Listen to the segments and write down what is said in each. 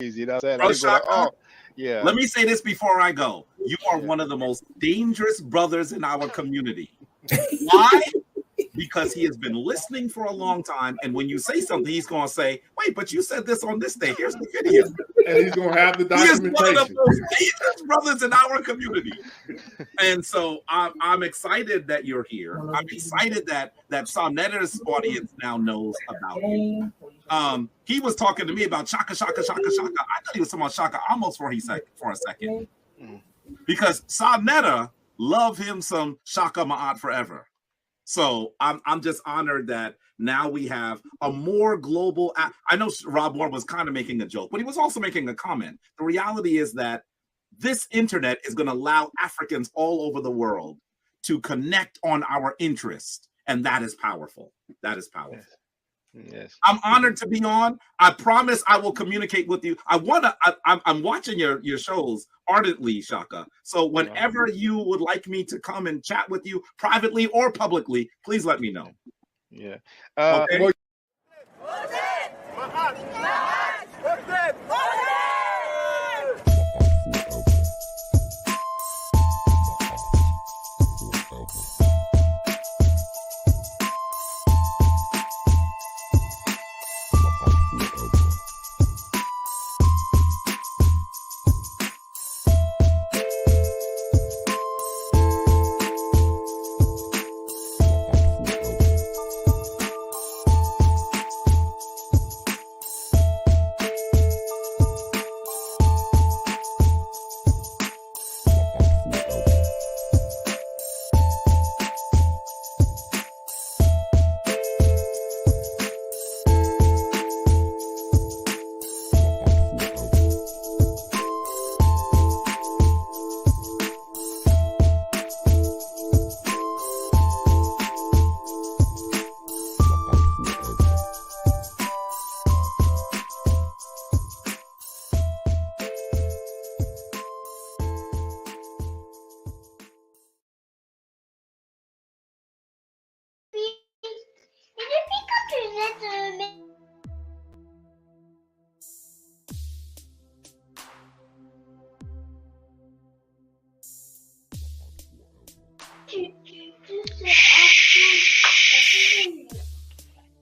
You know what I'm saying? I Bro, didn't go like, Shaka, oh, yeah. let me say this before I go. You are Yeah. one of the most dangerous brothers in our community. Why? Because he has been listening for a long time, and when you say something, he's going to say, "Wait, but you said this on this day. Here's the video." And he's gonna have the He is one of the documentation. most dangerous brothers in our community. And so I'm excited that you're here. I'm excited that Saneter's audience now knows about you. He was talking to me about Shaka, Shaka, Shaka, Shaka. I thought he was talking about Shaka almost for a second. Because Saneter love him some Shaka Ma'at forever. So I'm just honored that now we have a more global. I know Rob Moore was kind of making a joke, but he was also making a comment. The reality is that this internet is going to allow Africans all over the world to connect on our interest, and that is powerful. That is powerful. Yes. I'm honored to be on. I promise I will communicate with you. I'm watching your shows ardently, Shaka. So whenever you would like me to come and chat with you privately or publicly, please let me know. Yeah. Okay.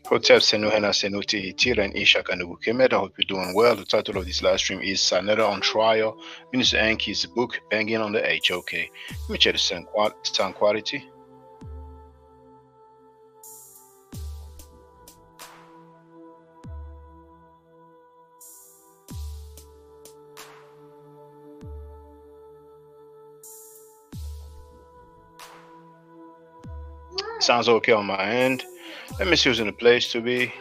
Hotep Senuhena Senuti Tira and Ishak and Kemet. I hope you're doing well. The title of this live stream is Saneter on Trial. Minister Enqi's book, Banging on the HOK. Let me check the sound quality. Sounds okay on my end. Let me see who's in the place to be.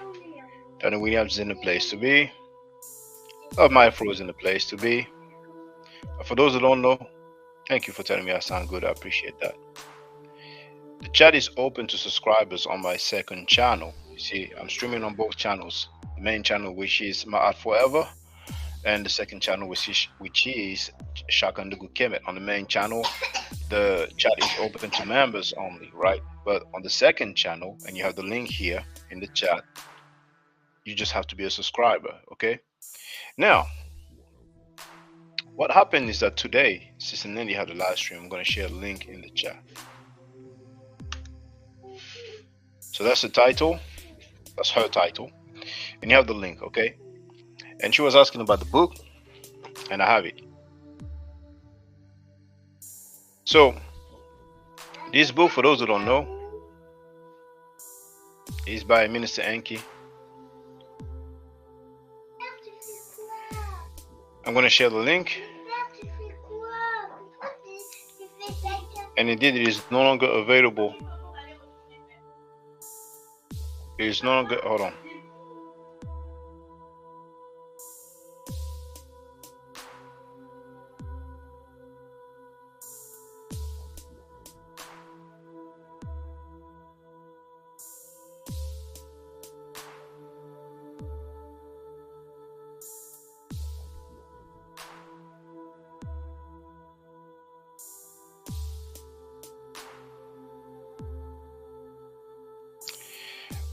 Danny Williams is in the place to be. My Fro is in the place to be. For those who don't know, thank you for telling me I sound good. I appreciate that. The chat is open to subscribers on my second channel. You see, I'm streaming on both channels. The main channel, which is My Art Forever, and the second channel, which is Shaka Ndugu Kemet. On the main channel, the chat is open to members only, right? But on the second channel, and you have the link here in the chat, you just have to be a subscriber, okay? Now, what happened is that today, Sister Nelly had a live stream. I'm going to share a link in the chat. So that's the title. That's her title. And you have the link, okay? And she was asking about the book, and I have it. So, this book, for those who don't know, is by Minister Enqi. I'm going to share the link. And indeed, it is no longer available. It is no longer, hold on.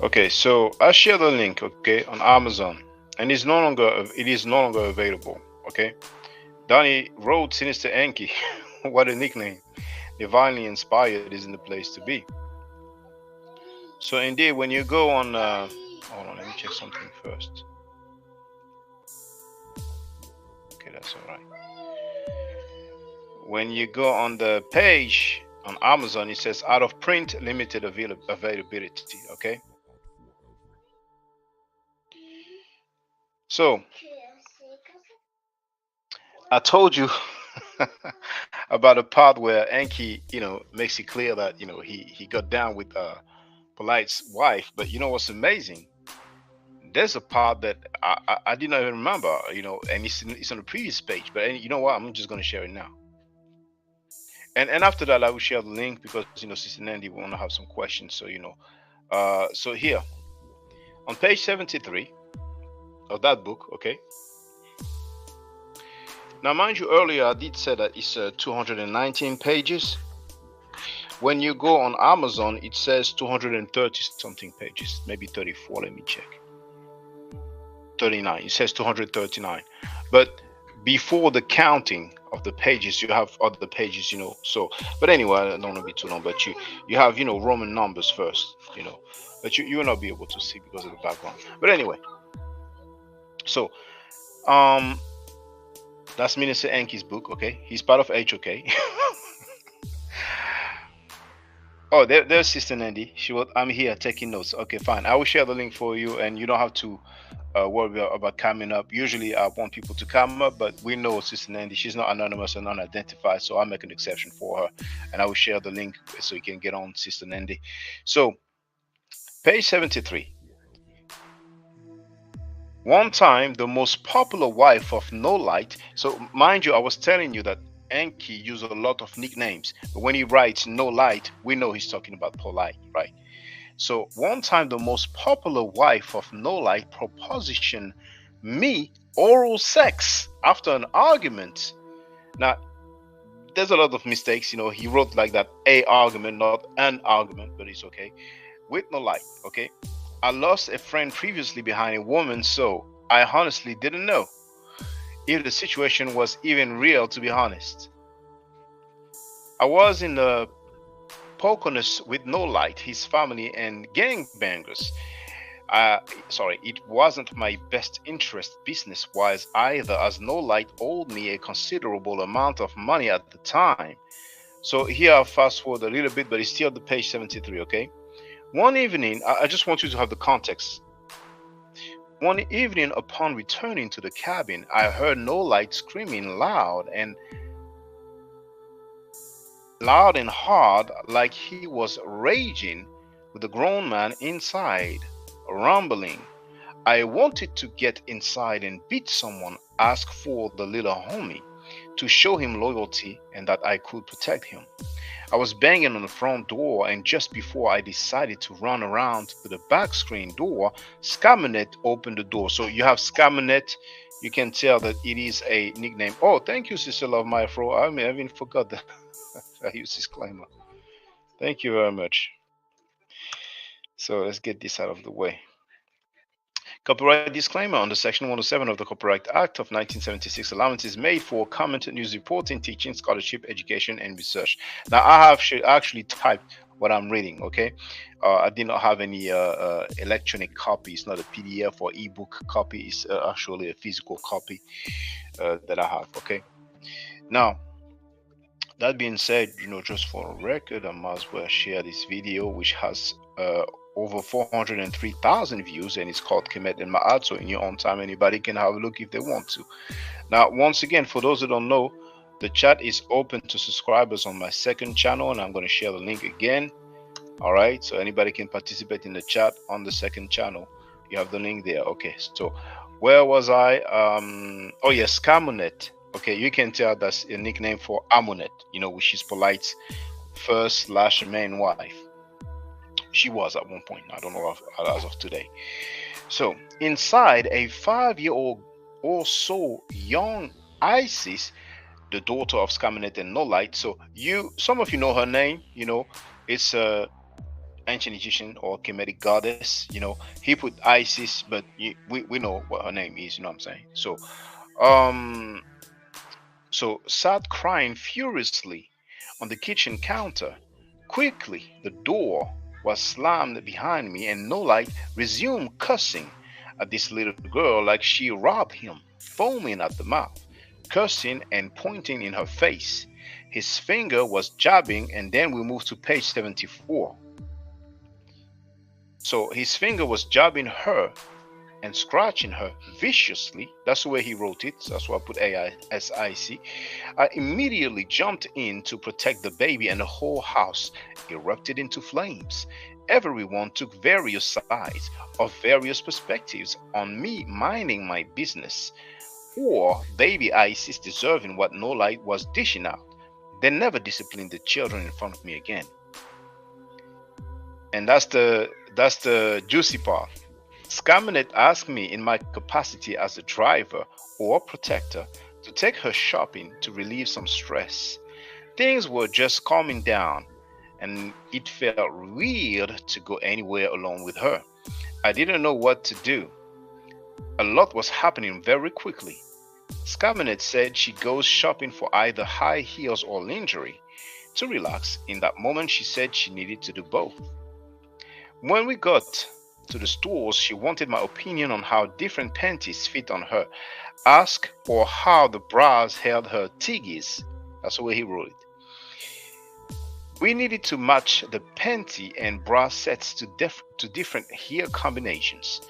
Okay, so I share the link, okay, on Amazon. and it is no longer available. Okay, Donnie wrote Sinister Enqi. What a nickname! Divinely inspired isn't the place to be. So indeed, when you go on, hold on, let me check something first. Okay, that's all right. When you go on the page on Amazon, it says out of print, limited availability. Okay, so I told you about a part where Enki, makes it clear that he got down with Polite's wife. But you know what's amazing? There's a part that I did not even remember, and it's on the previous page. But you know what? I'm just gonna share it now. And after that, I will share the link because Sister Nandy will want to have some questions. So so here on page 73 of that book, okay. Now, mind you, earlier I did say that it's 219 pages. When you go on Amazon, it says 230 something pages, maybe 34. Let me check. 39. It says 239. But before the counting of the pages, you have other pages, So, but anyway, I don't want to be too long. But you have Roman numbers first, But you will not be able to see because of the background. But anyway, so that's Minister Enqi's book. Okay, he's part of HOK. Oh, there's Sister Nandy. I'm here taking notes. Okay, fine. I will share the link for you, and you don't have to worry about coming up. Usually, I want people to come up, but we know Sister Nandy. She's not anonymous and unidentified, so I'll make an exception for her, and I will share the link so you can get on Sister Nandy. So, page 73. One time, the most popular wife of No Light. So, mind you, I was telling you that Enqi used a lot of nicknames, but when he writes No Light, we know he's talking about Polite, right? So one time, the most popular wife of No Light propositioned me oral sex after an argument. Now, there's a lot of mistakes. He wrote like that, a argument, not an argument, but it's okay. With No Light, okay? I lost a friend previously behind a woman, so I honestly didn't know if the situation was even real, to be honest. I was in the Poconos with No Light, his family, and gangbangers. It wasn't my best interest business-wise either, as No Light owed me a considerable amount of money at the time. So here I'll fast forward a little bit, but it's still the page 73, okay? One evening, I just want you to have the context. One evening, upon returning to the cabin, I heard No Light screaming loud and hard, like he was raging with a grown man inside, rumbling. I wanted to get inside and beat someone, ask for the little homie, to show him loyalty and that I could protect him. I was banging on the front door, and just before I decided to run around to the back screen door, Scamanet opened the door. So you have Scamanet. You can tell that it is a nickname. Oh, thank you, Sister Love My Fro. I even forgot that. I use disclaimer. Thank you very much. So let's get this out of the way. Copyright disclaimer: under Section 107 of the Copyright Act of 1976, allowance is made for comment, news reporting, teaching, scholarship, education, and research. Now, I have actually typed what I'm reading, okay? I did not have any electronic copy. It's not a PDF or ebook copy. It's actually a physical copy that I have, okay? Now, that being said, just for a record, I might as well share this video, which has over 403,000 views, and it's called Kemet and Ma'at. So in your own time, anybody can have a look if they want to. Now, once again, for those who don't know, the chat is open to subscribers on my second channel, and I'm going to share the link again. All right, so anybody can participate in the chat on the second channel. You have the link there. Okay, so where was I? Oh yes, Camonet. Okay, you can tell that's a nickname for Amunet, which is Polite's first/main wife. She was at one point. I don't know as of today. So inside, a 5-year-old or so young Isis, the daughter of Scamanet and No Light. So some of you know her name. It's ancient Egyptian or Kemetic goddess. He put Isis, but we know what her name is. You know what I'm saying? Um, so sat crying furiously on the kitchen counter. Quickly, the door was slammed behind me, and No Light resumed cussing at this little girl like she robbed him, foaming at the mouth, cursing and pointing in her face. His finger was jabbing, and then we moved to page 74. So his finger was jabbing her and scratching her viciously. That's the way he wrote it. So that's why I put AISIC. I immediately jumped in to protect the baby, and the whole house erupted into flames. Everyone took various sides of various perspectives on me minding my business, or baby Isis deserving what No Light was dishing out. They never disciplined the children in front of me again. And that's the juicy part. Scaminate asked me in my capacity as a driver or protector to take her shopping to relieve some stress. Things were just calming down, and it felt weird to go anywhere alone with her. I didn't know what to do. A lot was happening very quickly. Scaminate said she goes shopping for either high heels or lingerie. To relax, in that moment she said she needed to do both. When we got to the stores, she wanted my opinion on how different panties fit on her. Ask or how the bras held her tiggies. That's the way he wrote it. We needed to match the panty and bra sets to different hair combinations.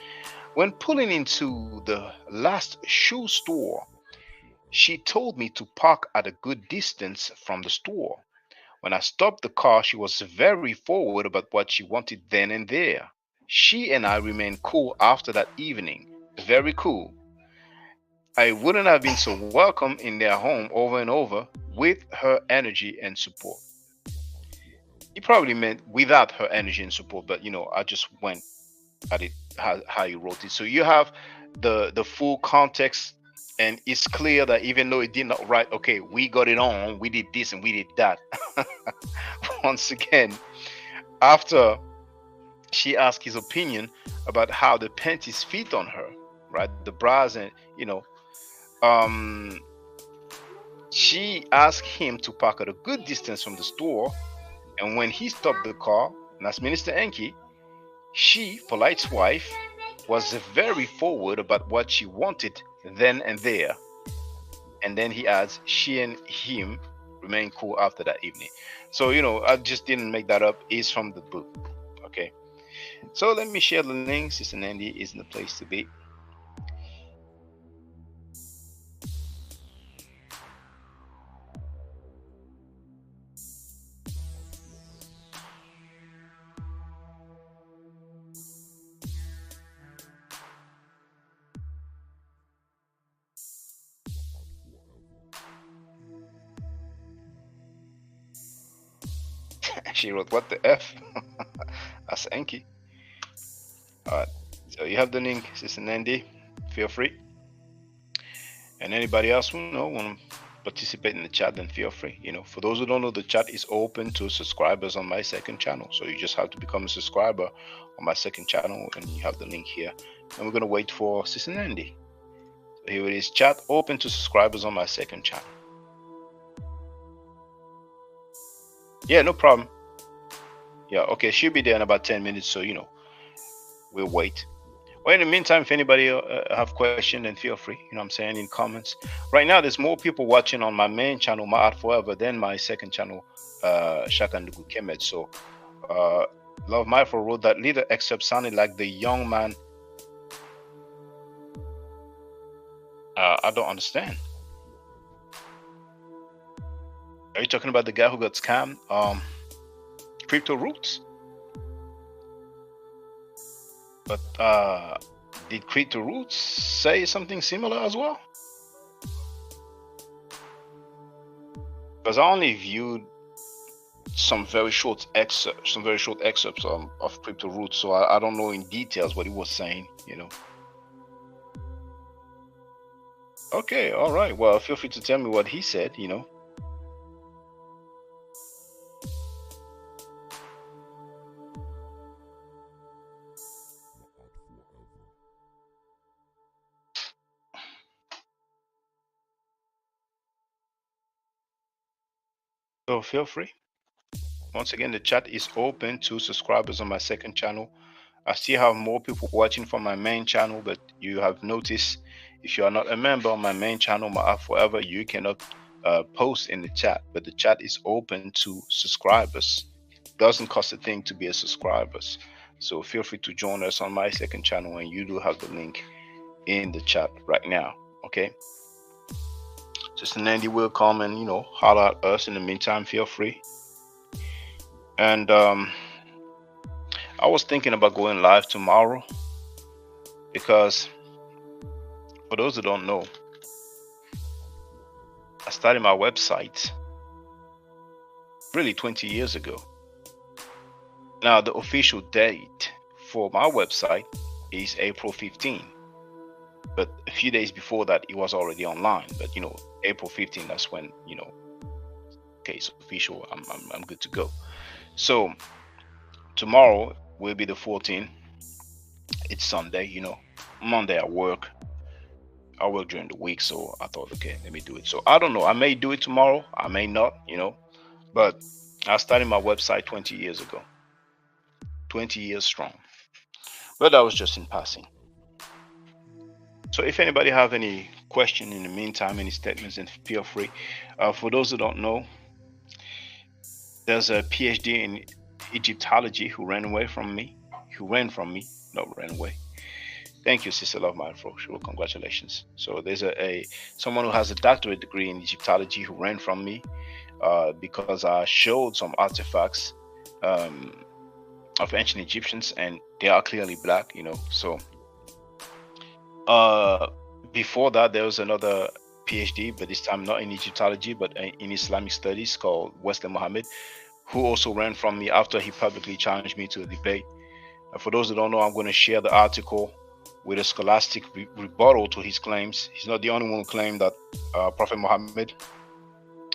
When pulling into the last shoe store, she told me to park at a good distance from the store. When I stopped the car, she was very forward about what she wanted then and there. She and I remained cool after that evening. Very cool. I wouldn't have been so welcome in their home over and over with her energy and support. He probably meant without her energy and support, but I just went at it how he wrote it. So you have the full context, and it's clear that even though it did not write, okay, we got it on, we did this and we did that. Once again, after she asked his opinion about how the panties fit on her, right? The bras, and um, she asked him to park at a good distance from the store. And when he stopped the car, and that's Minister Enqi, she, Polite's wife, was very forward about what she wanted then and there. And then he adds, she and him remained cool after that evening. So, I just didn't make that up. It's from the book. Okay. So let me share the link. Sister Nandy is in the place to be. She wrote, what the F? That's Enqi. Alright, so you have the link, Sister Nandy. Feel free. And anybody else who want to participate in the chat, then feel free. For those who don't know, the chat is open to subscribers on my second channel. So you just have to become a subscriber on my second channel, and you have the link here. And we're going to wait for Sister Nandy. So here it is, chat open to subscribers on my second channel. Yeah, no problem. Yeah, okay, she'll be there in about 10 minutes, so we'll wait. Well, in the meantime, if anybody have questions, then feel free, what I'm saying, in comments. Right now, there's more people watching on my main channel, Ma'at Forever, than my second channel, Shakandugu Kemet. So, Love Mindful wrote that little excerpt sounded like the young man. I don't understand. Are you talking about the guy who got scammed? Crypto Roots? But did Crypto Roots say something similar as well? Because I only viewed some very short excerpts of Crypto Roots, so I don't know in details what he was saying, Okay, all right. Well, feel free to tell me what he said, So feel free. Once again, the chat is open to subscribers on my second channel. I still have more people watching from my main channel, but you have noticed if you are not a member on my main channel, my app forever, you cannot post in the chat. But the chat is open to subscribers. Doesn't cost a thing to be a subscribers. So feel free to join us on my second channel, and you do have the link in the chat right now. Okay. Sister Nandy will come and holler at us. In the meantime, feel free. And I was thinking about going live tomorrow because, for those who don't know, I started my website really 20 years ago. Now, the official date for my website is April 15. But a few days before that, it was already online. But, April 15, that's when, okay, it's official. I'm good to go. So tomorrow will be the 14th. It's Sunday, Monday I work during the week, so I thought, okay, let me do it. So I don't know, I may do it tomorrow, I may not, but I started my website 20 years ago, 20 years strong. But that was just in passing. So if anybody have any question in the meantime, any statements, then feel free. For those who don't know, there's a PhD in Egyptology who ran from me, not ran away. Thank you, Sister Love My Afro. Sure, congratulations. So there's someone who has a doctorate degree in Egyptology who ran from me because I showed some artifacts of ancient Egyptians, and they are clearly black, So before that, there was another PhD, but this time not in Egyptology, but in Islamic studies, called Wesley Mohammed, who also ran from me after he publicly challenged me to a debate. For those who don't know, I'm going to share the article with a scholastic rebuttal to his claims. He's not the only one who claimed that Prophet Muhammad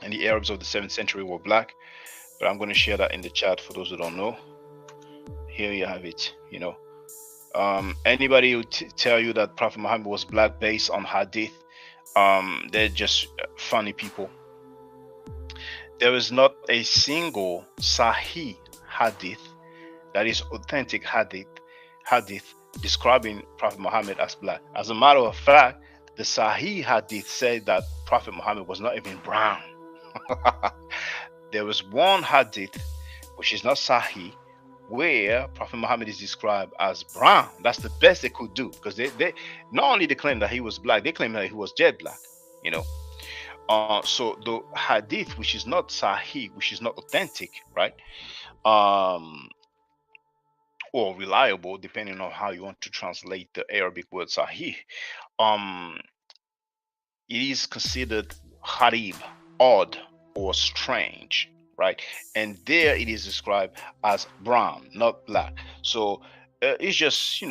and the Arabs of the 7th century were black, but I'm going to share that in the chat for those who don't know. Here you have it. Anybody who tell you that Prophet Muhammad was black based on hadith, they're just funny people. There is not a single Sahih hadith, that is authentic hadith describing Prophet Muhammad as black. As a matter of fact, the Sahih hadith said that Prophet Muhammad was not even brown. There was one hadith, which is not Sahih, where Prophet Muhammad is described as brown. That's the best they could do, because they not only they claim that he was black, they claim that he was jet black, so the hadith, which is not Sahih, which is not authentic, right, or reliable, depending on how you want to translate the Arabic word Sahih, it is considered harib, odd or strange, right? And there it is described as brown, not black. So it's just,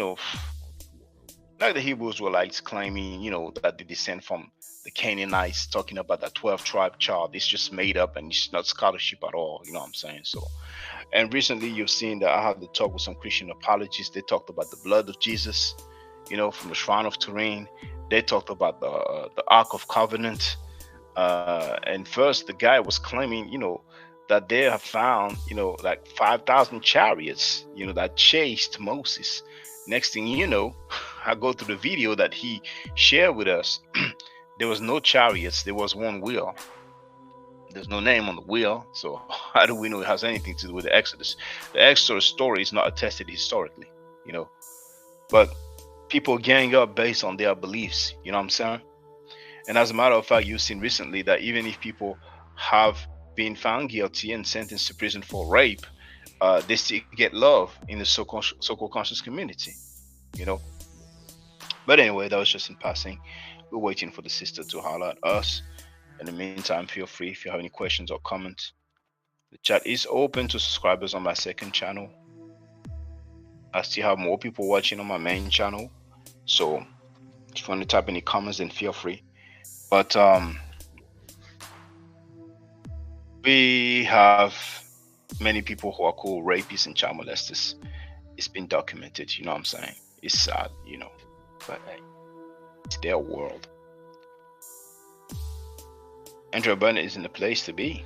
like the Hebrew Israelites claiming, that they descend from the Canaanites, talking about that 12 tribe chart. It's just made up, and it's not scholarship at all. You know what I'm saying? So, and recently you've seen that I had to talk with some Christian apologists. They talked about the blood of Jesus, from the Shrine of Turin. They talked about the Ark of Covenant. And first, the guy was claiming, that they have found, like 5,000 chariots, that chased Moses. Next thing you know, I go through the video that he shared with us. There was no chariots. There was one wheel. There's no name on the wheel. So how do we know it has anything to do with the Exodus? The Exodus story is not attested historically, but people gang up based on their beliefs. You know what I'm saying? And as a matter of fact, you've seen recently that even if people have been found guilty and sentenced to prison for rape, they still get love in the so-called conscious community, But anyway, that was just in passing. We're waiting for the sister to holler at us. In the meantime, feel free if you have any questions or comments. The chat is open to subscribers on my second channel. I still have more people watching on my main channel. So if you want to type any comments, then feel free. But we have many people who are called rapists and child molesters. It's been documented, you know what I'm saying? It's sad, but hey, it's their world. Andrew Burnett is in the place to be.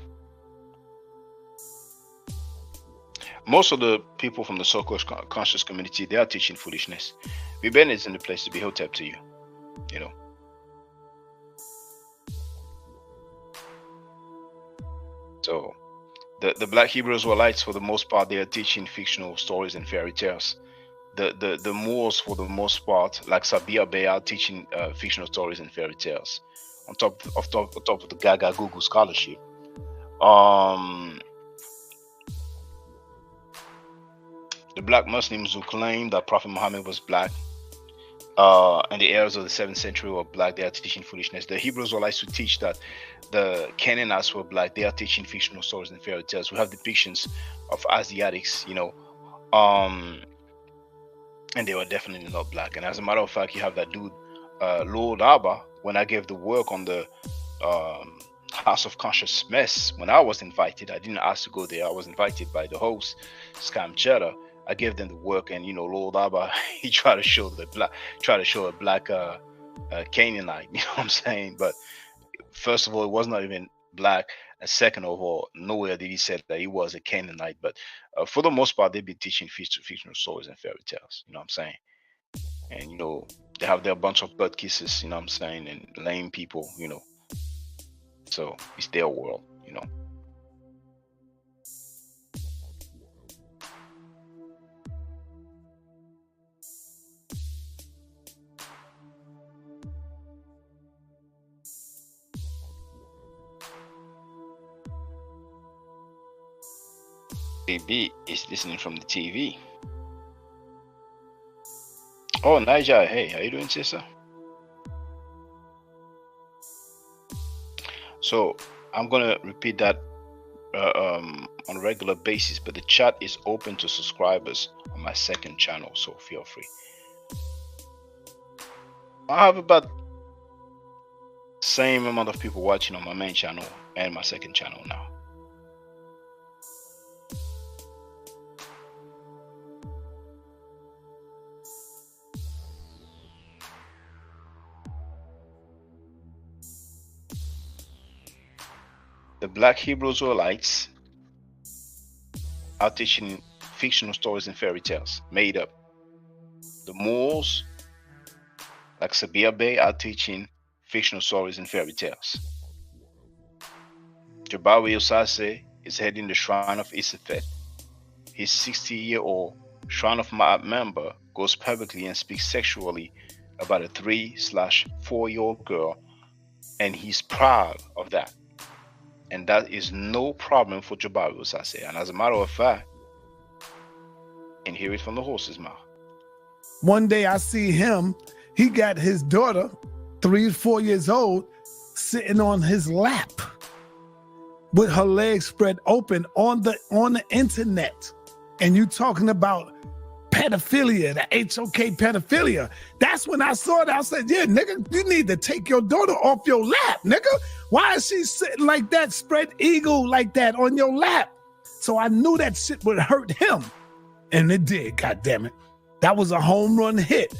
most of the people from the so-called conscious community, they are teaching foolishness. Biben is in the place to be hotep to you, you know. So the Black Hebrew Israelites, for the most part, they are teaching fictional stories and fairy tales. The Moors, for the most part, like Sabia Bay, are teaching fictional stories and fairy tales. On top of the Gaga Gugu scholarship. The Black Muslims who claim that Prophet Muhammad was black, and the heirs of the 7th century were black, they are teaching foolishness. The Hebrews will like to teach that the Canaanites were black, they are teaching fictional stories and fairy tales. We have depictions of Asiatics, you know, and they were definitely not black. And as a matter of fact, you have that dude, Lord Abba, when I gave the work on the House of Conscious Mess, when I was invited, I didn't ask to go there. I was invited by the host, Scam Cheddar. I gave them the work, and Lord Abba, he tried to show a black Canaanite. You know what I'm saying? But first of all, it was not even black, and second of all, nowhere did he say that he was a Canaanite. But for the most part, they've been teaching fictional stories and fairy tales. You know what I'm saying? And they have their bunch of butt kisses. You know what I'm saying? And lame people. So it's their world. BB is listening from the TV. Oh, Niger, hey, how you doing, sister? So I'm gonna repeat that on a regular basis, but the chat is open to subscribers on my second channel, so feel free. I have about the same amount of people watching on my main channel and my second channel now. The Black Hebrew Israelites are teaching fictional stories and fairy tales, made up. The Moors, like Sabia Bay, are teaching fictional stories and fairy tales. Jabawi Osase is heading the Shrine of Isafet. His 60-year-old Shrine of Ma'at member goes publicly and speaks sexually about a 3/4-year-old girl, and he's proud of that. And that is no problem for Jabawi Osase. And as a matter of fact, you can hear it from the horse's mouth. One day I see him, he got his daughter, 3 or 4 years old, sitting on his lap with her legs spread open on the internet. And you talking about pedophilia, the HOK pedophilia. That's when I saw it. I said, yeah, nigga, you need to take your daughter off your lap, nigga. Why is she sitting like that, spread eagle like that on your lap? So I knew that shit would hurt him. And it did, goddammit. That was a home run hit.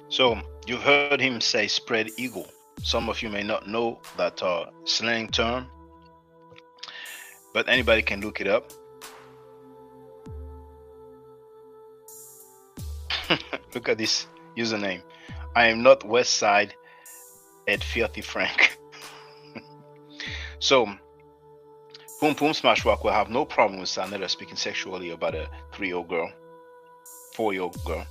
So you heard him say spread eagle. Some of you may not know that slang term, but anybody can look it up. Look at this username. I am not West Side at Filthy Frank. So Boom Boom Smash Rock will have no problem with Saneter speaking sexually about a 3-year-old girl, 4-year-old girl.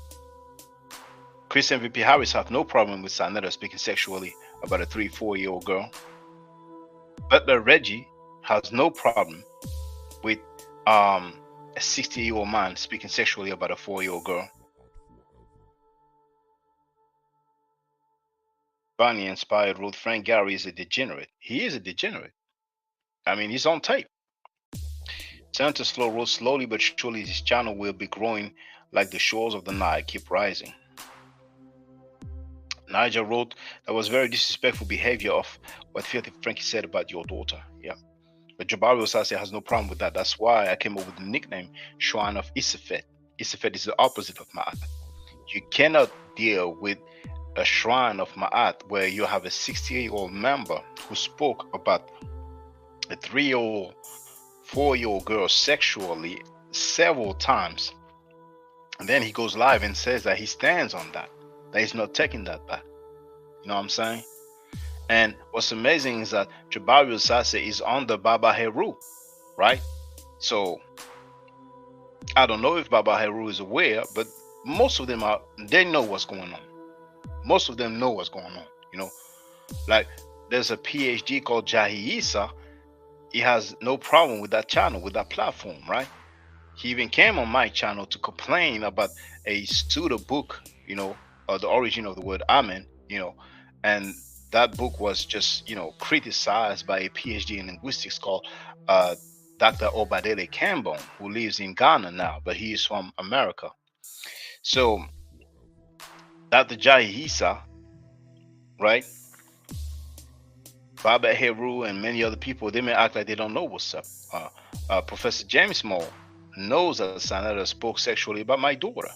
Chris MVP Harris have no problem with Saneter speaking sexually about a 3-4-year-old girl. Butler Reggie has no problem with a 60-year-old man speaking sexually about a 4-year-old girl. Barney Inspired wrote Frank Gary is a degenerate. He is a degenerate. I mean, he's on tape. Senator Slow wrote slowly but surely his channel will be growing like the shores of the Nile keep rising. Nigel wrote that was very disrespectful behavior of what Filthy Frankie said about your daughter. Yeah. But Jabari Osase has no problem with that. That's why I came up with the nickname Shrine of Isafet. Isafet is the opposite of Ma'at. You cannot deal with a Shrine of Ma'at where you have a 60-year-old member who spoke about a 3-year-old, 4-year-old girl sexually several times. And then he goes live and says that he stands on that he's not taking that back. You know what I'm saying? And what's amazing is that Jabari Sase is under Baba Heru, right? So I don't know if Baba Heru is aware, but most of them they know what's going on. Most of them know what's going on, you know. Like there's a PhD called Jahi Issa. He has no problem with that channel, with that platform, right? He even came on my channel to complain about a pseudo book, you know, the origin of the word Amen, you know, and that book was just, you know, criticized by a PhD in linguistics called Dr. Obadele Kambon, who lives in Ghana now, but he is from America. So Dr. Jahi Issa, right? Baba Heru and many other people, they may act like they don't know what's up. Professor James Moore knows that Saneter spoke sexually about my daughter,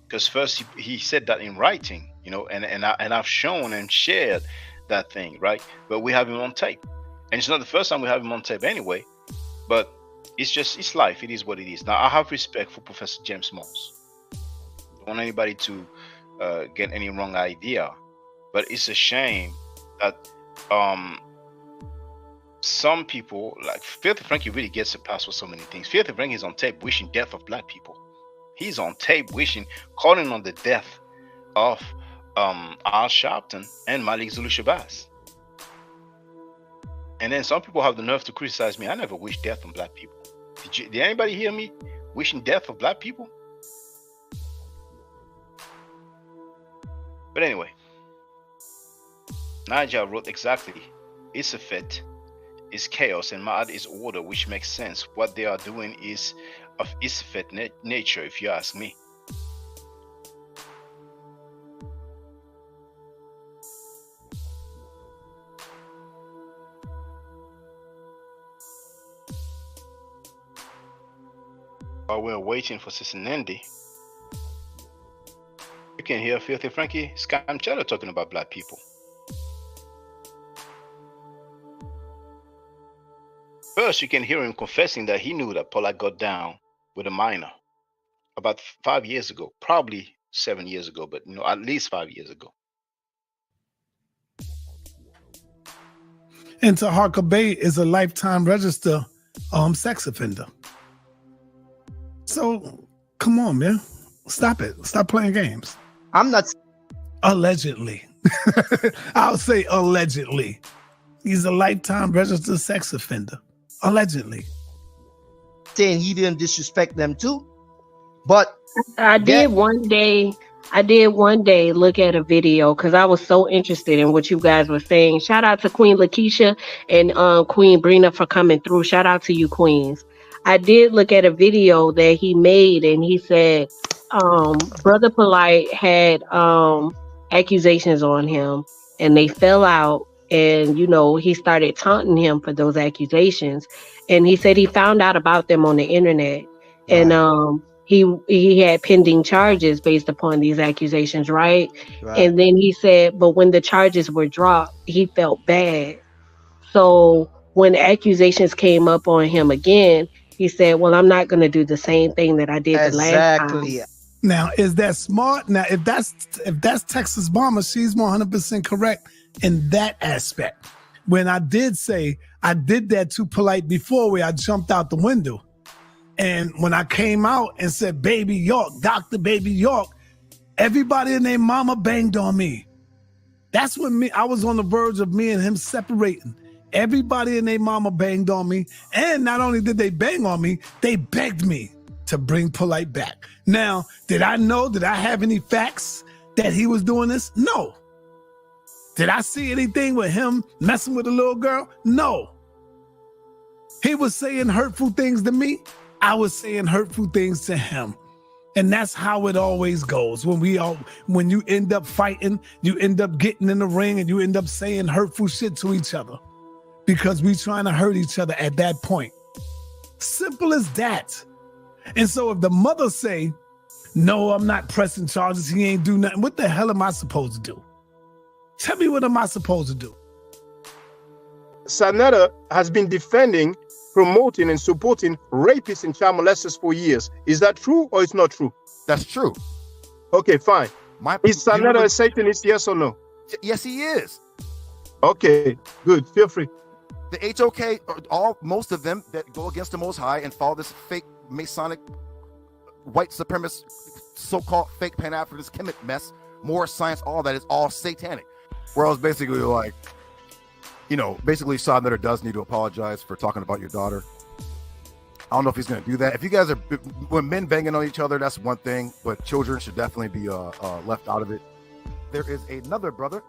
because first he said that in writing, you know, and I've shown and shared that thing, right? But we have him on tape, and it's not the first time we have him on tape anyway. But it's life. It is what it is. Now I have respect for Professor James Moss. Don't want anybody to get any wrong idea, but it's a shame that some people, like Filthy Frankie, really gets a pass for so many things. Filthy Frankie is on tape wishing death of black people. He's on tape wishing, calling on the death of Al Sharpton and Malik Zulu Shabazz. And then some people have the nerve to criticize me. I never wish death on black people. Did anybody hear me wishing death of black people? But anyway, Niger wrote exactly, it's a fit, it's chaos, and Ma'ad is order, which makes sense. What they are doing is of Isfet nature, if you ask me. While we're waiting for Sister Nandi, you can hear Filthy Frankie Scam Cheddar talking about black people. First, you can hear him confessing that he knew that Pollack got down with a minor about 5 years ago, probably 7 years ago, but you know, at least 5 years ago. And Taharka Bay is a lifetime register sex offender. So come on, man. Stop it. Stop playing games. I'm not Allegedly. I'll say allegedly. He's a lifetime registered sex offender. Allegedly. saying he didn't disrespect them too, but I did one day look at a video because I was so interested in what you guys were saying. Shout out to Queen Lakeisha and Queen Brina for coming through. Shout out to you, Queens. I did look at a video that he made, and he said Brother Polite had accusations on him, and they fell out, and you know, he started taunting him for those accusations, and he said he found out about them on the internet, and he had pending charges based upon these accusations, right? And then he said, but when the charges were dropped, he felt bad. So when accusations came up on him again, he said, well, I'm not going to do the same thing that I did the last time. Now, is that smart? Now, if that's Texas Bomber, she's 100% correct in that aspect. When I did say I did that too polite before, where I jumped out the window. And when I came out and said, Baby York, Dr. Baby York, everybody and their mama banged on me. That's when I was on the verge of me and him separating. Everybody and their mama banged on me. And not only did they bang on me, they begged me to bring Polite back. Now, did I have any facts that he was doing this? No. Did I see anything with him messing with a little girl? No. He was saying hurtful things to me. I was saying hurtful things to him. And that's how it always goes. When you end up fighting, you end up getting in the ring and you end up saying hurtful shit to each other because we trying to hurt each other at that point. Simple as that. And so if the mother say, no, I'm not pressing charges, he ain't do nothing, what the hell am I supposed to do? Tell me, what am I supposed to do? Saneter has been defending promoting and supporting rapists and child molesters for years. Is that true or it's not true? That's true. Okay, fine. Is Saneter a Satanist, yes or no? Yes, he is. Okay, good. Feel free. The HOK, most of them that go against the Most High and follow this fake Masonic, white supremacist, so-called fake Pan-Africanist Kemet mess, more science, all that is all satanic. Whereas basically like, basically Saneter does need to apologize for talking about your daughter. I don't know if he's going to do that. If you guys are, when men banging on each other, that's one thing, but children should definitely be left out of it. There is another brother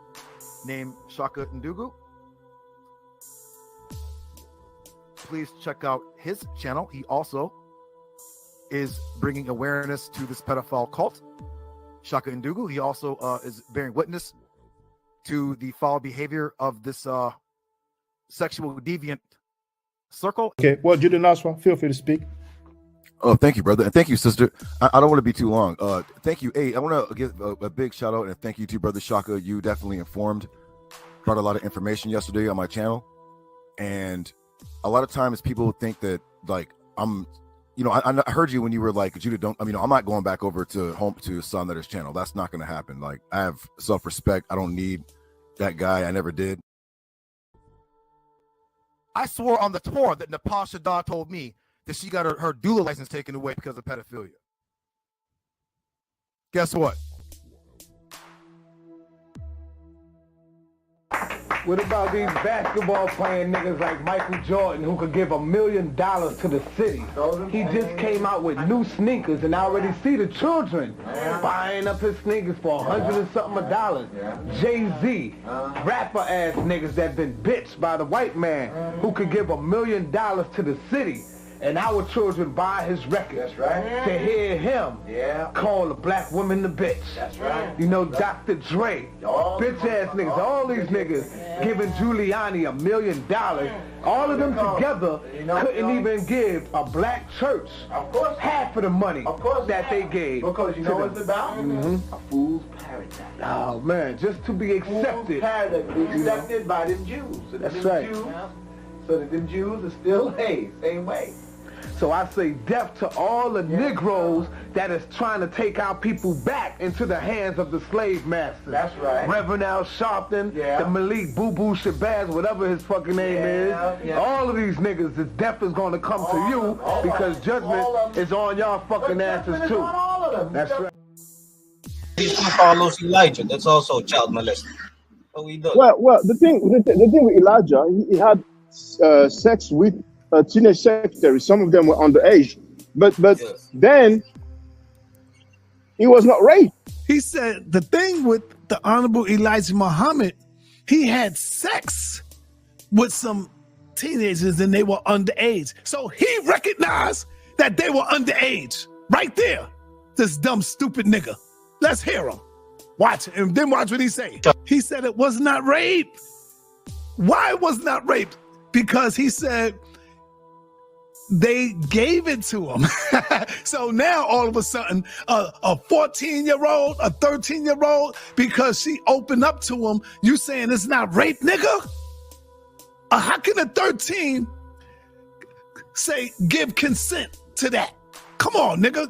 named Shaka Ndugu. Please check out his channel. He also is bringing awareness to this pedophile cult, Shaka Ndugu. He also is bearing witness to the foul behavior of this sexual deviant circle. Okay, well, Judah Nasra, feel free to speak. Oh, thank you, brother. And thank you, sister. I don't want to be too long. Thank you. Hey, I want to give a big shout out and thank you to Brother Shaka. You definitely brought a lot of information yesterday on my channel. And a lot of times people think that like I heard you when you were like, Judah, I'm not going back over to Saneter's channel. That's not going to happen. Like, I have self-respect. I don't need that guy. I never did. I swore on the Torah that Nepal Shaddah told me that she got her doula license taken away because of pedophilia. Guess what? What about these basketball playing niggas like Michael Jordan who could give $1 million to the city? He just came out with new sneakers and I already see the children buying up his sneakers for $100 and something of dollars. Jay-Z, rapper ass niggas that been bitched by the white man who could give $1 million to the city. And our children buy his records. That's right. To hear him call a black woman the bitch. That's right. Dr. Dre, bitch ass niggas, all these niggas giving Giuliani $1 million. All of them together couldn't even give a black church half of the money that they gave. Because you know what it's about? A fool's paradise. Oh man, just to be accepted. Accepted by them Jews. So that's right. So that them Jews are still, same way. So I say death to all the Negroes that is trying to take our people back into the hands of the slave masters. That's right. Reverend Al Sharpton, the Malik Boo Boo Shabazz, whatever his fucking name is. All of these niggas, the death is going to come to you because judgment is on y'all fucking asses too. That's right. He's going to call Elijah. That's also child molesting. What we do? Well, the thing with Elijah, he had sex with teenage secretaries. Some of them were underage, but then he was not raped. He said the thing with the Honorable Elijah Muhammad, he had sex with some teenagers and they were underage. So he recognized that they were underage right there. This dumb, stupid nigga. Let's hear him. Watch it, and then watch what he say. He said it was not rape. Why it was not rape? Because he said they gave it to him. So now all of a sudden, a 14-year-old, a 13-year-old, because she opened up to him, you saying it's not rape, nigga? How can a 13 say give consent to that? Come on, nigga.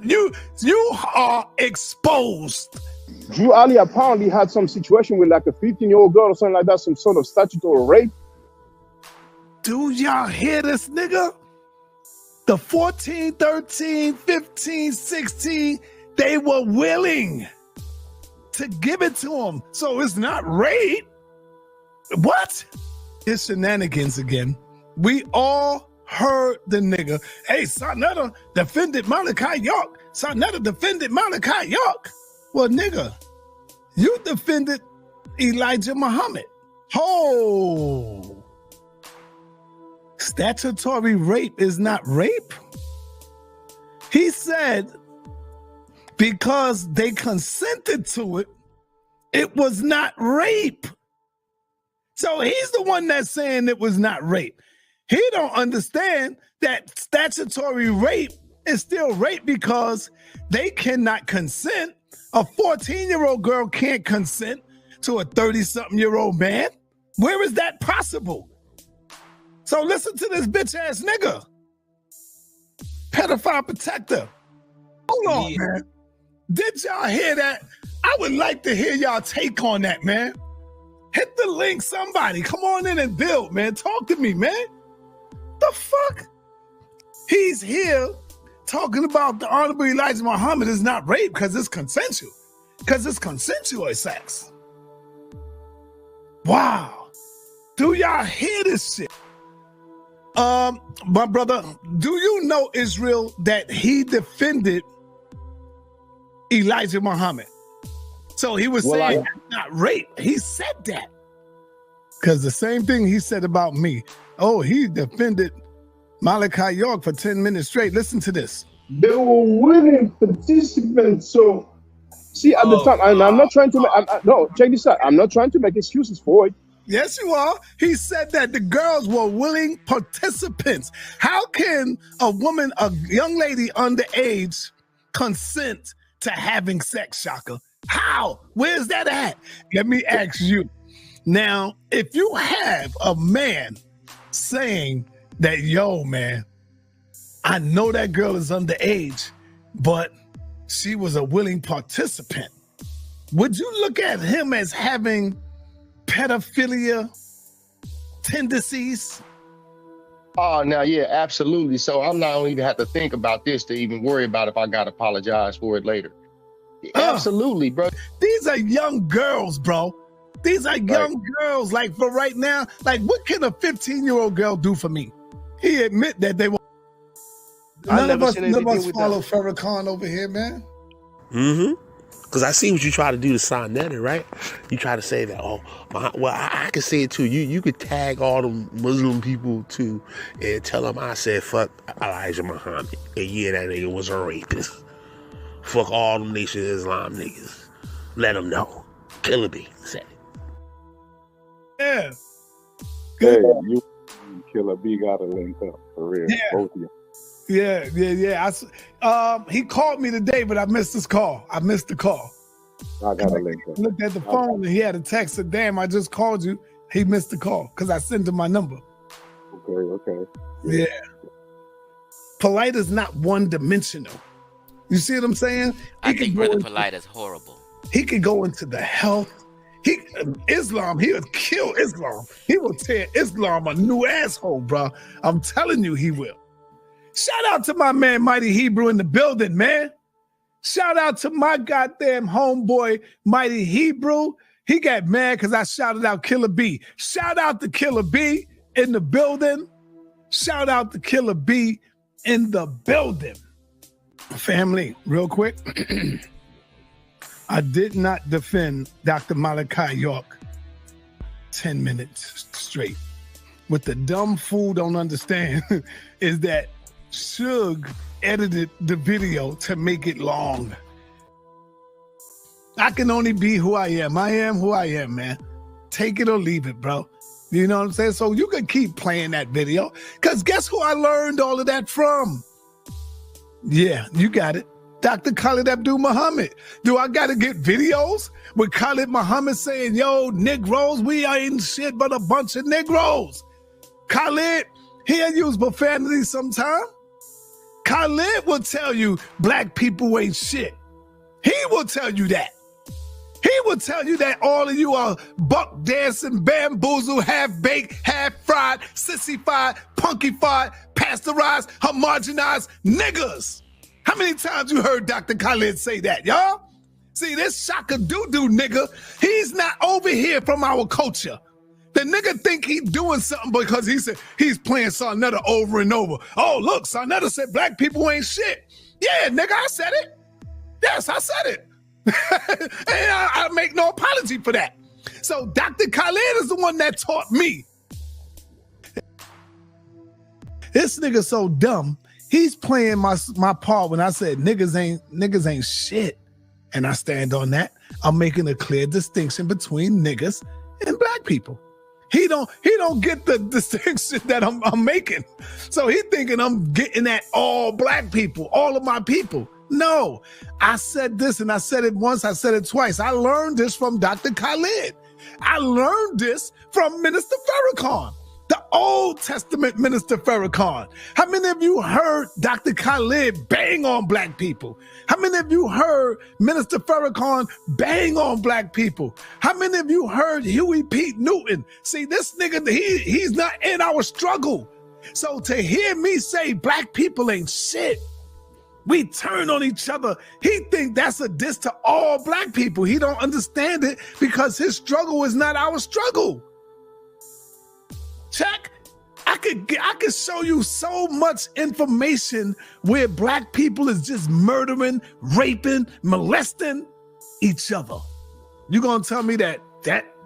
You are exposed. Drew Ali apparently had some situation with like a 15-year-old girl or something like that, some sort of statutory rape. Do y'all hear this, nigga? The 14, 13, 15, 16, they were willing to give it to him. So it's not rape. What? It's shenanigans again. We all heard the nigga. Hey, Saneter defended Malachi York. Saneter defended Malachi York. Well, nigga, you defended Elijah Muhammad. Oh. Statutory rape is not rape. He said because they consented to it, it was not rape. So he's the one that's saying it was not rape. He don't understand that statutory rape is still rape because they cannot consent. A 14-year-old girl can't consent to a 30-something-year-old man. Where is that possible? So listen to this bitch ass nigga. Pedophile protector. Hold on, man. Did y'all hear that? I would like to hear y'all take on that, man. Hit the link, somebody. Come on in and build, man. Talk to me, man. The fuck? He's here talking about the Honorable Elijah Muhammad is not rape because it's consensual. Because it's consensual sex. Wow. Do y'all hear this shit? My brother, do you know, Israel, that he defended Elijah Muhammad? So he was saying not rape. He said that. Because the same thing he said about me. Oh, he defended Malachi York for 10 minutes straight. Listen to this. They were willing participants. So, see, at the time, I'm not trying to make, no, check this out. I'm not trying to make excuses for it. Yes, you are. He said that the girls were willing participants. How can a woman, a young lady underage, consent to having sex, Shaka? How? Where's that at? Let me ask you. Now, if you have a man saying that, yo, man, I know that girl is underage, but she was a willing participant, would you look at him as having pedophilia tendencies? Oh, now, yeah, absolutely. So I'm not even have to think about this to even worry about if I got to apologize for it later. Absolutely, bro. These are young girls, bro. These are young girls. Like, for right now, like, what can a 15-year-old girl do for me? He admit that they were. None of us follow Farrakhan over here, man. Mm-hmm. Because I see what you try to do to Saneter, right? You try to say that, I can say it too. You could tag all the Muslim people too and tell them I said fuck Elijah Muhammad. And yeah, that nigga was a rapist. Fuck all them Nation of Islam niggas. Let them know. Killer B said it. Yeah. Hey, you Killer B gotta link up for real. Yeah. Both of you. Yeah. He called me today, but I missed his call. I missed the call. I gotta link up. Looked at the phone and he had a text said, damn, I just called you. He missed the call because I sent him my number. Okay. Yeah. Polite is not one-dimensional. You see what I'm saying? I think Brother Polite is horrible. He could go into the health. Islam, he would kill Islam. He will tear Islam a new asshole, bro. I'm telling you, he will. Shout out to my man, Mighty Hebrew, in the building, man. Shout out to my goddamn homeboy, Mighty Hebrew. He got mad because I shouted out Killer B. Shout out to Killer B in the building. Shout out to Killer B in the building. Family, real quick. I did not defend Dr. Malachi York 10 minutes straight. What the dumb fool don't understand is that Suge edited the video to make it long. I can only be who I am. I am who I am, man. Take it or leave it, bro. You know what I'm saying? So you can keep playing that video, because guess who I learned all of that from? Yeah, you got it. Dr. Khalid Abdul Muhammad. Do I got to get videos with Khalid Muhammad saying, yo, Negroes, we ain't shit but a bunch of Negroes? Khalid, he'll use profanity sometime. Khalid will tell you black people ain't shit. He will tell you that. He will tell you that all of you are buck dancing, bamboozled, half-baked, half-fried, sissified, punkified, pasteurized, homogenized niggas. How many times you heard Dr. Khalid say that, y'all? See, this Shaka Doo-Doo nigga, he's not over here from our culture. The nigga think he doing something because he said he's playing Saneter over and over. Oh, look, Saneter said black people ain't shit. Yeah, nigga, I said it. Yes, I said it. And I make no apology for that. So Dr. Khalid is the one that taught me. This nigga so dumb. He's playing my part when I said niggas ain't shit. And I stand on that. I'm making a clear distinction between niggas and black people. He don't get the distinction that I'm making. So he thinking I'm getting at all black people, all of my people. No, I said this and I said it once, I said it twice. I learned this from Dr. Khalid. I learned this from Minister Farrakhan. The Old Testament Minister Farrakhan? How many of you heard Dr. Khalid bang on black people? How many of you heard Minister Farrakhan bang on black people? How many of you heard Huey P. Newton? See, this nigga, he's not in our struggle. So to hear me say black people ain't shit, we turn on each other. He think that's a diss to all black people. He don't understand it because his struggle is not our struggle. Check. I could show you so much information where black people is just murdering, raping, molesting each other. You gonna tell me that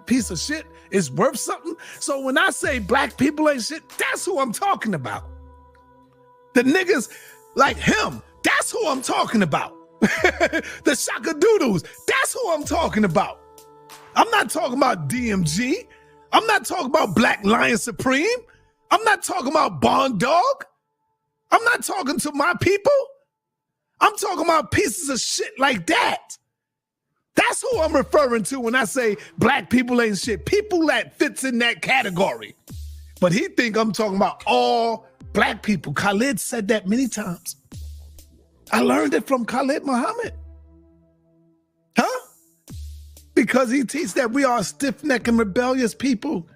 piece of shit is worth something? So when I say black people ain't shit, that's who I'm talking about. The niggas like him, that's who I'm talking about. The Shaka Doodles, that's who I'm talking about. I'm not talking about DMG. I'm not talking about Black Lion Supreme. I'm not talking about Bond Dog. I'm not talking to my people. I'm talking about pieces of shit like that. That's who I'm referring to when I say black people ain't shit. People that fits in that category. But he think I'm talking about all black people. Khalid said that many times. I learned it from Khalid Muhammad. Huh? Because he teaches that we are stiff-necked and rebellious people.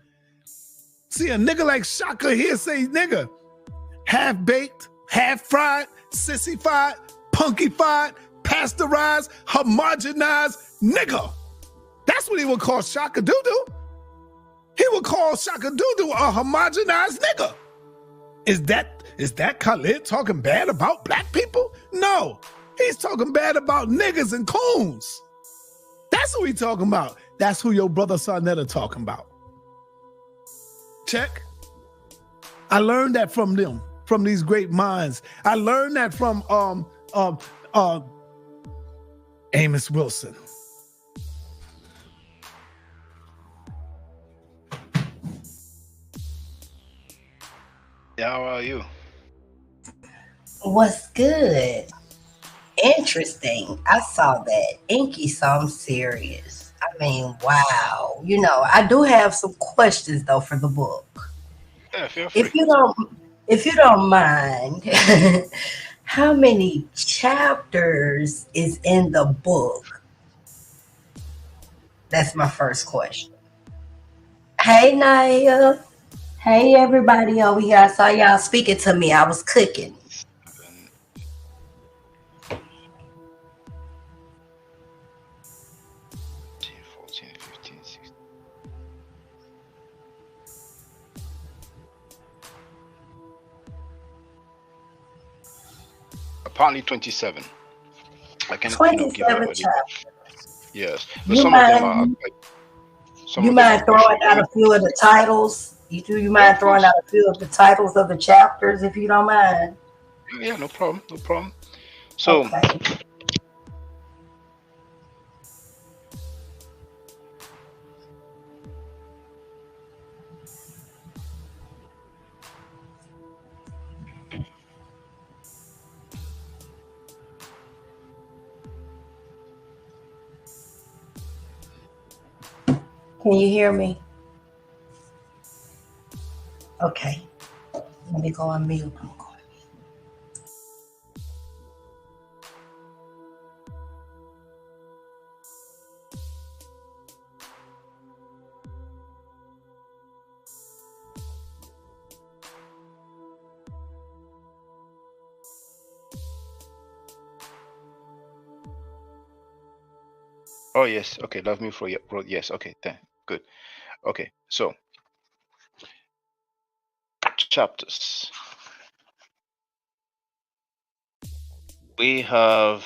See, a nigga like Shaka here say nigga. Half-baked, half-fried, sissified, punkified, pasteurized, homogenized nigga. That's what he would call Shaka Doodoo. He would call Shaka Doodoo a homogenized nigga. Is that Khalid talking bad about black people? No, he's talking bad about niggas and coons. That's who he talking about. That's who your brother Saneter talking about. Check. I learned that from them, from these great minds. I learned that from Amos Wilson. Yeah, how are you? What's good? Interesting. I saw that. Enqi something serious. I mean, wow. You know, I do have some questions though for the book. Yeah, feel free. If you don't mind, how many chapters is in the book? That's my first question. Hey Naya. Hey everybody over here. I saw y'all speaking to me. I was cooking. 14, 15, 16. Apparently 27. I can 27 give chapters. yes, but You some of them are mind? some You of them mind are throwing out a few of the titles? You mind throwing out a few of the titles of the chapters if you don't mind? Yeah, no problem, no problem. So Okay. Can you hear me? Okay. Let me go on mute. oh yes, okay, love me for yes, okay, then good. Okay, so chapters. We have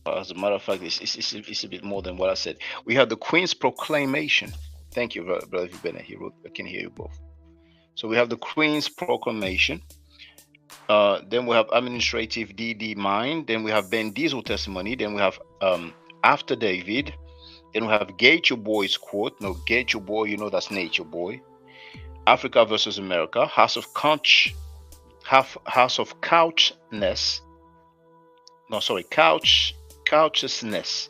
as a matter of fact, it's a bit more than what I said. We have the Queen's Proclamation. Thank you, brother. You've been here. I can hear you both. So we have the Queen's Proclamation. Then we have administrative DD Mine. Then we have Ben Diesel testimony. Then we have After David. Then we have Gate Your Boy's quote. No, Gate Your Boy, you know that's Nature Boy. Africa versus America. House of Couchness. No, sorry, Couchousness. Couchousness.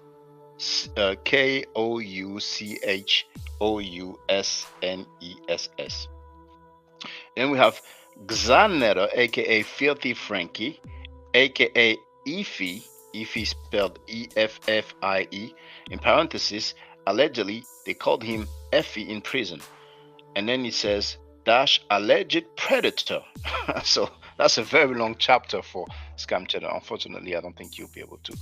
Ousness. Then we have Saneter, aka Filthy Frankie, aka Enqi spelled Effie, in parentheses, allegedly they called him Effie in prison. And then it says dash alleged predator. So that's a very long chapter for Scam Channel. Unfortunately, I don't think you'll be able to.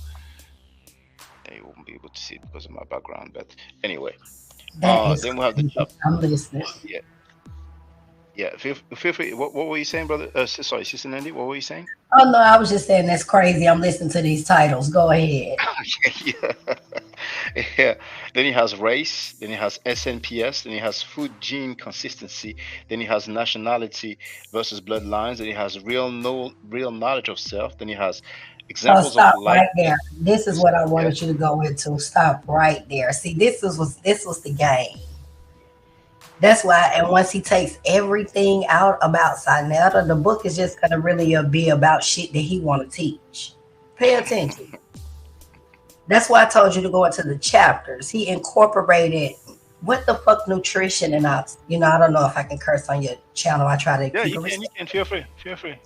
You won't be able to see it because of my background. But anyway, then we have the chapter. I'm listening. Yeah. Yeah, feel free. What were you saying, brother? Sorry, Sister Nandy, what were you saying? Oh no, I was just saying that's crazy. I'm listening to these titles. Go ahead. Yeah. Yeah. Then he has race. Then he has SNPS. Then he has food gene consistency. Then he has nationality versus bloodlines. Then he has real knowledge of self. Then he has examples Stop of life. right there. This is what I wanted you to go into. Stop right there. See, this was the game. That's why, and once he takes everything out about Saneter, the book is just gonna really be about shit that he want to teach. Pay attention. That's why I told you to go into the chapters. He incorporated what the fuck nutrition and I don't know if I can curse on your channel. I try to keep You can. Feel free. Okay.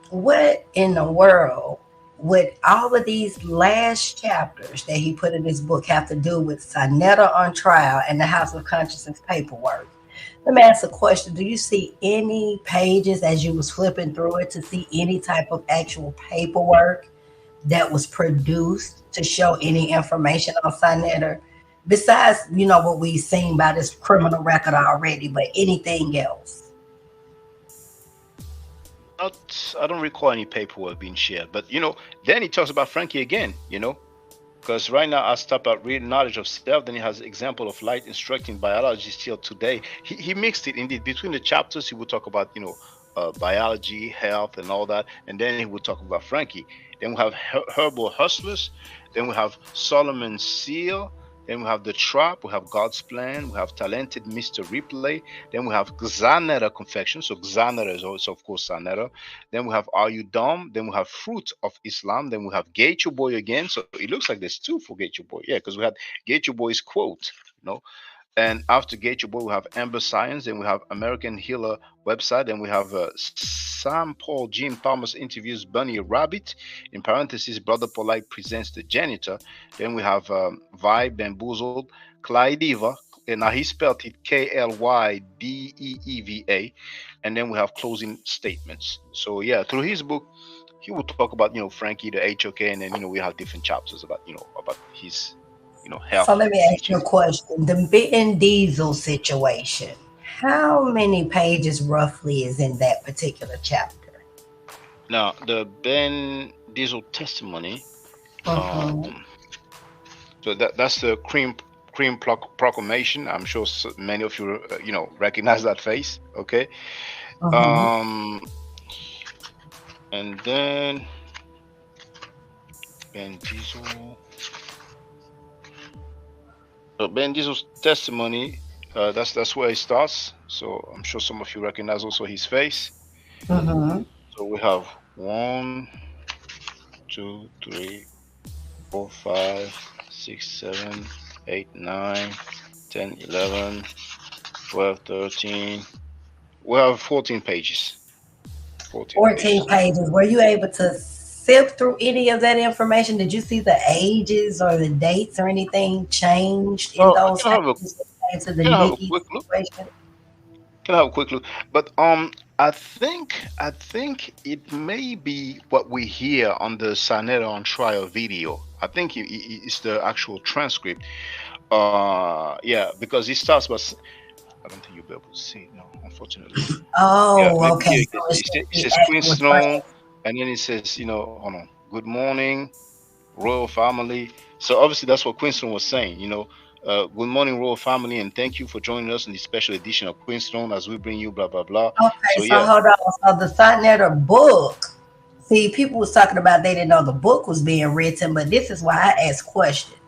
What in the world would all of these last chapters that he put in his book have to do with Saneter on trial and the House of Consciousness paperwork? Let me ask a question. Do you see any pages as you was flipping through it to see any type of actual paperwork that was produced to show any information on Saneter? Besides, what we've seen by this criminal record already, but anything else? I don't recall any paperwork being shared, but then he talks about Frankie again, because right now I stop at real knowledge of self. Then he has example of light instructing biology still today. He mixed it indeed between the chapters. He would talk about biology, health, and all that, and then he would talk about Frankie. Then we have herbal hustlers. Then we have Solomon Seal. Then we have The Trap, we have God's Plan, we have Talented Mr. Replay. Then we have Saneter Confection. So Saneter is also, of course, Saneter. Then we have Are You Dumb? Then we have Fruit of Islam. Then we have Gate Your Boy again. So it looks like there's two for Gate Your Boy. Yeah, because we had Gate Your Boy's quote, And after Gate Your Boy, we have Amber Science. Then we have American Healer website. Then we have Sam Paul Jim Thomas interviews Bunny Rabbit. In parentheses, Brother Polite presents the janitor. Then we have Vibe Bamboozled, Clydeeva. And now he spelled it Klydeeva. And then we have closing statements. So yeah, through his book, he will talk about Frankie, the HOK, and then we have different chapters about about his health. So let me ask you a question. The Vin Diesel situation, how many pages roughly is in that particular chapter? Now, the Ben Diesel testimony, so that's the cream proclamation. I'm sure many of you, recognize that face, okay? And then Ben Diesel. So Ben Diesel's testimony, that's where it starts. So I'm sure some of you recognize also his face. So we have 1, 2, 3, 4, 5, 6, 7, 8, 9, 10, 11, 12, 13. We have 14 pages. 14 pages. Were you able to sift through any of that information? Did you see the ages or the dates or anything changed in those Can I have a quick look? Can I have a quick look? But I think it may be what we hear on the Saneter on trial video. I think it's the actual transcript. Yeah, because it starts by. I don't think you'll be able to see it, no, unfortunately. Okay. It says Queen Throne, and then it says, hold on, good morning, royal family. So obviously that's what Queenstone was saying, good morning, royal family, and thank you for joining us in this special edition of Queenstone as we bring you blah, blah, blah. Okay, so hold on. So the Saneter book, see, people was talking about they didn't know the book was being written, but this is why I ask questions.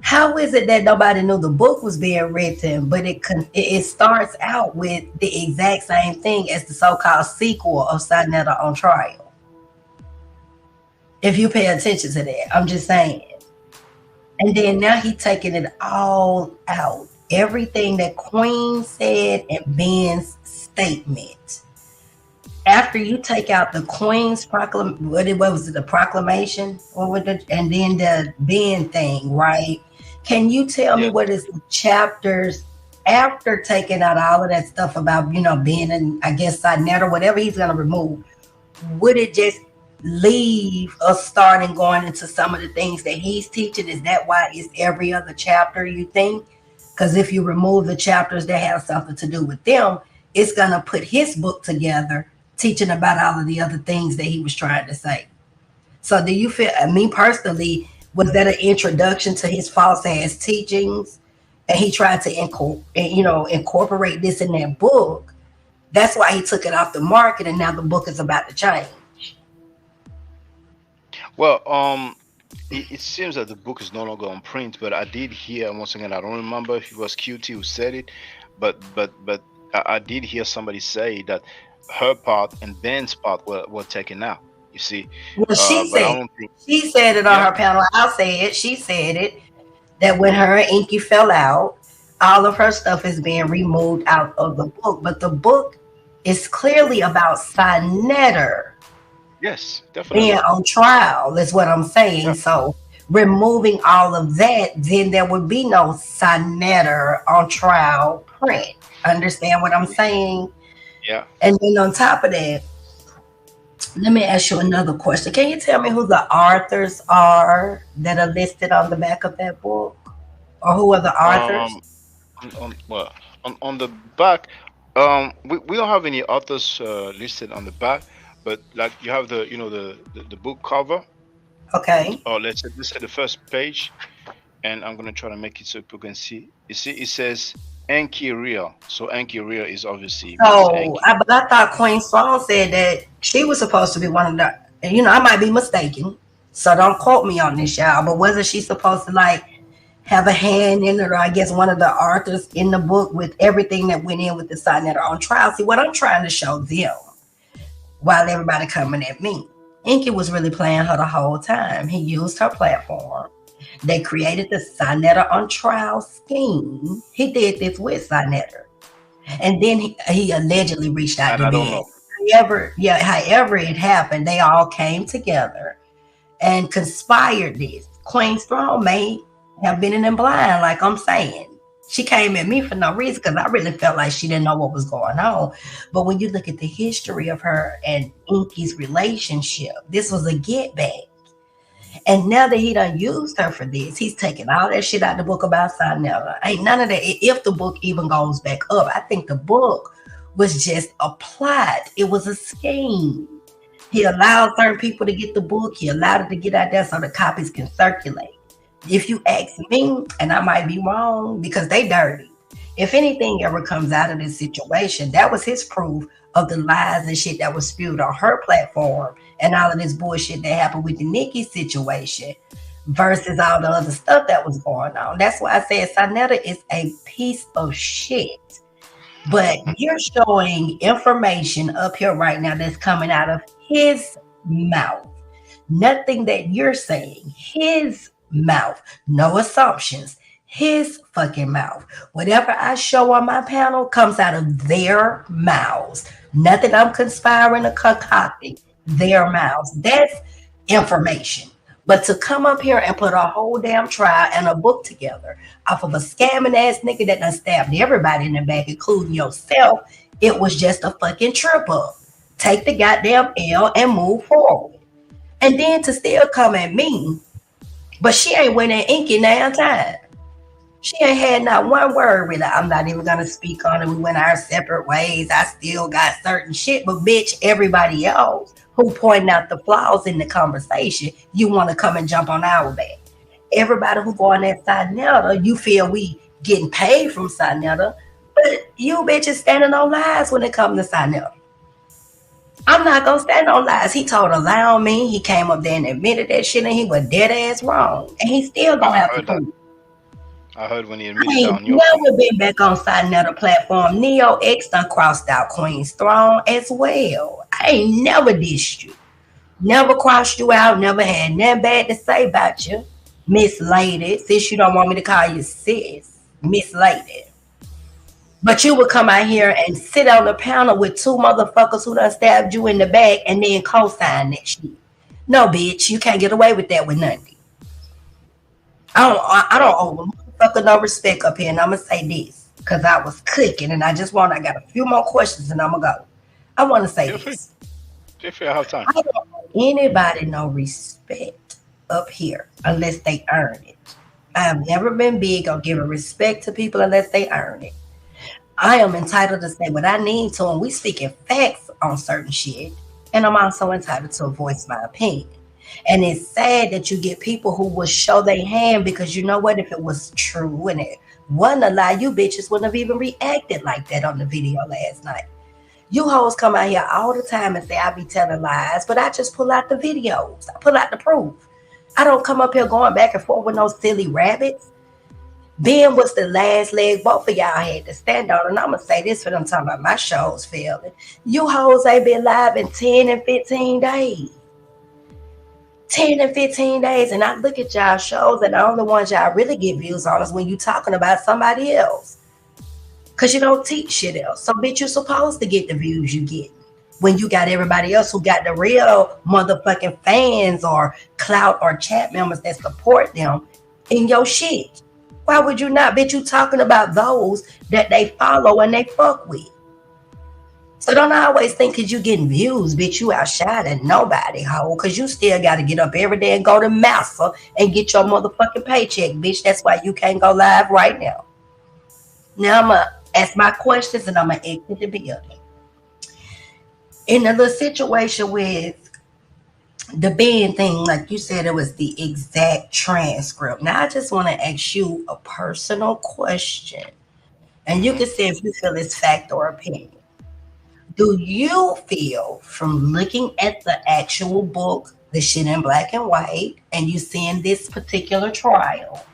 How is it that nobody knew the book was being written, but it starts out with the exact same thing as the so-called sequel of Saneter on trial? If you pay attention to that, I'm just saying. And then now he's taking it all out. everything that Queen said and Ben's statement. After you take out the Queen's the proclamation, and then the Ben thing, right? Can you tell me what is the chapters after taking out all of that stuff about, Ben and I guess Saneter, whatever he's gonna remove? Would it just leave us starting going into some of the things that he's teaching? Is that why it's every other chapter, you think? Because if you remove the chapters that have something to do with them, it's gonna put his book together teaching about all of the other things that he was trying to say. So do you feel, me personally, was that an introduction to his false ass teachings, and he tried to incorporate this in that book? That's why he took it off the market, and now the book is about to change. Well, it seems that the book is no longer on print, but I did hear, once again, I don't remember if it was QT who said it, but I did hear somebody say that her part and Ben's part were taken out. You see, well, she said it on her panel. I'll say it. She said it, that when her and Enqi fell out, all of her stuff is being removed out of the book. But the book is clearly about Saneter. Yes, definitely. Being on trial is what I'm saying. Yeah. So removing all of that, then there would be no Saneter on trial print. Understand what I'm saying? Yeah. And then on top of that, let me ask you another question. Can you tell me who the authors are that are listed on the back of that book? Or who are the authors? On the back, we don't have any authors listed on the back, but like you have the book cover. Okay. Or let's say the first page, and I'm gonna try to make it so people can see. You see, it says Enqi Real. So Enqi Real is obviously. Oh, but I thought Queen Song said that she was supposed to be one of the. I might be mistaken, so don't quote me on this, y'all. But wasn't she supposed to have a hand in it, or I guess one of the authors in the book with everything that went in with the Saneter on trial? See, what I'm trying to show them, while everybody coming at me, Enqi was really playing her the whole time. He used her platform. They created the Saneter on trial scheme. He did this with Saneter. And then he allegedly reached out to Ben. However it happened, they all came together and conspired this. Queen Strong may have been in them blind, like I'm saying. She came at me for no reason because I really felt like she didn't know what was going on. But when you look at the history of her and Enqi's relationship, this was a get back. And now that he done used her for this, he's taking all that shit out the book about Saneter. Ain't none of that. If the book even goes back up, I think the book was just a plot. It was a scheme. He allowed certain people to get the book. He allowed it to get out there so the copies can circulate. If you ask me, and I might be wrong because they dirty, if anything ever comes out of this situation, that was his proof of the lies and shit that was spewed on her platform and all of this bullshit that happened with the Nikki situation versus all the other stuff that was going on. That's why I said Saneter is a piece of shit. But you're showing information up here right now that's coming out of his mouth. Nothing that you're saying. His mouth. No assumptions. His fucking mouth. Whatever I show on my panel comes out of their mouths. Nothing I'm conspiring or concocting. Their mouths. That's information. But to come up here and put a whole damn trial and a book together off of a scamming ass nigga that done stabbed everybody in the back, including yourself, it was just a fucking trip up. Take the goddamn L and move forward. And then to still come at me, but she ain't went at Enqi now time. She ain't had not one word with her. I'm not even gonna speak on it. We went our separate ways. I still got certain shit, but bitch, everybody else who pointing out the flaws in the conversation, you want to come and jump on our back. Everybody who going at Saneter, you feel we getting paid from Saneter, but you bitches standing on lies when it comes to Saneter. I'm not gonna stand on lies. He told a lie on me. He came up there and admitted that shit, and he was dead ass wrong. And he still gonna have to prove. I heard when he admitted on your never been back on Saneter platform. Neo X done crossed out Queen's throne as well. I ain't never dissed you. Never crossed you out. Never had nothing bad to say about you. Miss Lady, since you don't want me to call you sis. Miss Lady. But you would come out here and sit on the panel with two motherfuckers who done stabbed you in the back and then co-sign that shit. No, bitch, you can't get away with that with nothing. I don't owe a motherfucker no respect up here, and I'm gonna say this because I was cooking and I got a few more questions and I'm gonna go. I want to say this. If you have time. I don't owe anybody no respect up here unless they earn it. I have never been big on giving respect to people unless they earn it. I am entitled to say what I need to, and we speaking facts on certain shit. And I'm also entitled to voice my opinion. And it's sad that you get people who will show their hand because you know what? If it was true and it wasn't a lie, you bitches wouldn't have even reacted like that on the video last night. You hoes come out here all the time and say I be telling lies, but I just pull out the videos. I pull out the proof. I don't come up here going back and forth with no silly rabbits. Ben was the last leg both of y'all had to stand on. And I'm going to say this for them talking about my shows failing. You hoes ain't been live in 10 and 15 days. 10 and 15 days. And I look at y'all shows and the only ones y'all really get views on is when you talking about somebody else. Because you don't teach shit else. So, bitch, you're supposed to get the views you get. When you got everybody else who got the real motherfucking fans or clout or chat members that support them in your shit. Why would you not? Bitch, you talking about those that they follow and they fuck with. So don't always think because you getting views, bitch, you outshining nobody, hoe. Because you still got to get up every day and go to Massa and get your motherfucking paycheck, bitch. That's why you can't go live right now. Now I'm going to ask my questions and I'm going to exit the building. In the little situation with the Ben thing, like you said, it was the exact transcript. Now, I just want to ask you a personal question. And you can say if you feel it's fact or opinion. Do you feel from looking at the actual book, the shit in black and white, and you seeing this particular trial,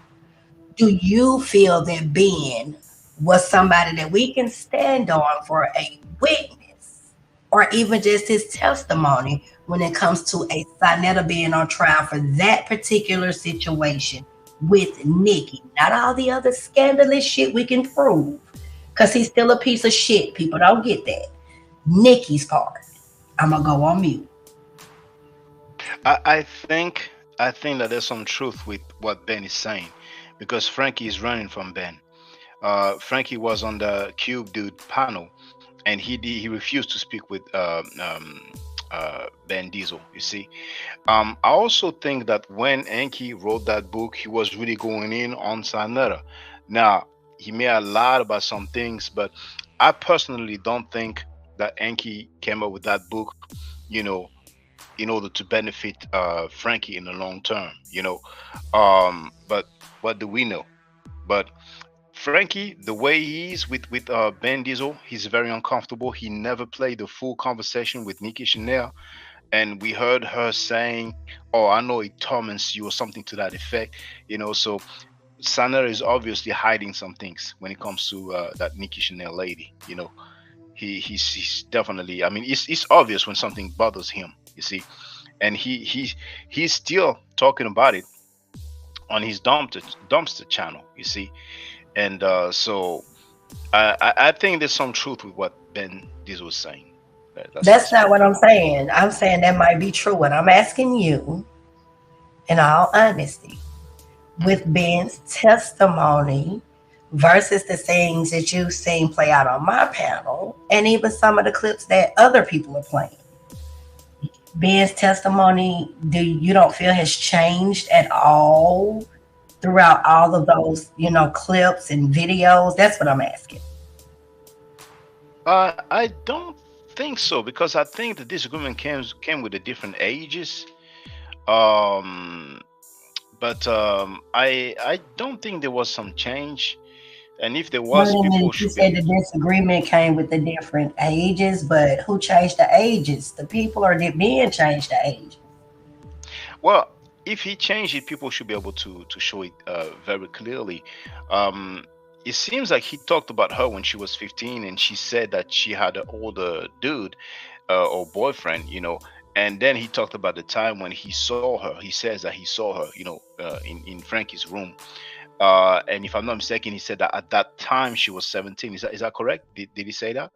do you feel that Ben was somebody that we can stand on for a witness or even just his testimony when it comes to a Saneter being on trial for that particular situation with Nikki? Not all the other scandalous shit we can prove, because he's still a piece of shit. People don't get that. Nikki's part. I'm gonna go on mute. I think that there's some truth with what Ben is saying, because Frankie is running from Ben. Frankie was on the Cube Dude panel, and he refused to speak with Ben Diesel. You see, I also think that when Enqi wrote that book, he was really going in on Saneter. Now, he may have lied about some things, but I personally don't think that Enqi came up with that book, in order to benefit Frankie in the long term, but what do we know? But Frankie, the way he is with Ben Diesel, he's very uncomfortable. He never played the full conversation with Nikki Chanel, and we heard her saying, "Oh, I know it torments you," or something to that effect. So Saneter is obviously hiding some things when it comes to that Nikki Chanel lady. He's definitely. I mean, it's obvious when something bothers him. You see, and he's still talking about it on his dumpster channel. You see. And so I think there's some truth with what Ben Diesel was saying. That's not what I'm saying. I'm saying that might be true. What I'm asking you, in all honesty, with Ben's testimony versus the things that you've seen play out on my panel, and even some of the clips that other people are playing. Ben's testimony, you don't feel has changed at all throughout all of those, clips and videos? That's what I'm asking. I don't think so, because I think the disagreement came with the different ages. But I don't think there was some change. And if there was, people should. You said the disagreement came with the different ages, but who changed the ages? The people, or did Ben change the age? Well, if he changed it, people should be able to show it very clearly. It seems like he talked about her when she was 15, and she said that she had an older dude or boyfriend, and then he talked about the time when he saw her. He says that he saw her, in Frankie's room. And if I'm not mistaken, he said that at that time she was 17. Is that correct? Did he say that?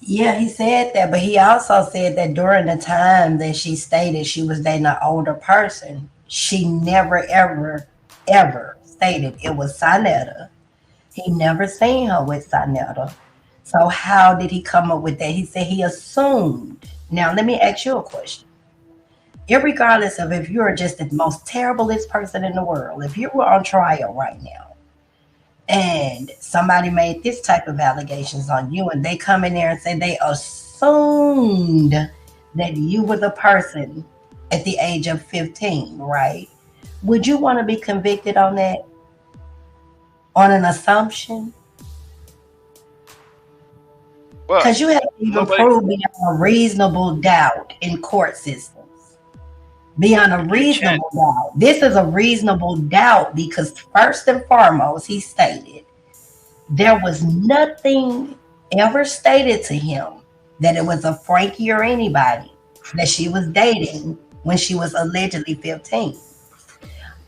Yeah, he said that, but he also said that during the time that she stated she was dating an older person, she never, ever, ever stated it was Saneter. He never seen her with Saneter. So how did he come up with that? He said he assumed. Now, let me ask you a question. Irregardless of if you're just the most terriblest person in the world, if you were on trial right now and somebody made this type of allegations on you and they come in there and say they assumed that you were the person at the age of 15, right? Would you want to be convicted on that? On an assumption? Because you have to even prove beyond a reasonable doubt in court systems. Beyond a reasonable doubt. This is a reasonable doubt because first and foremost, he stated there was nothing ever stated to him that it was a Frankie or anybody that she was dating when she was allegedly 15.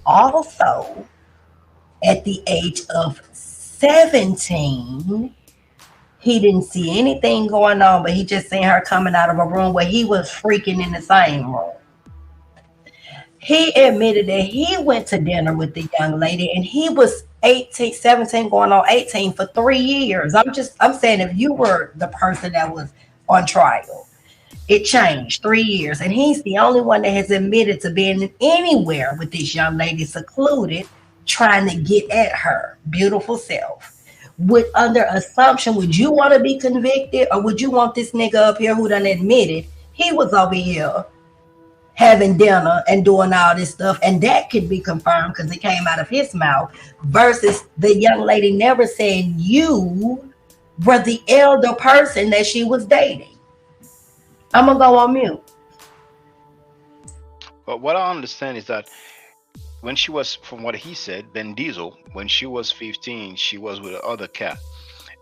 Also, at the age of 17, he didn't see anything going on, but he just seen her coming out of a room where he was freaking in the same room. He admitted that he went to dinner with the young lady and he was 18, 17 going on 18 for 3 years. I'm saying if you were the person that was on trial, it changed 3 years. And he's the only one that has admitted to being anywhere with this young lady secluded, trying to get at her beautiful self. Under assumption, would you want to be convicted or would you want this nigga up here who done admitted he was over here having dinner and doing all this stuff, and that could be confirmed because it came out of his mouth, versus the young lady never saying you were the elder person that she was dating? I'm gonna go on mute. But what I understand is that when she was, from what he said, Ben Diesel, when she was 15, she was with the other cat.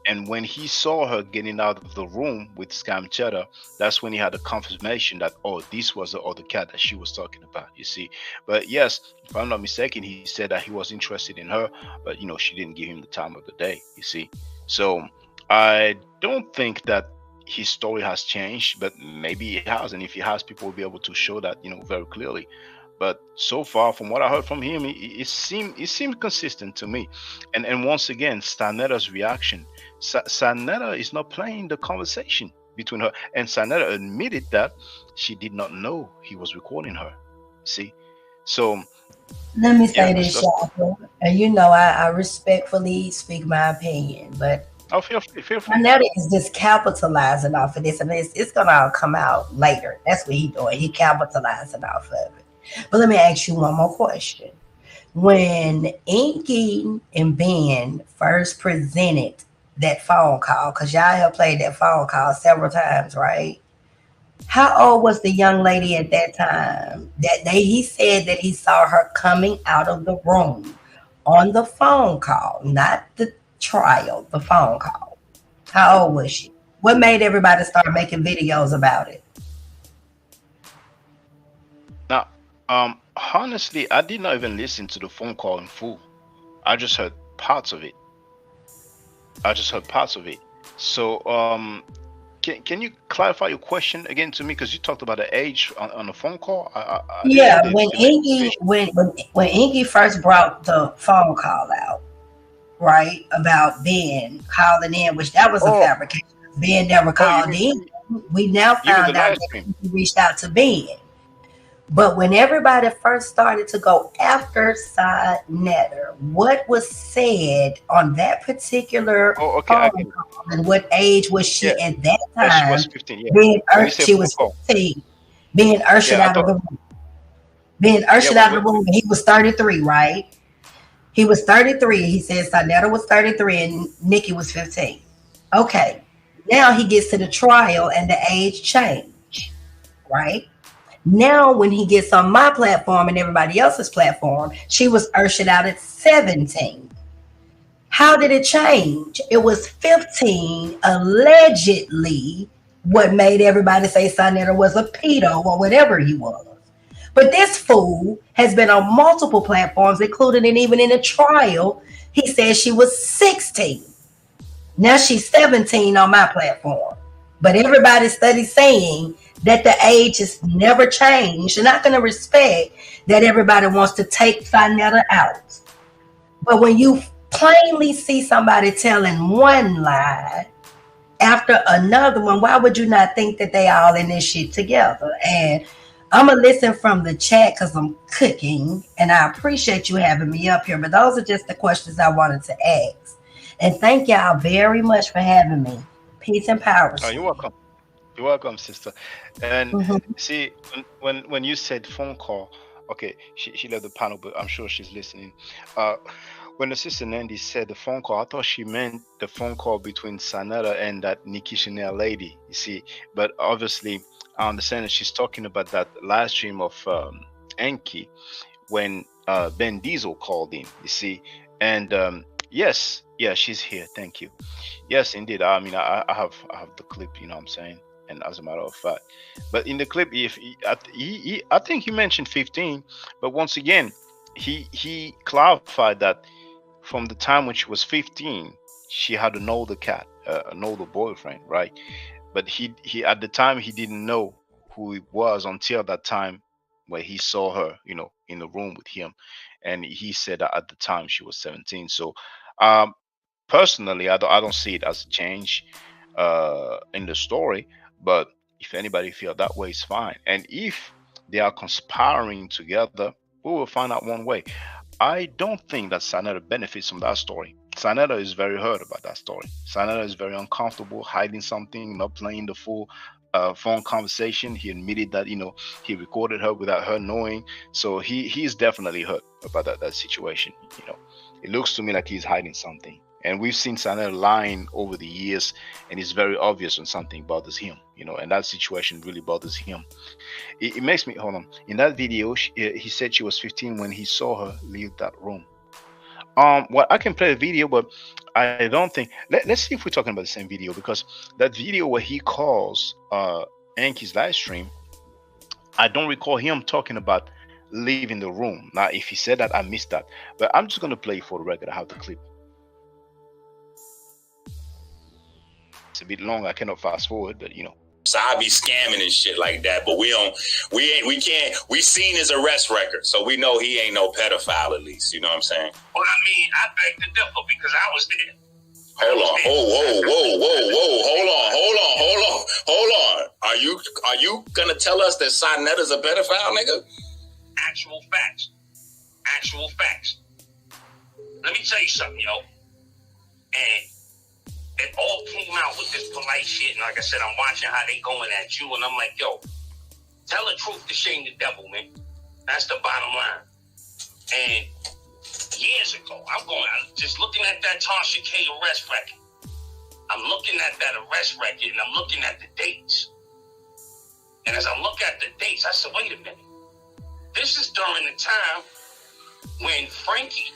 And when he saw her getting out of the room with Scam Cheddar, that's when he had a confirmation that, oh, this was the other cat that she was talking about, you see. But yes, if I'm not mistaken, he said that he was interested in her, but, you know, she didn't give him the time of the day, you see. So I don't think that his story has changed, but maybe it has. And if it has, people will be able to show that, you know, very clearly. But so far, from what I heard from him, it seemed consistent to me. And once again, Saneta's reaction. Saneta is not playing the conversation between her, and Saneta admitted that she did not know he was recording her. See, so let me say this, Shaka, and you know I respectfully speak my opinion, but feel free. Saneta is just capitalizing off of this, and it's gonna all come out later. That's what he's doing. He capitalizing off of it. But let me ask you one more question. When Enqi and Ben first presented that phone call, because y'all have played that phone call several times, right? How old was the young lady at that time? He said that he saw her coming out of the room on the phone call, not the trial, the phone call. How old was she? What made everybody start making videos about it? Now, honestly, I did not even listen to the phone call in full. I just heard parts of it. So, can you clarify your question again to me? Because you talked about the age on the phone call. Yeah, when Enqi first brought the phone call out, right, about Ben calling in, which that was a fabrication. Ben never called in. We now found out that he reached out to Ben. But when everybody first started to go after Saneter, what was said on that particular phone call, and what age was she at that time? She was 15, she was 15. Being ushered out of the room. Being ushered out of the room, and he was 33, right? He was 33. He said Saneter was 33 and Nikki was 15. Okay. Now he gets to the trial and the age change, right? Now, when he gets on my platform and everybody else's platform, she was ushered out at 17. How did it change? It was 15, allegedly, what made everybody say Saneter was a pedo or whatever he was. But this fool has been on multiple platforms, including and even in a trial. He said she was 16. Now she's 17 on my platform. But everybody studies saying that the age has never changed. They're not going to respect that everybody wants to take Saneter out. But when you plainly see somebody telling one lie after another one, why would you not think that they all in this shit together? And I'm going to listen from the chat because I'm cooking, and I appreciate you having me up here. But those are just the questions I wanted to ask. And thank y'all very much for having me. Peace and power. Oh, you're welcome. You're welcome, sister. And see, when you said phone call, okay, she left the panel, but I'm sure she's listening. When the sister Nandy said the phone call, I thought she meant the phone call between Saneter and that Nikki Chanel lady. You see, but obviously, I understand that she's talking about that live stream of Enqi when Ben Diesel called in. You see, and yes, yeah, she's here. Thank you. Yes, indeed. I mean, I have the clip. You know what I'm saying? And as a matter of fact, but in the clip, if I think he mentioned 15, but once again, he clarified that from the time when she was 15, she had an older cat, an older boyfriend, right? But he at the time he didn't know who it was until that time where he saw her, you know, in the room with him, and he said that at the time she was 17. So, personally, I don't see it as a change in the story. But if anybody feel that way, it's fine. And if they are conspiring together, we will find out one way. I don't think that Saneter benefits from that story. Saneter is very hurt about that story. Saneter is very uncomfortable, hiding something, not playing the full phone conversation. He admitted that, you know, he recorded her without her knowing. So he's definitely hurt about that situation. You know, it looks to me like he's hiding something. And we've seen Saneter lying over the years, and it's very obvious when something bothers him, you know, and that situation really bothers him. It makes me, hold on, in that video, he said she was 15 when he saw her leave that room. Well, I can play the video, but I don't think, let's see if we're talking about the same video, because that video where he calls Enqi's live stream, I don't recall him talking about leaving the room. Now, if he said that, I missed that, but I'm just going to play for the record. I have the clip. It's a bit long. I cannot fast forward, but you know. So I be scamming and shit like that, but we seen his arrest record, so we know he ain't no pedophile, at least. You know what I'm saying? Well, I mean, I beg to differ because I was there. Hold on. Hold on. Are you gonna tell us that Saneter's a pedophile, nigga? Actual facts. Let me tell you something, yo. And it all came out with this polite shit, and like I said, I'm watching how they going at you, and I'm like, yo, tell the truth to shame the devil, man. That's the bottom line. And years ago, I'm just looking at that Tasha K arrest record. I'm looking at that arrest record, and I'm looking at the dates. And as I look at the dates, I said, wait a minute. This is during the time when Frankie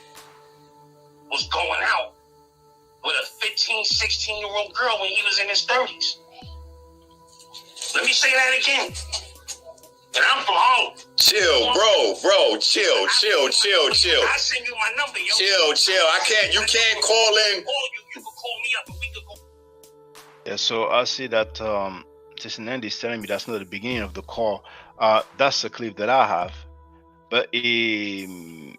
was going out with a 15, 16-year-old girl when he was in his 30s. Let me say that again. And I'm from home. Chill, bro. Chill. I send you my number, yo. Chill. You can't call in. You can call me up and we could go. Yeah, so I see that Sister Nandy is telling me that's not the beginning of the call. That's the clip that I have. But I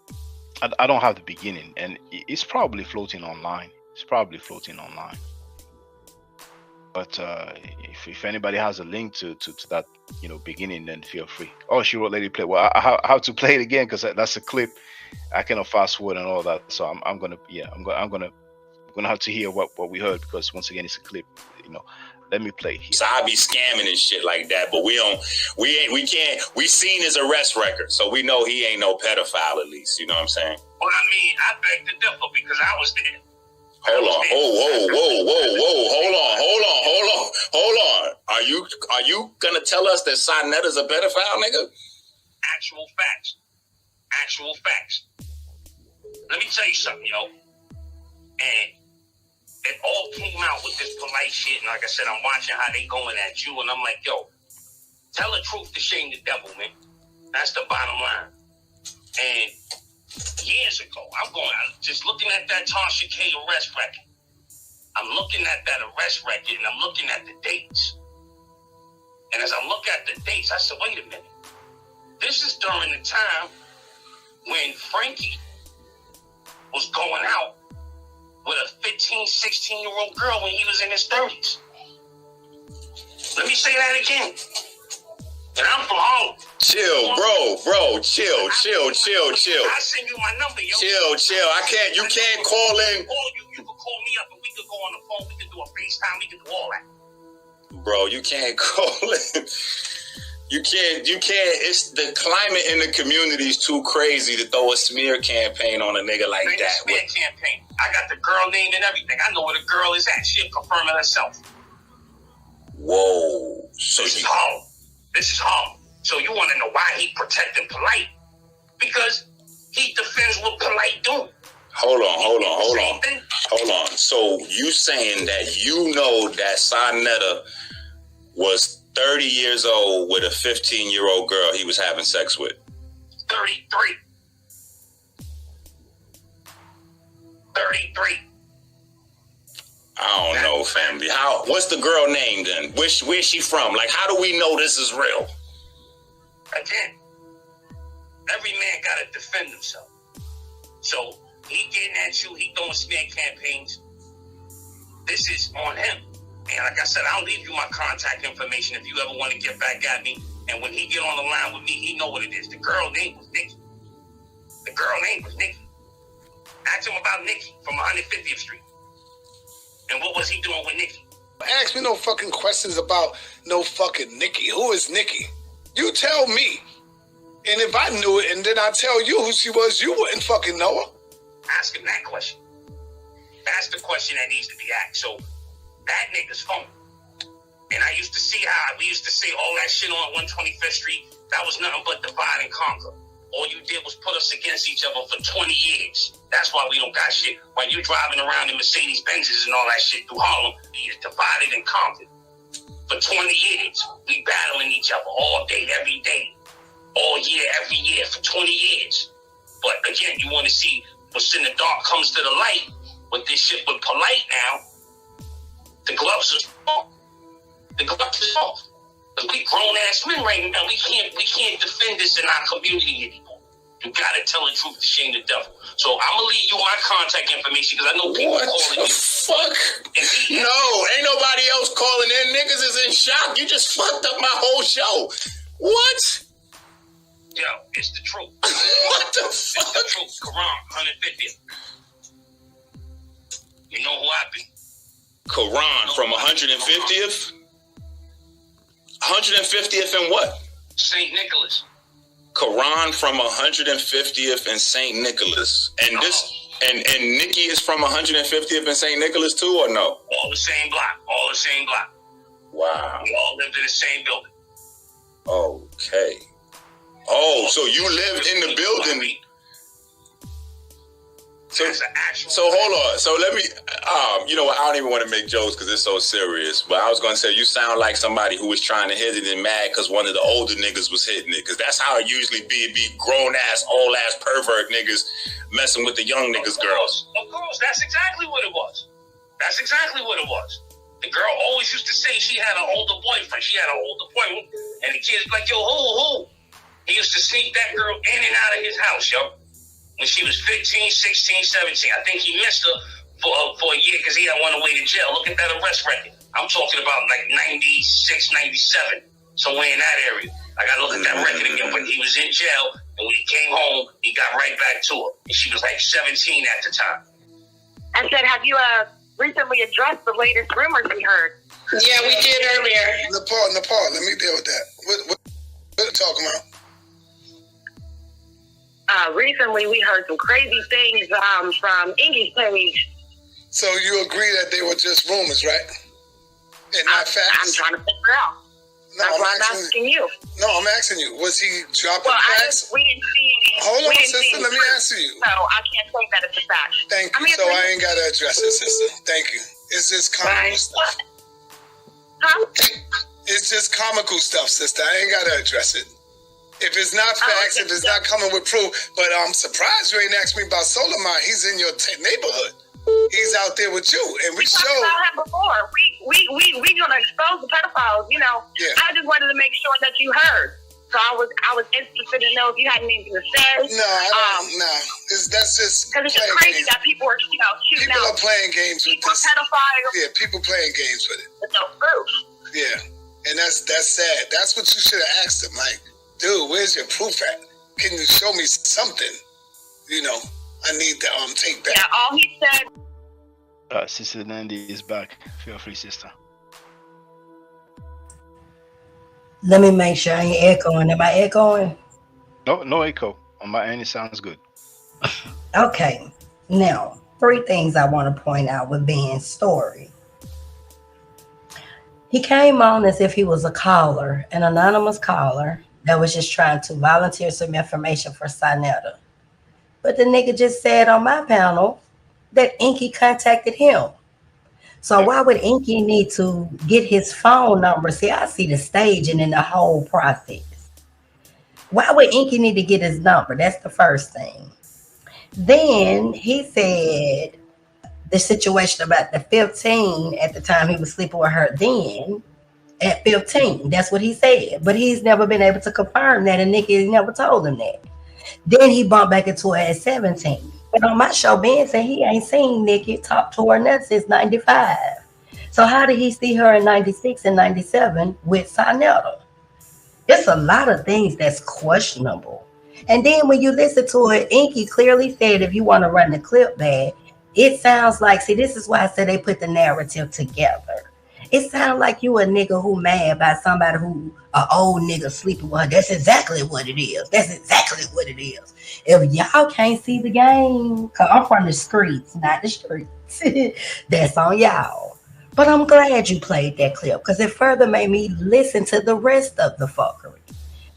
don't have the beginning, and it's probably floating online. But if anybody has a link to that, you know, beginning, then feel free. Oh, she wrote "Lady Play." Well, I have to play it again because that's a clip. I cannot fast forward and all that. So I'm gonna have to hear what we heard, because once again it's a clip. You know, let me play here. So I be scamming and shit like that, but we seen his arrest record, so we know he ain't no pedophile, at least. You know what I'm saying? Well, I mean, I beg to differ because I was there. Hold on. Hold on. Are you gonna tell us that Saneter's a pedophile, nigga? Actual facts. Let me tell you something, yo. And it all came out with this polite shit, and like I said, I'm watching how they going at you, and I'm like, yo, tell the truth to shame the devil, man. That's the bottom line. And years ago, I'm just looking at that Tasha K arrest record. I'm looking at that arrest record and I'm looking at the dates. And as I look at the dates, I said, wait a minute. This is during the time when Frankie was going out with a 15, 16-year-old girl when he was in his 30s. Let me say that again. And I'm from home. Chill, bro. Chill. I send you my number, yo. Chill. You can't call in. You can call me up and we could go on the phone. We could do a FaceTime. We could do all that. Bro, you can't call in. You can't. It's the climate in the community is too crazy to throw a smear campaign on a nigga like Ain't that. A smear campaign. I got the girl name and everything. I know where the girl is at. She'll confirm it herself. Whoa. So this is home. So you want to know why he protected Polite? Because he defends what Polite do. Hold on. So you saying that you know that Saneter was 30 years old with a 15-year-old girl he was having sex with? 33. I don't know, family. What's the girl name then? Where's she from? Like, how do we know this is real? Again, every man got to defend himself. So he getting at you, he throwing smear campaigns. This is on him. And like I said, I'll leave you my contact information if you ever want to get back at me. And when he get on the line with me, he know what it is. The girl name was Nikki. Ask him about Nikki from 150th Street. And what was he doing with Nikki? Ask me no fucking questions about no fucking Nikki. Who is Nikki? You tell me. And if I knew it and then I tell you who she was, you wouldn't fucking know her. Ask him that question. That's the question that needs to be asked. So that nigga's phone. And I used to see how we used to say all that shit on 125th Street. That was nothing but divide and conquer. All you did was put us against each other for 20 years. That's why we don't got shit. While you driving around in Mercedes Benzes and all that shit through Harlem, we is divided and conquered. For 20 years, we battling each other all day, every day. All year, every year, for 20 years. But again, you want to see what's in the dark comes to the light. With this shit with Polite now, the gloves are off. We grown ass men right now. We can't defend this in our community anymore. You gotta tell the truth to shame the devil. So I'm gonna leave you my contact information because I know people calling you. Fuck? No, ain't nobody else calling in. Niggas is in shock. You just fucked up my whole show. What? Yo, it's the truth. What the fuck? It's the truth. Quran, 150th. You know who I be? Quran from 150th? 150th and what? St. Nicholas. Quran from 150th and St. Nicholas. And and Nikki is from 150th and St. Nicholas too, or no? All the same block. Wow. We all lived in the same building. Okay. Oh, so you lived in the building. So hold on. So let me, you know what? I don't even want to make jokes because it's so serious. But I was going to say, you sound like somebody who was trying to hit it and mad because one of the older niggas was hitting it. Because that's how it usually be. It be grown-ass, old-ass pervert niggas messing with the young niggas' girls. Of course. That's exactly what it was. The girl always used to say she had an older boyfriend. And the kids like, yo, who? He used to sneak that girl in and out of his house, yo. When she was 15, 16, 17. I think he missed her for a year because he had went away to jail. Look at that arrest record. I'm talking about like 96, 97, somewhere in that area. I got to look at that record again. But he was in jail, and when he came home, he got right back to her. And she was like 17 at the time. I said, have you recently addressed the latest rumors we heard? Yeah, we did earlier. Nepal, let me deal with that. What are you talking about? Recently, we heard some crazy things from Enqi's page. So you agree that they were just rumors, right? And not facts? I'm trying to figure out. That's why I'm asking you. No, I'm asking you. Was he dropping facts? We didn't see any. Hold on, sister. Let me answer you. So I can't say that it's a fact. Thank you. So I ain't got to address it, sister. Thank you. It's just comical stuff. Huh? It's just comical stuff, sister. I ain't got to address it. If it's not facts, if it's not coming with proof, but I'm surprised you ain't asked me about Solomon. He's in your neighborhood. He's out there with you, and we talked about him before. We gonna expose the pedophiles. You know, I just wanted to make sure that you heard. So I was interested to know if you had anything to say. No, that's just because it's just crazy that people are shooting people out. People are playing games with this. Pedophiles. Yeah, people playing games with it. With no proof. Yeah, and that's sad. That's what you should have asked him. Like, dude, where's your proof at? Can you show me something? You know, I need to take back. Yeah, all he said. Sister Nandy is back. Feel free, sister. Let me make sure I ain't echoing. Am I echoing? No echo. On my end, it sounds good. Okay. Now, 3 things I want to point out with Ben's story. He came on as if he was a caller, an anonymous caller that was just trying to volunteer some information for Saneter. But the nigga just said on my panel that Enqi contacted him. So why would Enqi need to get his phone number? See, I see the staging in the whole process. Why would Enqi need to get his number? That's the first thing. Then he said the situation about the 15 at the time he was sleeping with her then at 15. That's what he said. But he's never been able to confirm that, and Nikki never told him that. Then he bumped back into her at 17. But on my show, Ben said he ain't seen Nikki talk to her nothing since 95. So how did he see her in 96 and 97 with Saneter? It's a lot of things that's questionable. And then when you listen to it, Enqi clearly said, if you want to run the clip back, it sounds like, see, this is why I said they put the narrative together. It sounds like you a nigga who mad by somebody who, an old nigga sleeping with her. That's exactly what it is. That's exactly what it is. If y'all can't see the game, because I'm from the streets, not the streets, that's on y'all. But I'm glad you played that clip because it further made me listen to the rest of the fuckery.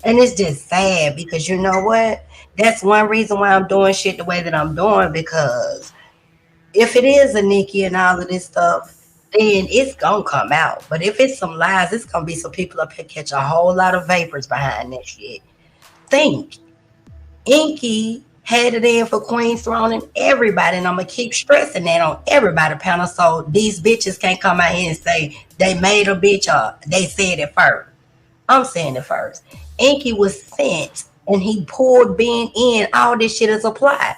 And it's just sad because you know what? That's one reason why I'm doing shit the way that I'm doing, because if it is a Nikki and all of this stuff, then it's gonna come out. But if it's some lies, it's gonna be some people up here catch a whole lot of vapors behind that shit. Think Enqi had it in for Queen's Throne and everybody, and I'm gonna keep stressing that on everybody panel, so these bitches can't come out here and say they made a bitch up. They said it first. I'm saying it first. Enqi was sent and he pulled Ben in. All this shit is applied.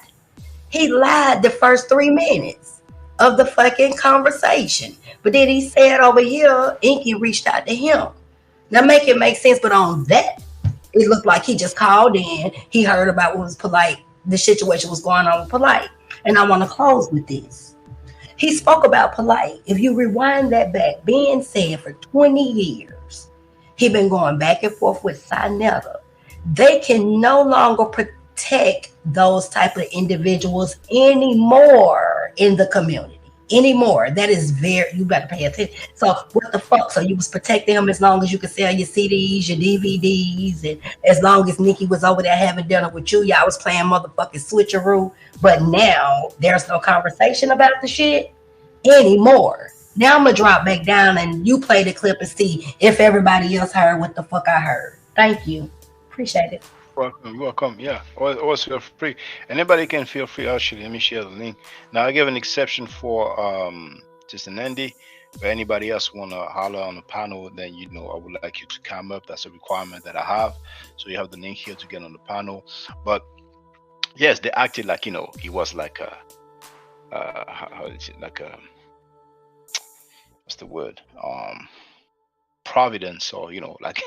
He lied the first 3 minutes of the fucking conversation. But then he said over here, Enqi reached out to him. Now make it make sense, but on that, it looked like he just called in. He heard about what was Polite. The situation was going on with Polite. And I want to close with this. He spoke about Polite. If you rewind that back, Ben said for 20 years, he been going back and forth with Saneter. They can no longer protect those type of individuals anymore in the community. Anymore. That is very, you got to pay attention. So what the fuck? So you was protecting him as long as you could sell your CDs, your DVDs, and as long as Nikki was over there having dinner with you, y'all was playing motherfucking switcheroo. But now there's no conversation about the shit anymore. Now I'm gonna drop back down and you play the clip and see if everybody else heard what the fuck I heard. Thank you. Appreciate it. Welcome. Yeah, always feel free. Anybody can feel free. Actually, let me share the link. Now I give an exception for just an Andy. If anybody else wanna holler on the panel, then you know I would like you to come up. That's a requirement that I have. So you have the link here to get on the panel. But yes, they acted like, you know, he was like a how is it, like a, what's the word, providence, or you know, like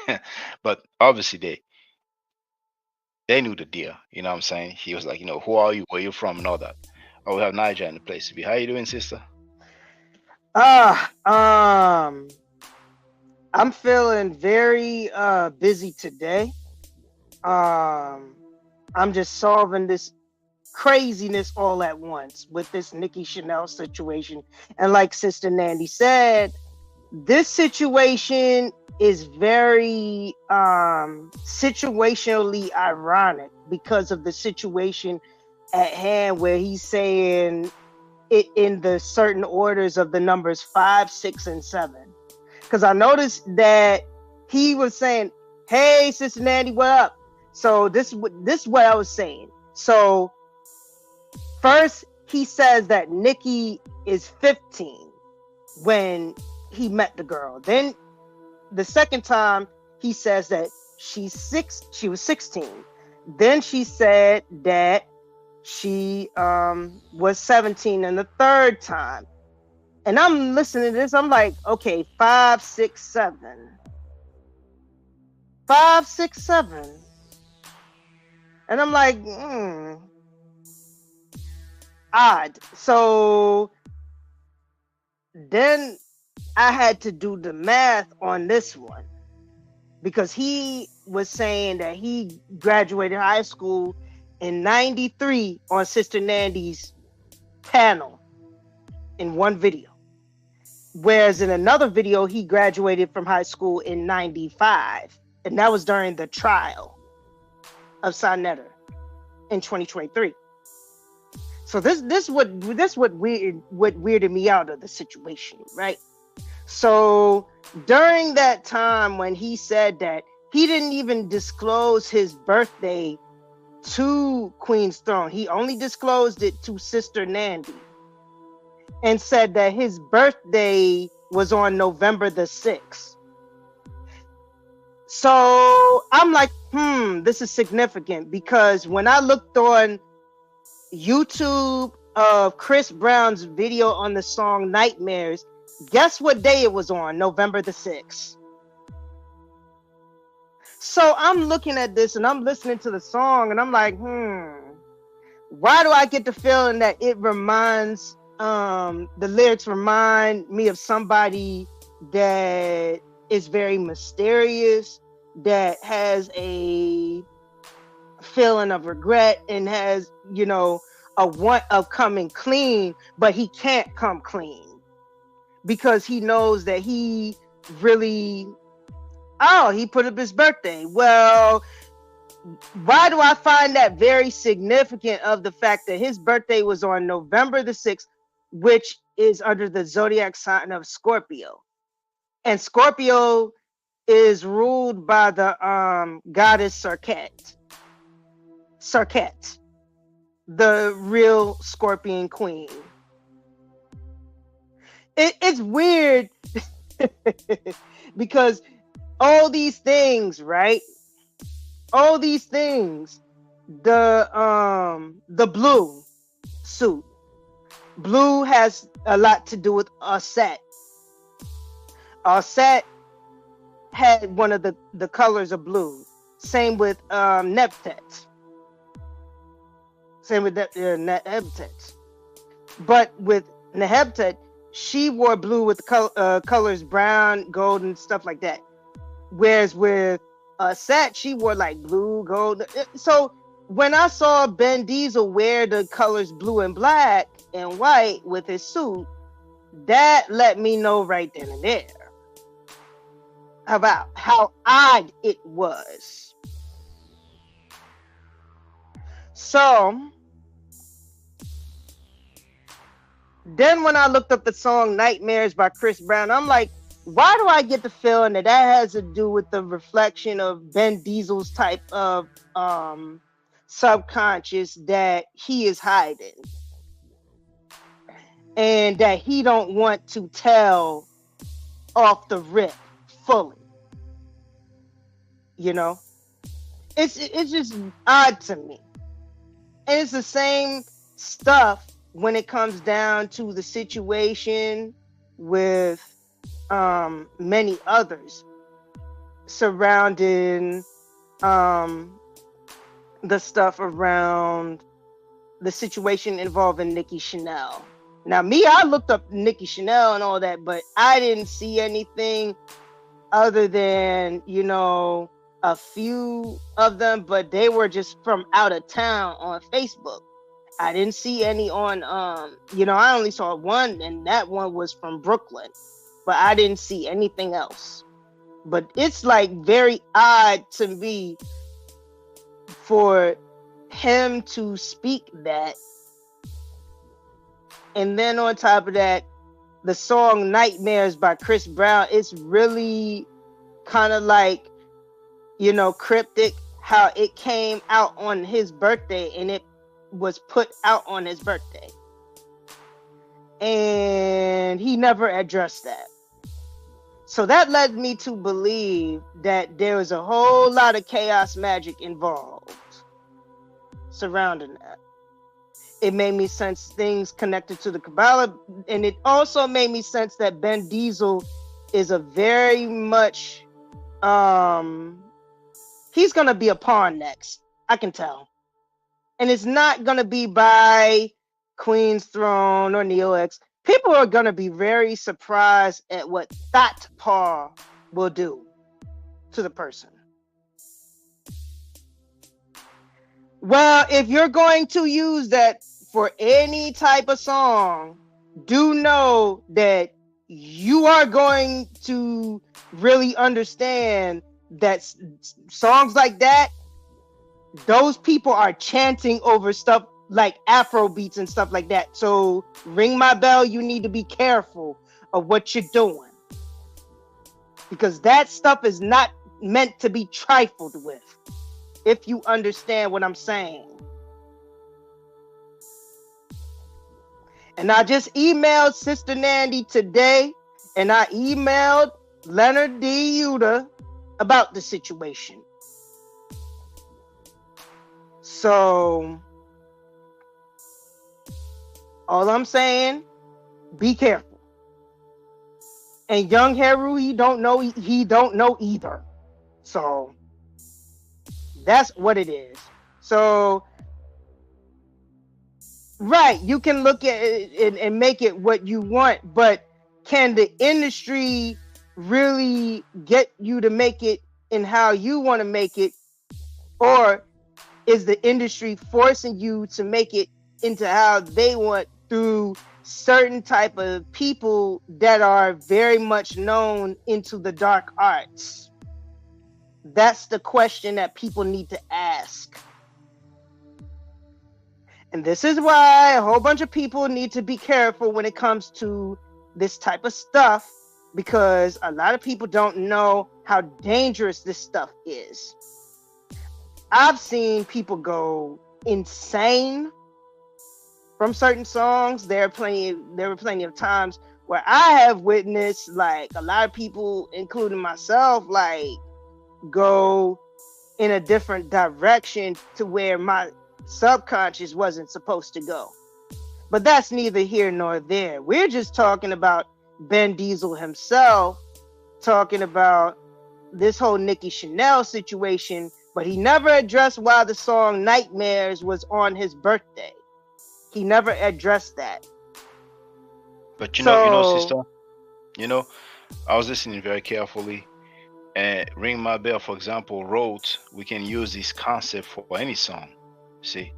but obviously they knew the deal, you know what I'm saying? He was like, you know, who are you, where you from, and all that. Oh, we have Niger in the place to be. How you doing, sister? I'm feeling very busy today. I'm just solving this craziness all at once with this Nikki Chanel situation. And like Sister Nandy said, this situation is very situationally ironic because of the situation at hand, where he's saying it in the certain orders of the numbers 5, 6, and 7. Because I noticed that he was saying, "Hey, Sister Nandy, what up?" So this is what I was saying. So first he says that Nikki is 15 when he met the girl. Then the second time he says that she was 16. Then she said that she was 17 and the third time. And I'm listening to this, I'm like, okay, 5, 6, 7. 5, 6, 7. And I'm like, odd. So then I had to do the math on this one, because he was saying that he graduated high school in 93 on Sister Nandy's panel in one video. Whereas in another video, he graduated from high school in 95. And that was during the trial of Saneter in 2023. So this what weirded me out of the situation, right? So during that time when he said that, he didn't even disclose his birthday to Queen's Throne. He only disclosed it to Sister Nandy and said that his birthday was on November the 6th. So I'm like, this is significant, because when I looked on YouTube of Chris Brown's video on the song Nightmares, guess what day it was on? November the 6th. So I'm looking at this and I'm listening to the song and I'm like, why do I get the feeling that it reminds, the lyrics remind me of somebody that is very mysterious, that has a feeling of regret and has, a want of coming clean, but he can't come clean because he knows that he really, he put up his birthday. Well, why do I find that very significant of the fact that his birthday was on November the 6th, which is under the zodiac sign of Scorpio. And Scorpio is ruled by the goddess Serket, the real Scorpion queen. It's weird because all these things, right? All these things, the blue suit. Blue has a lot to do with Aset. Aset had one of the colors of blue. Same with Neptet. Same with Nebtet. But with Nehebtet, she wore blue with the colors brown, gold, and stuff like that. Whereas with Sat, she wore like blue, gold. So when I saw Ben Diesel wear the colors blue and black and white with his suit, that let me know right then and there about how odd it was. So then when I looked up the song Nightmares by Chris Brown, I'm like, why do I get the feeling that has to do with the reflection of Ben Diesel's type of subconscious that he is hiding and that he don't want to tell off the rip fully? It's just odd to me. And it's the same stuff when it comes down to the situation with many others surrounding the stuff around the situation involving Nikki Chanel. Now, I looked up Nikki Chanel and all that, but I didn't see anything other than, a few of them, but they were just from out of town on Facebook. I didn't see any on, I only saw one, and that one was from Brooklyn, but I didn't see anything else. But it's like very odd to me for him to speak that. And then on top of that, the song Nightmares by Chris Brown, it's really kind of like, cryptic how it came out on his birthday and it was put out on his birthday. And he never addressed that. So that led me to believe that there was a whole lot of chaos magic involved surrounding that. It made me sense things connected to the Kabbalah, and it also made me sense that Ben Diesel is a very much he's gonna be a pawn next. I can tell. And it's not gonna be by Queen's Throne or Neo X. People are gonna be very surprised at what that paw will do to the person. Well, if you're going to use that for any type of song, do know that you are going to really understand that songs like that, those people are chanting over stuff like Afro beats and stuff like that. So ring my bell, you need to be careful of what you're doing, because that stuff is not meant to be trifled with, if you understand what I'm saying. And I just emailed Sister Nandy today, and I emailed Leonard D. Yuta about the situation. So, all I'm saying, be careful. And young Heru, he don't know either. So, that's what it is. So, right, you can look at it and make it what you want, but can the industry really get you to make it in how you want to make it? Or is the industry forcing you to make it into how they want through certain type of people that are very much known into the dark arts? That's the question that people need to ask. And this is why a whole bunch of people need to be careful when it comes to this type of stuff, because a lot of people don't know how dangerous this stuff is. I've seen people go insane from certain songs. There were plenty of times where I have witnessed, like, a lot of people, including myself, like, go in a different direction to where my subconscious wasn't supposed to go. But that's neither here nor there. We're just talking about Ben Diesel himself, talking about this whole Nikki Chanel situation, but he never addressed why the song Nightmares was on his birthday. He never addressed that. But you know, sister, I was listening very carefully. And Ring My Bell, for example, wrote, we can use this concept for any song. See?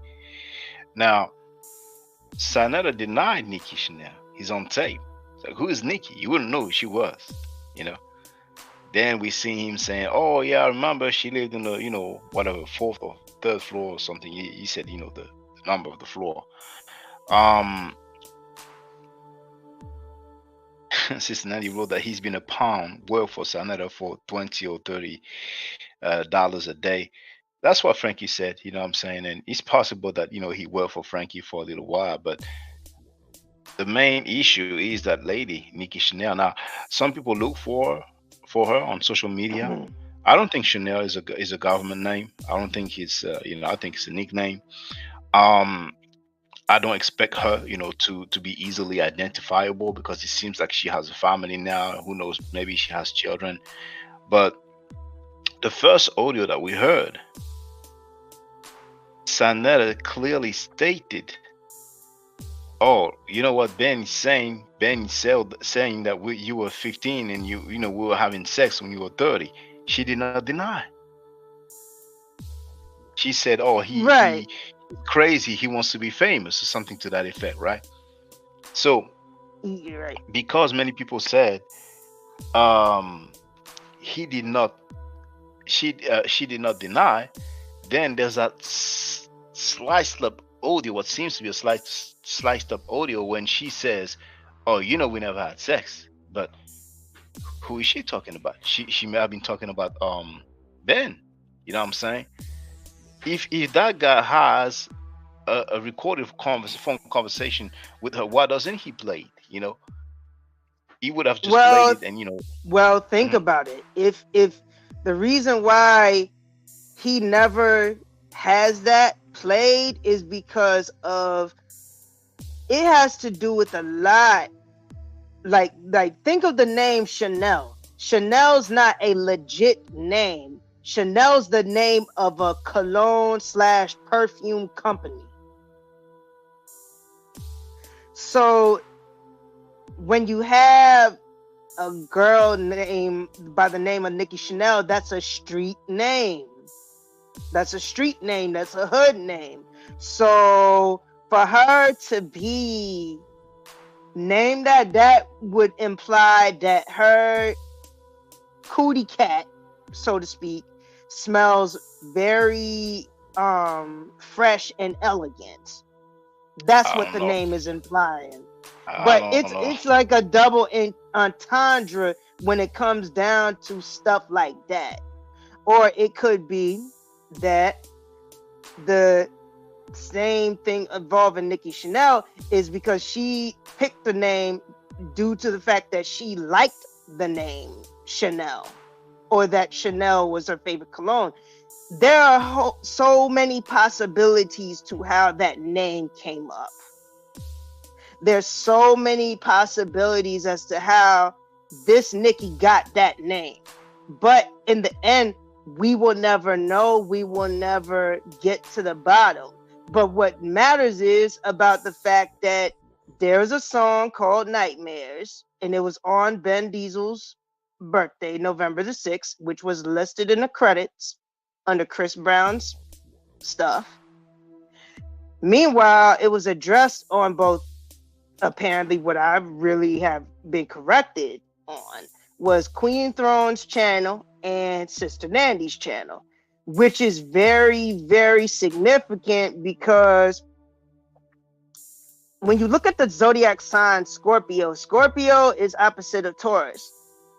Now, Saneter denied Nikki Chanel. He's on tape. So who is Nikki? You wouldn't know who she was, Then we see him saying, oh, yeah, I remember she lived in the, whatever, 4th or 3rd floor or something. He said, the number of the floor. Sister Nandy wrote that he's been a pound work for Saneter for $20 or $30 a day. That's what Frankie said, you know what I'm saying? And it's possible that, he worked for Frankie for a little while, but the main issue is that lady, Nikki Chanel. Now, some people look for her on social media. I don't think Chanel is a government name. I don't think it's, I think it's a nickname. I don't expect her, to be easily identifiable, because it seems like she has a family now. Who knows? Maybe she has children. But the first audio that we heard, Saneter clearly stated, oh, you know what Ben is saying? Ben is saying that you were 15 and we were having sex when you were 30. She did not deny. She said, oh, he crazy, he wants to be famous, or something to that effect, right? So, because many people said she did not deny, then there's that sliced up audio, what seems to be a sliced up audio, when she says, oh, we never had sex. But who is she talking about? She may have been talking about Ben, you know what I'm saying? if that guy has a recorded phone conversation with her, why doesn't he play it? He would have just played Well, it, and think mhm. about it. If the reason why he never has that played is because of it has to do with a lot. Like think of the name Chanel. Chanel's not a legit name. Chanel's the name of a cologne / perfume company. So when you have a girl name by the name of Nikki Chanel, that's a street name. That's a street name. That's a hood name. So for her to be named that would imply that her cootie cat, so to speak, smells very fresh and elegant. That's I what don't the know. name is implying. I But don't know. it's like a double entendre when it comes down to stuff like that. Or it could be that the same thing involving Nikki Chanel is because she picked the name due to the fact that she liked the name Chanel, or that Chanel was her favorite cologne. There are so many possibilities to how that name came up. There's so many possibilities as to how this Nikki got that name. But in the end, we will never know. We will never get to the bottom. But what matters is about the fact that there's a song called Nightmares, and it was on Ben Diesel's birthday, November the 6th, which was listed in the credits under Chris Brown's stuff. Meanwhile, it was addressed on both, apparently what I really have been corrected on, was Queen Throne's channel and Sister Nandy's channel, which is very, very significant because when you look at the zodiac sign Scorpio is opposite of Taurus.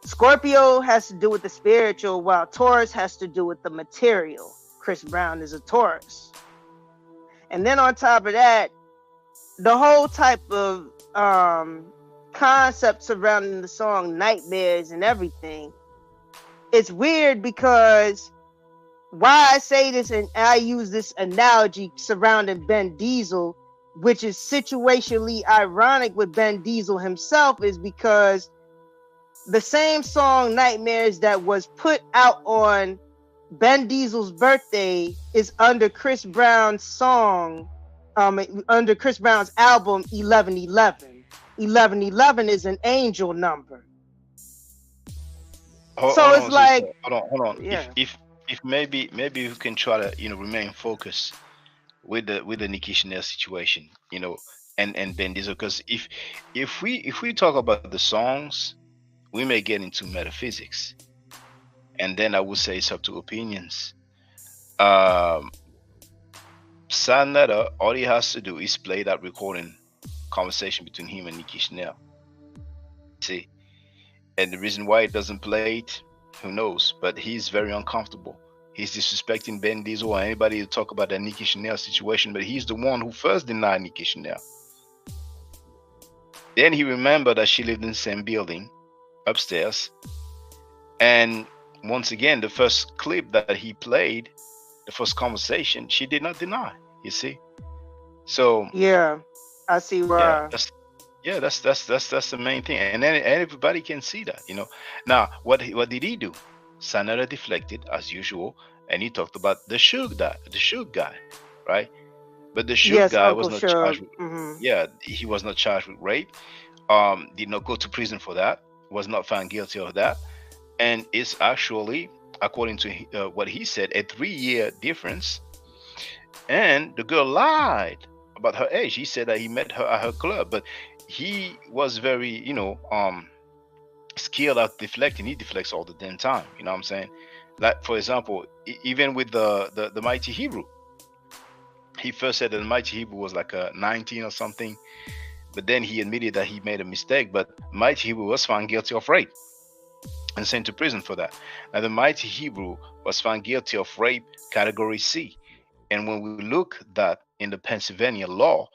Scorpio has to do with the spiritual, while Taurus has to do with the material. Chris Brown is a Taurus. And then on top of that, the whole type of concept surrounding the song Nightmares and everything, it's weird because why I say this and I use this analogy surrounding Ben Diesel, which is situationally ironic with Ben Diesel himself, is because the same song Nightmares that was put out on Ben Diesel's birthday is under Chris Brown's song, under Chris Brown's album 1111. 1111 is an angel number. Hold So on, it's like, sister. Hold on. yeah. If maybe you can try to remain focused with the Nikki Chanel situation, and Ben Diesel, because if we talk about the songs, we may get into metaphysics, and then I would say it's up to opinions. Um, Saneter, all he has to do is play that recording conversation between him and Nikki Chanel. See, and the reason why it doesn't play it, who knows? But he's very uncomfortable. He's disrespecting Ben Diesel or anybody to talk about that Nikki Chanel situation, but he's the one who first denied Nikki Chanel. Then he remembered that she lived in the same building upstairs. And once again, the first clip that he played, the first conversation, she did not deny, you see? So yeah, I see why. that's the main thing. And then everybody can see that, Now, what did he do? Saneter deflected as usual, and he talked about the Suge guy, right? But the Suge guy Uncle was not Suge. charged with, he was not charged with rape. Did not go to prison for that. Was not found guilty of that, and it's actually, according to what he said, a 3-year difference. And the girl lied about her age. He said that he met her at her club, but he was very, skilled at deflecting. He deflects all the damn time. You know what I'm saying? Like, for example, even with the Mighty Hebrew, he first said that the Mighty Hebrew was like a 19 or something, but then he admitted that he made a mistake. But Mighty Hebrew was found guilty of rape and sent to prison for that. Now, the Mighty Hebrew was found guilty of rape category C, And when we look that in the Pennsylvania law,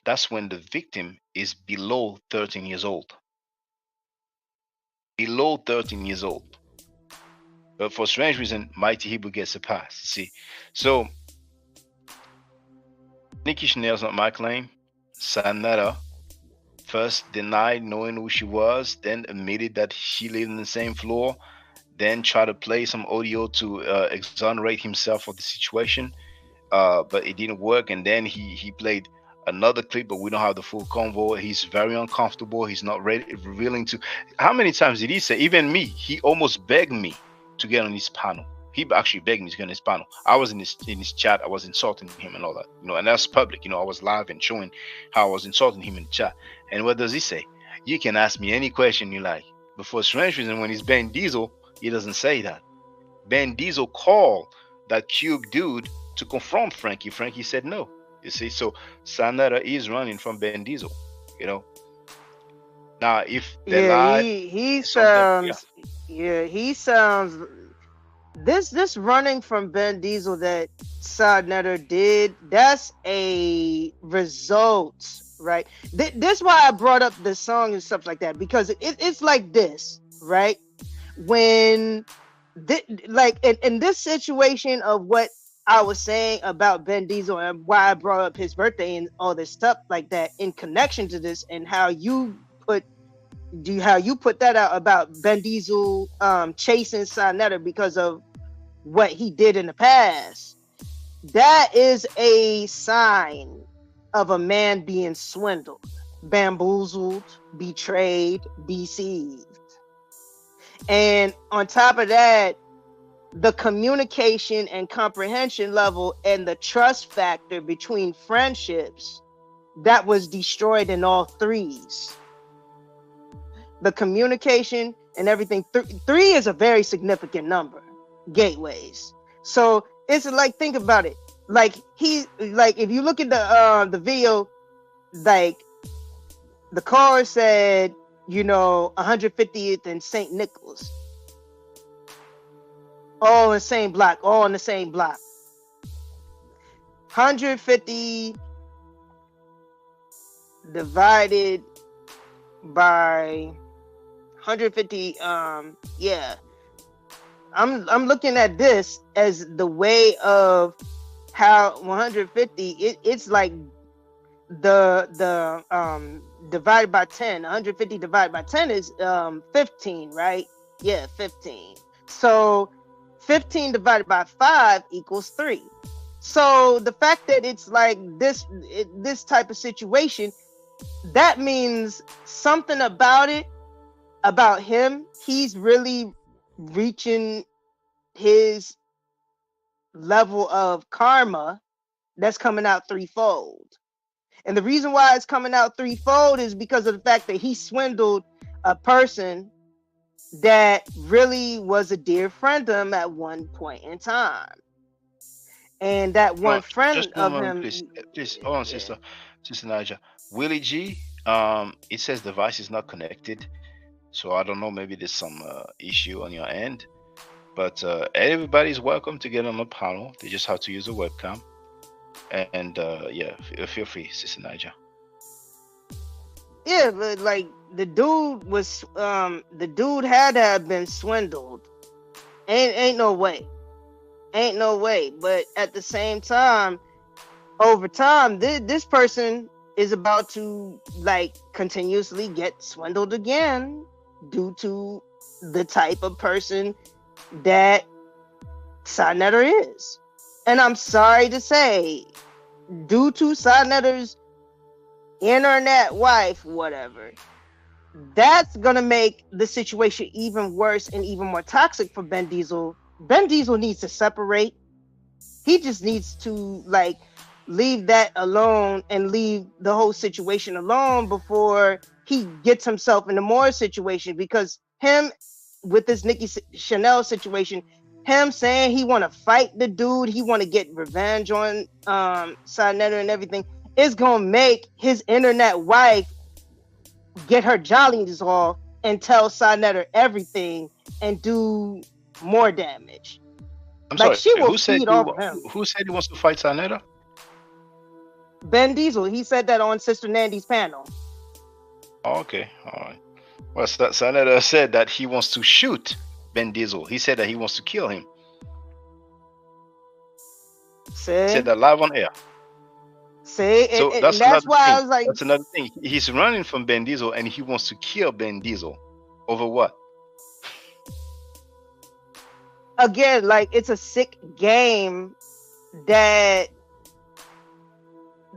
that's when the victim is below 13 years old. Below 13 years old. But for strange reason, Mighty Hebrew gets a pass. See, so Nikki Chanel's not my claim. Saneter first denied knowing who she was, then admitted that she lived in the same floor, then tried to play some audio to exonerate himself of the situation, but it didn't work. And then he played another clip, but we don't have the full convo. He's very uncomfortable. He's not ready, willing to. How many times did he say? Even me, he almost begged me to get on his panel. He actually begged me to get on his panel. I was in his chat. I was insulting him and all that, and that's public. I was live and showing how I was insulting him in the chat. And what does he say? You can ask me any question you like. But for strange reason, when he's Ben Diesel, he doesn't say that. Ben Diesel called that Cube dude to confront Frankie. Frankie said no. You see, so Saneter is running from Ben Diesel. Now, if they lied, he sounds. Yeah, he sounds. This running from Ben Diesel that Saneter did, that's a result, right? This why I brought up the song and stuff like that, because it's like this, right? When like in this situation of what I was saying about Ben Diesel and why I brought up his birthday and all this stuff like that in connection to this, and how you put that out about Ben Diesel chasing Saneter because of what he did in the past. That is a sign of a man being swindled, bamboozled, betrayed, deceived. And on top of that, the communication and comprehension level and the trust factor between friendships, that was destroyed in all threes. The communication and everything. Three is a very significant number, gateways. So it's like, think about it. Like if you look at the video, like the car said, 150th and St. Nicholas. All in the same block, 150 divided by 150, yeah. I'm looking at this as the way of how 150, it's like the divided by 10. 150 divided by 10 is 15, right? Yeah, 15. So 15 divided by 5 equals 3. So the fact that it's like this type of situation, that means something about him, he's really reaching his level of karma that's coming out threefold. And the reason why it's coming out threefold is because of the fact that he swindled a person that really was a dear friend of him at one point in time. And that one friend just of moment, him. Please, hold on, sister Naija. Willie G, it says device is not connected. So I don't know, maybe there's some issue on your end. But everybody's welcome to get on the panel. They just have to use a webcam. And yeah, feel free, Sister Naija. Yeah, but like the dude had to have been swindled. Ain't no way. But at the same time, over time, this person is about to like continuously get swindled again due to the type of person that Saneter is. And I'm sorry to say, due to Saneter's internet wife, whatever, that's gonna make the situation even worse and even more toxic for Ben Diesel. Ben Diesel needs to separate. He just needs to like leave that alone and leave the whole situation alone before he gets himself into more situation, because him with this Nikki Chanel situation, him saying he want to fight the dude, he want to get revenge on Saneter and everything, is gonna make his internet wife get her jollies off and tell Saneter everything and do more damage. I'm Like sorry. she will Who said feed off of him. who said he wants to fight Saneter? Ben Diesel, he said that on Sister Nandy's panel. Oh, okay, all right. Well, Saneter said that he wants to shoot Ben Diesel. He said that he wants to kill him. He said that live on air. See, So and that's that's another why thing. I was like, That's another thing. He's running from Ben Diesel and he wants to kill Ben Diesel. Over what? again, like it's a sick game that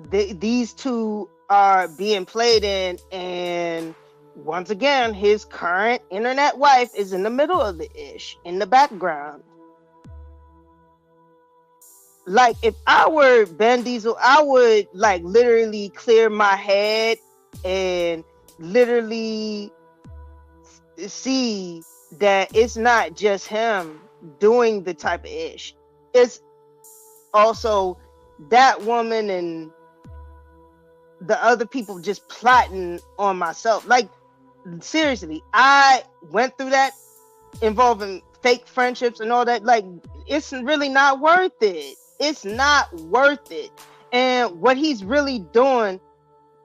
these two are being played in, and once again, his current internet wife is in the middle of the ish in the background. Like if I were Ben Diesel, I would like literally clear my head and literally see that it's not just him doing the type of ish. It's also that woman and the other people just plotting on myself. Like seriously, I went through that involving fake friendships and all that. Like it's really not worth it. It's not worth it. And what he's really doing,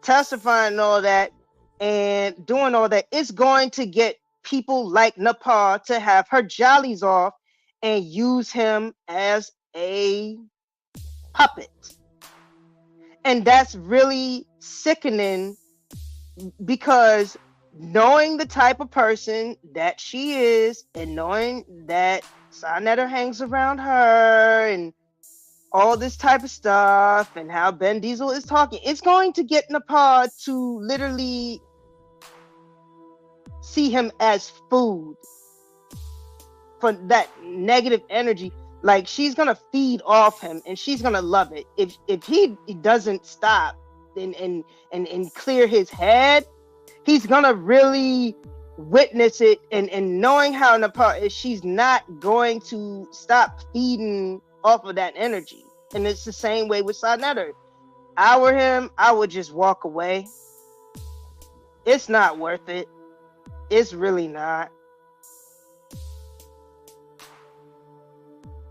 testifying and all that and doing all that, it's going to get people like Nepal to have her jollies off and use him as a puppet. And that's really sickening, because knowing the type of person that she is and knowing that Saneter hangs around her and all this type of stuff and how Ben Diesel is talking, it's going to get Nepal to literally see him as food for that negative energy. Like she's gonna feed off him and she's gonna love it. If he doesn't stop and clear his head, he's gonna really witness it, and knowing how Nepal is, she's not going to stop feeding off of that energy. And it's the same way with Saneter. I were him, I would just walk away. It's not worth it. It's really not.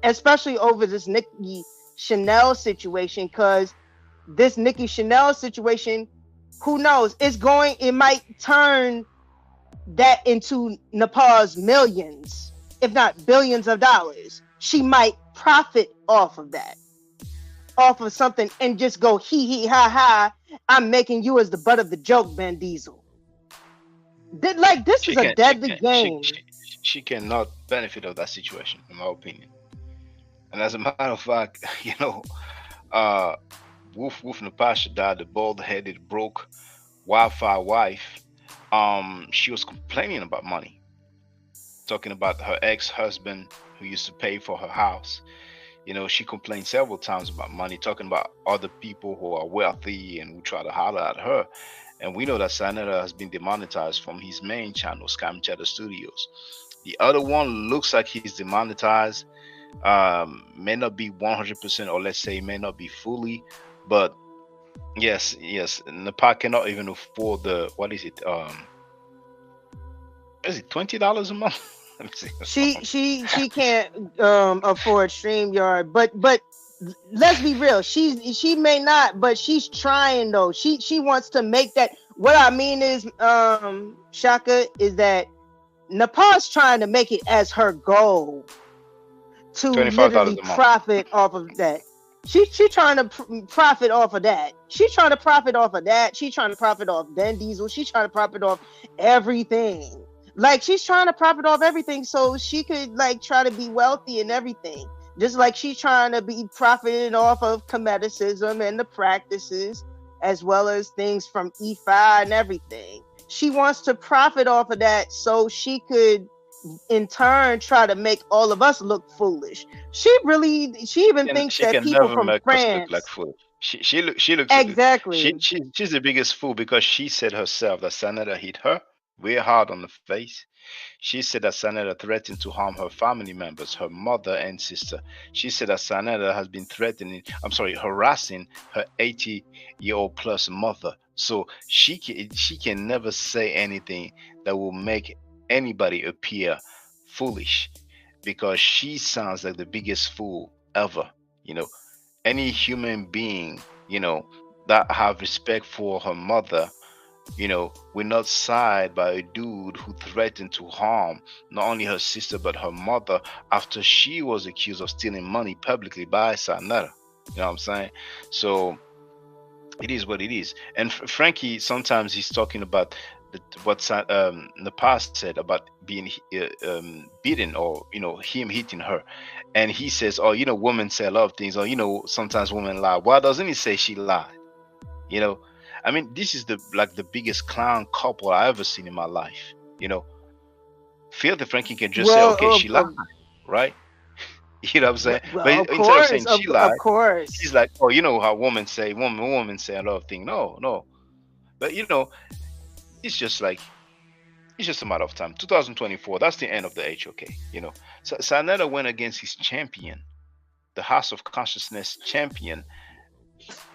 Especially over this Nicki Chanel situation, because this Nicki Chanel situation, who knows? It might turn that into Nepal's millions, if not billions of dollars. She might profit off of that, off of something, and just go hee ha ha. I'm making you as the butt of the joke, Ben Diesel. This is a deadly game. She cannot benefit of that situation, in my opinion. And as a matter of fact, Wolf Napasha died, the bald-headed, broke Wi-Fi wife. She was complaining about money, talking about her ex-husband who used to pay for her house. She complained several times about money, talking about other people who are wealthy and who try to holler at her. And we know that Saneter has been demonetized from his main channel, Scam Chatter Studios. The other one looks like he's demonetized. May not be 100%, or let's say may not be fully, but yes, Nepal cannot even afford what is it? Is it $20 a month? Let me see. She can't afford StreamYard, but let's be real. She may not, but she's trying though. She wants to make that. What I mean is, Shaka, is that Nepal's trying to make it as her goal to literally profit off of that. She trying to profit off of that. She's trying to profit off of that. She's trying to profit off Ben Diesel. She's trying to profit off everything. Like she's trying to profit off everything so she could like try to be wealthy and everything. Just like she's trying to be profiting off of comedicism and the practices, as well as things from E5 and everything. She wants to profit off of that so she could in turn try to make all of us look foolish. She even thinks that people from France look like foolish. She looks exactly. She's the biggest fool, because she said herself that Saneter hit her way hard on the face. She said that Saneter threatened to harm her family members, her mother and sister. She said that Saneter has been harassing her 80-year-old plus mother. So she can never say anything that will make anybody appear foolish. because she sounds like the biggest fool ever. You know, any human being, you know, that have respect for her mother, you know, will not side by a dude who threatened to harm not only her sister but her mother after she was accused of stealing money publicly by Saneter. You know what I'm saying? So it is what it is. And Frankie, sometimes he's talking about what the past said about being beaten, or you know, him hitting her, and he says, oh, you know, women say a lot of things, or you know, sometimes women lie. Why doesn't he say she lied? You know, I mean, this is the biggest clown couple I ever seen in my life. You know, Filthy Frankie can just say, okay, she lied, right? You know what I'm saying? Well, But of instead course, of saying she lied, of course. he's like, oh, you know how women say a lot of things. No. But you know, it's just a matter of time. 2024, that's the end of the HOK. You know, so Saneter went against his champion, the House of Consciousness champion,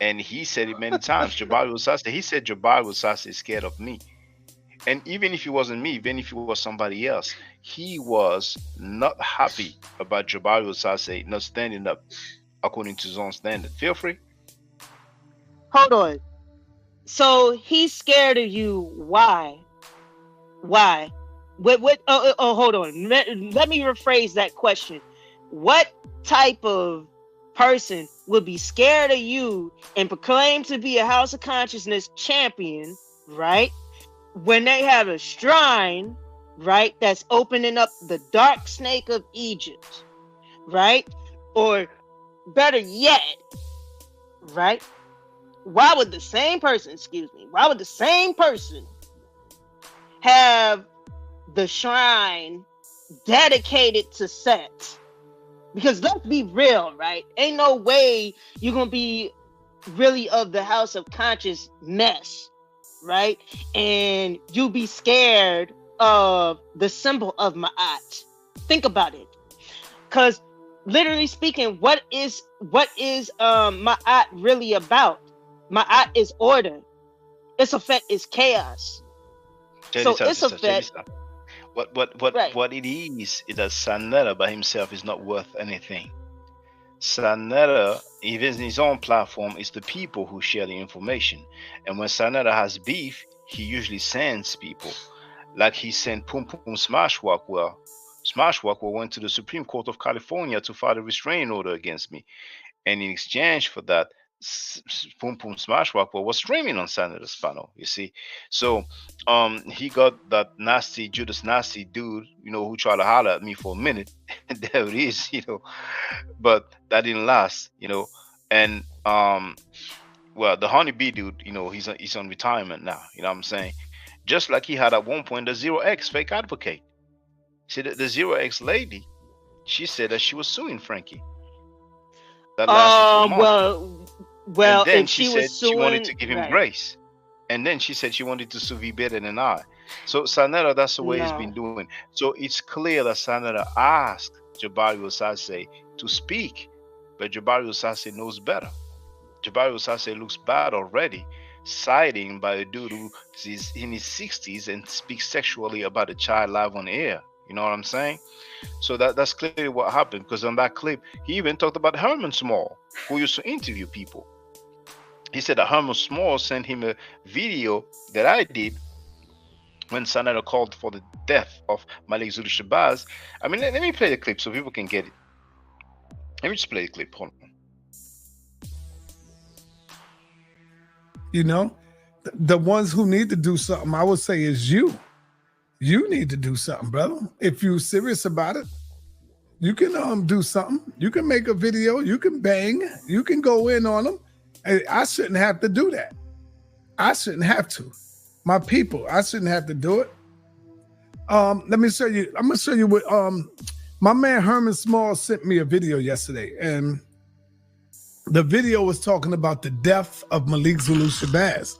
and he said it many times. Jabari Usase, he said Jabari Usase is scared of me. And even if it wasn't me, even if it was somebody else, he was not happy about Jabari Usase not standing up according to his own standard. Feel free. Hold on. So he's scared of you. Why? Why? What? Hold on. Let me rephrase that question. What type of person would be scared of you and proclaim to be a House of Consciousness champion, right? When they have a shrine, right, that's opening up the dark snake of Egypt, right? Or better yet, right? Why would the same person have the shrine dedicated to Set? Because let's be real, right? Ain't no way you're gonna be really of the House of Conscious mess, right? And you be scared of the symbol of Ma'at. Think about it. Because literally speaking, what is Ma'at really about? Ma'at is order. Its effect is chaos. So its effect. What it is that Saneter by himself is not worth anything. Saneter, even in his own platform, is the people who share the information. And when Saneter has beef, he usually sends people. Like he sent Pum Pum Smashwalk. Smashwalk went to the Supreme Court of California to file a restraining order against me. And in exchange for that, Pum Pum Smashwalk was streaming on Saneter's panel, you see. So he got that nasty Judas Nasty dude, you know, who tried to holler at me for a minute. There it is, you know. But that didn't last, you know. And well, the honeybee dude, you know, he's on retirement now, you know what I'm saying? Just like he had at one point the 0x fake advocate. See, the 0x lady, she said that she was suing Frankie. That lasted for months. Well, and then if she said she wanted to give him grace. And then she said she wanted to sue V better than I. So Saneter, that's the way he's been doing. So it's clear that Saneter asked Jabari Usase to speak, but Jabari Usase knows better. Jabari Usase looks bad already, siding by a dude who is in his 60s and speaks sexually about a child live on air. You know what I'm saying? So that's clearly what happened, because on that clip, he even talked about Herman Small, who used to interview people. He said that Herman Small sent him a video that I did when Saneter called for the death of Malik Zulu Shabazz. I mean, let me play the clip so people can get it. Let me just play the clip. Hold on. You know, the ones who need to do something, I would say, is you. You need to do something, brother. If you're serious about it, you can do something. You can make a video. You can bang. You can go in on them. I shouldn't have to do that. I shouldn't have to. My people, I shouldn't have to do it. Let me show you. I'm gonna show you what my man Herman Small sent me a video yesterday, and the video was talking about the death of Malik Zulu Shabazz.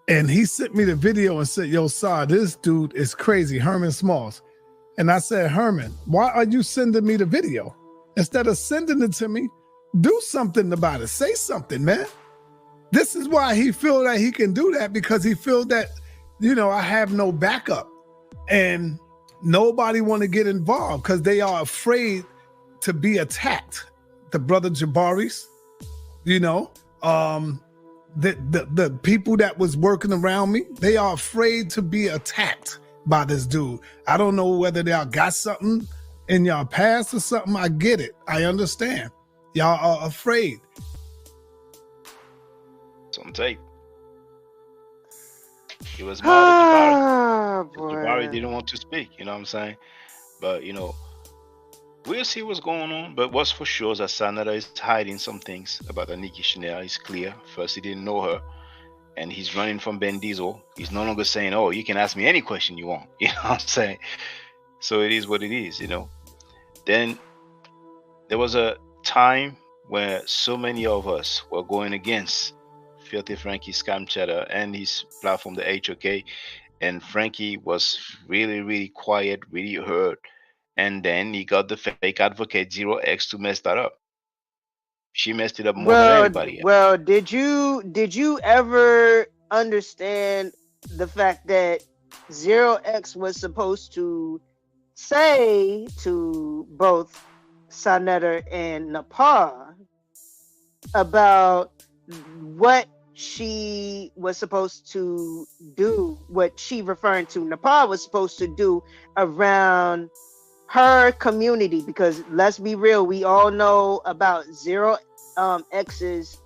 And he sent me the video and said, yo, Sar, this dude is crazy, Herman Smalls. And I said, Herman, why are you sending me the video? Instead of sending it to me, do something about it. Say something, man. This is why he feel that he can do that, because he feel that, you know, I have no backup. And nobody want to get involved because they are afraid to be attacked. The brother Jabaris, you know, the people that was working around me, they are afraid to be attacked by this dude. I don't know whether y'all got something in y'all past or something. I get it. I understand. Y'all are afraid. Some tape. He was mad at Jabari. Jabari didn't want to speak, you know what I'm saying? But, you know, we'll see what's going on. But what's for sure is that Saneter is hiding some things about Enqi Chanel. It's clear. First, he didn't know her. And he's running from Ben Diesel. He's no longer saying, oh, you can ask me any question you want. You know what I'm saying? So it is what it is, you know. Then there was a time where so many of us were going against Filthy Frankie Scam Cheddar and his platform, the HOK. And Frankie was really, really quiet, really hurt. And then he got the fake advocate 0x to mess that up. She messed it up more than anybody else. Well, did you ever understand the fact that 0x was supposed to say to both Saneter and Nepal about what she was supposed to do, what she referring to Nepal was supposed to do around her community? Because let's be real, we all know about 0x's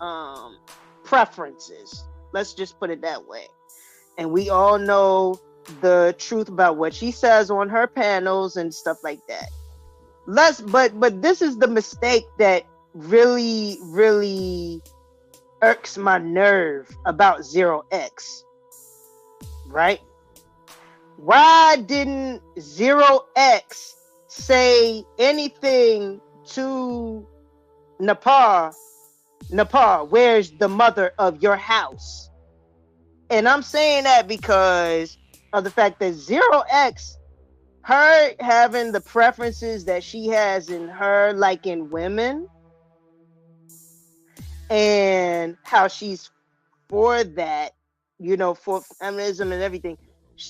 preferences. Let's just put it that way. And we all know the truth about what she says on her panels and stuff like that. But this is the mistake that really, really irks my nerve about 0x. Right? Why didn't 0x say anything to Nepal, where's the mother of your house? And I'm saying that because of the fact that 0x, her having the preferences that she has in her, like in women, and how she's for that, you know, for feminism and everything.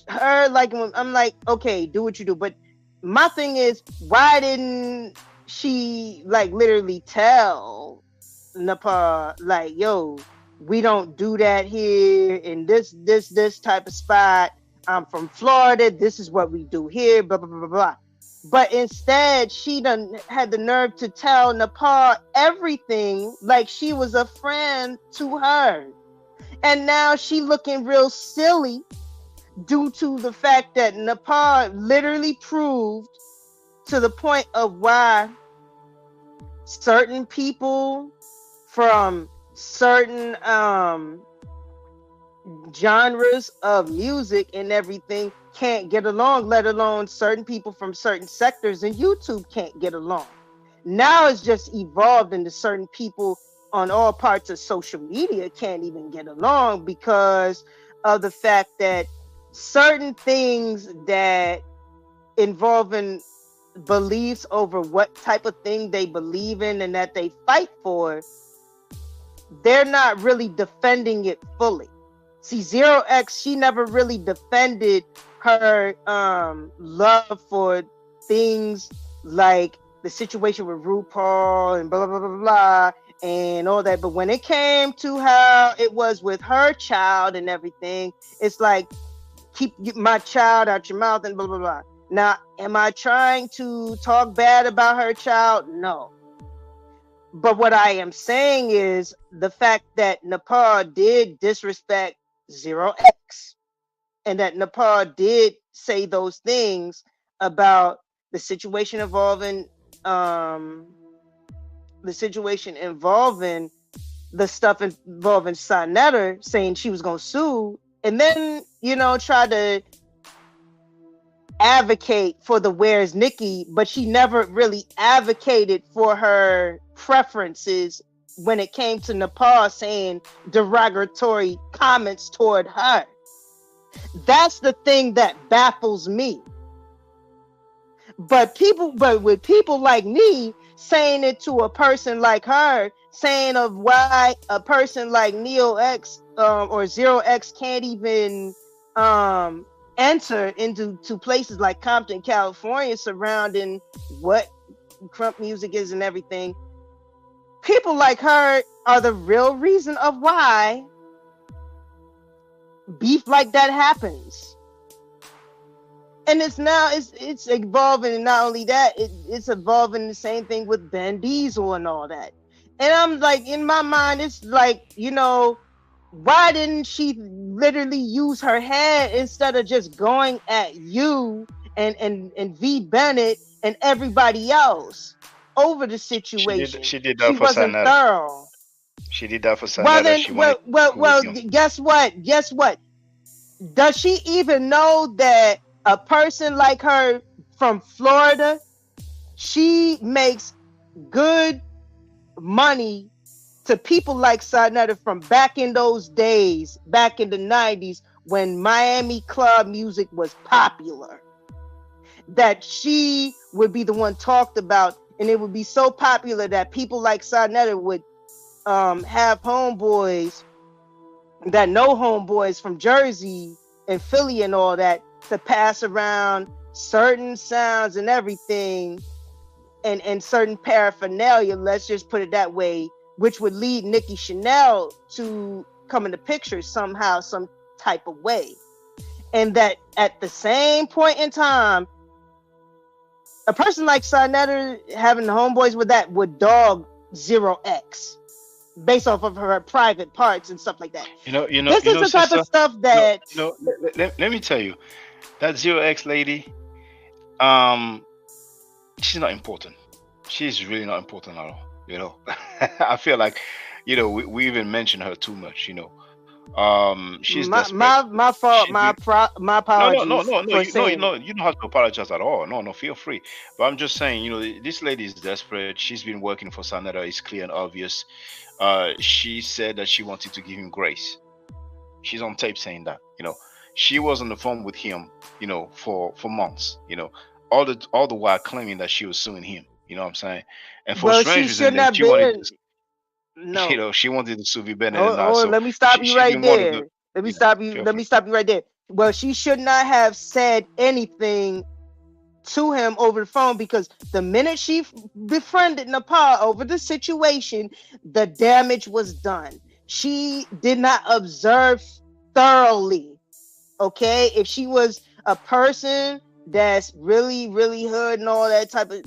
Her, like, I'm like, okay, do what you do. But my thing is, why didn't she, like, literally tell Nepal, like, yo, we don't do that here in this type of spot. I'm from Florida. This is what we do here, blah, blah, blah, blah, blah. But instead, she done had the nerve to tell Nepal everything like she was a friend to her. And now she looking real silly due to the fact that Nepal literally proved to the point of why certain people from certain genres of music and everything can't get along, let alone certain people from certain sectors in YouTube can't get along. Now it's just evolved into certain people on all parts of social media can't even get along because of the fact that certain things that involving beliefs over what type of thing they believe in and that they fight for, they're not really defending it fully. See, 0x, she never really defended her love for things like the situation with RuPaul and blah, blah, blah, blah, blah, and all that. But when it came to how it was with her child and everything, it's like, keep my child out your mouth and blah, blah, blah. Now, am I trying to talk bad about her child? No. But what I am saying is the fact that Nepal did disrespect 0x and that Nepal did say those things about the situation involving the stuff involving Saneter, saying she was going to sue, and then, you know, try to advocate for the Where's Nikki, but she never really advocated for her preferences when it came to Nepal saying derogatory comments toward her. That's the thing that baffles me. But with people like me saying it to a person like her, saying of why a person like Neo X or 0x can't even enter into places like Compton, California, surrounding what crump music is and everything. People like her are the real reason of why beef like that happens. And it's evolving, and not only that, it's evolving the same thing with Ben Diesel and all that. And I'm like, in my mind, it's like, why didn't she literally use her head instead of just going at you and V Bennett and everybody else over the situation? She did that She for wasn't Saneter. thorough. She did that for Saneter. Well, guess what? Does she even know that a person like her from Florida, she makes good money to people like Saneter from back in those days, back in the 90s, when Miami club music was popular, that she would be the one talked about, and it would be so popular that people like Saneter would have homeboys that know homeboys from Jersey and Philly and all that to pass around certain sounds and everything, and certain paraphernalia, let's just put it that way, which would lead Nikki Chanel to come in the picture somehow, some type of way. And that at the same point in time, a person like Saneter having homeboys with that would dog 0X based off of her private parts and stuff like that. This is the type of stuff that let me tell you, that 0X lady, she's not important. She's really not important at all. I feel like, we even mention her too much. She's my fault. My apologies. No. You don't have to apologize at all. No, feel free. But I'm just saying, this lady is desperate. She's been working for Saneter. It's clear and obvious. She said that she wanted to give him grace. She's on tape saying that. She was on the phone with him, for months. All the while claiming that she was suing him. You know what I'm saying? And for strange reason, she wanted to. No. She wanted to sue V Bennett. Let me stop you right there. Let me stop you right there. Well, she should not have said anything to him over the phone, because the minute she befriended Nepal over the situation, the damage was done. She did not observe thoroughly. Okay, if she was a person that's really, really hood and all that type of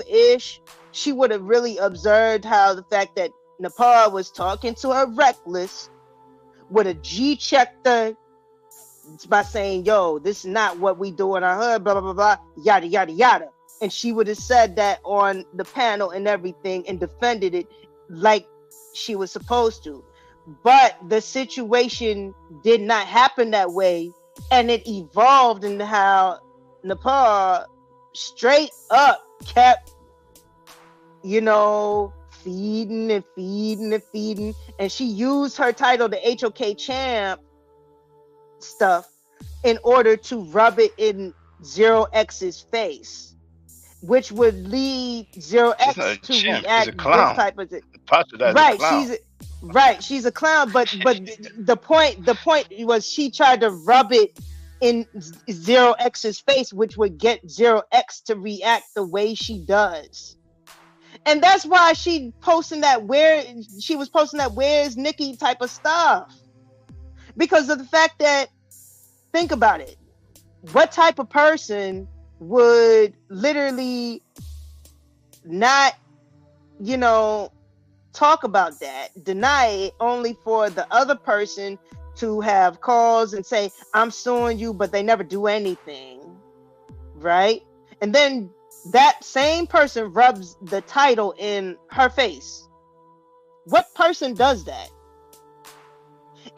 ish, she would have really observed how the fact that Nepal was talking to her reckless, would have G-checked her by saying, yo, this is not what we do in our hood, blah, blah, blah, blah, yada, yada, yada. And she would have said that on the panel and everything and defended it like she was supposed to. But the situation did not happen that way, and it evolved into how Nepal straight up kept, feeding, and she used her title, the HOK champ stuff, in order to rub it in 0X's face, which would lead 0X to react this type of thing. Right, she's a clown, but the point was she tried to rub it in 0X's face, which would get 0X to react the way she does. And that's why she was posting that where's Nikki type of stuff. Because of the fact that, think about it, what type of person would literally not, talk about that, deny it, only for the other person to have calls and say, I'm suing you, but they never do anything, right? And then that same person rubs the title in her face. What person does that?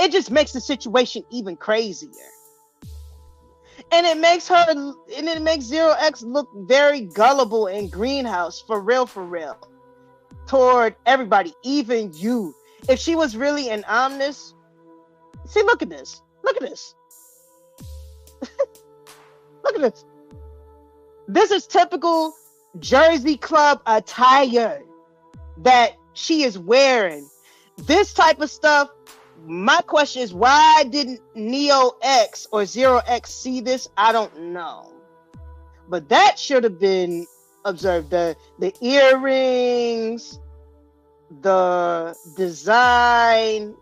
It just makes the situation even crazier. And it makes 0X look very gullible and greenhouse, for real, toward everybody, even you. If she was really an omnis, see, look at this. Look at this. This is typical Jersey club attire that she is wearing. This type of stuff my question is, why didn't Neo X or Zero X see this? I don't know. But that should have been observed. The earrings, the design,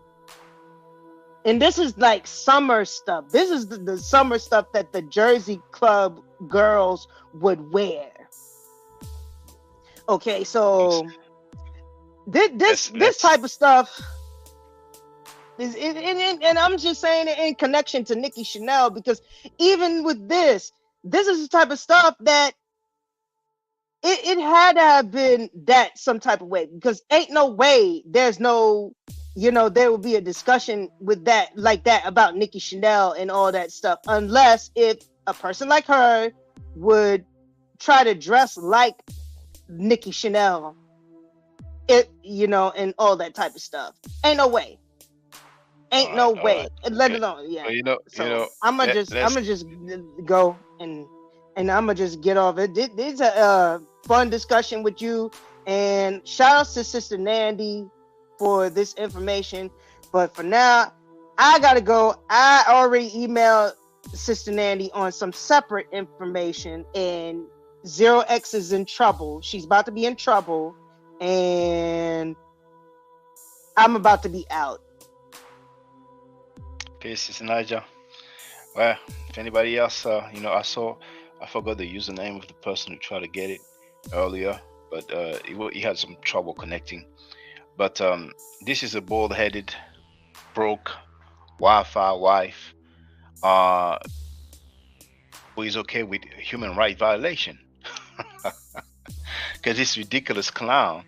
and this is like summer stuff. This is the summer stuff that the Jersey Club girls would wear. Okay, so this type of stuff is, and I'm just saying it in connection to Nikki Chanel, because even with this is the type of stuff that it had to have been that some type of way, because ain't no way there's no, there would be a discussion with that like that about Nikki Chanel and all that stuff, unless if a person like her would try to dress like Nikki Chanel, and all that type of stuff. Ain't no way. Ain't no way. Let it alone. Yeah. So, I'm gonna just go and I'm gonna just get off it. This is a fun discussion with you, and shout outs to Sister Nandy for this information. But for now, I gotta go. I already emailed Sister Nandy on some separate information, and Zero X is in trouble. She's about to be in trouble, and I'm about to be out. Okay, Sister Naija. Well, if anybody else, I forgot the username of the person who tried to get it earlier, but he had some trouble connecting. But this is a bald-headed, broke, Wi-Fi wife who is okay with human rights violation. Because this ridiculous clown,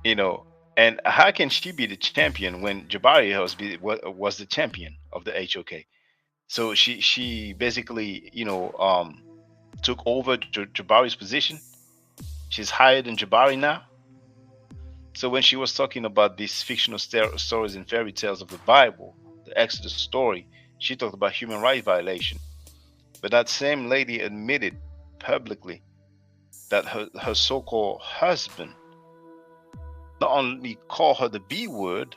and how can she be the champion when Jabari was the champion of the HOK? So she basically, took over Jabari's position. She's higher than Jabari now. So when she was talking about these fictional stories and fairy tales of the Bible, the Exodus story, she talked about human rights violation. But that same lady admitted publicly that her so-called husband not only called her the B word,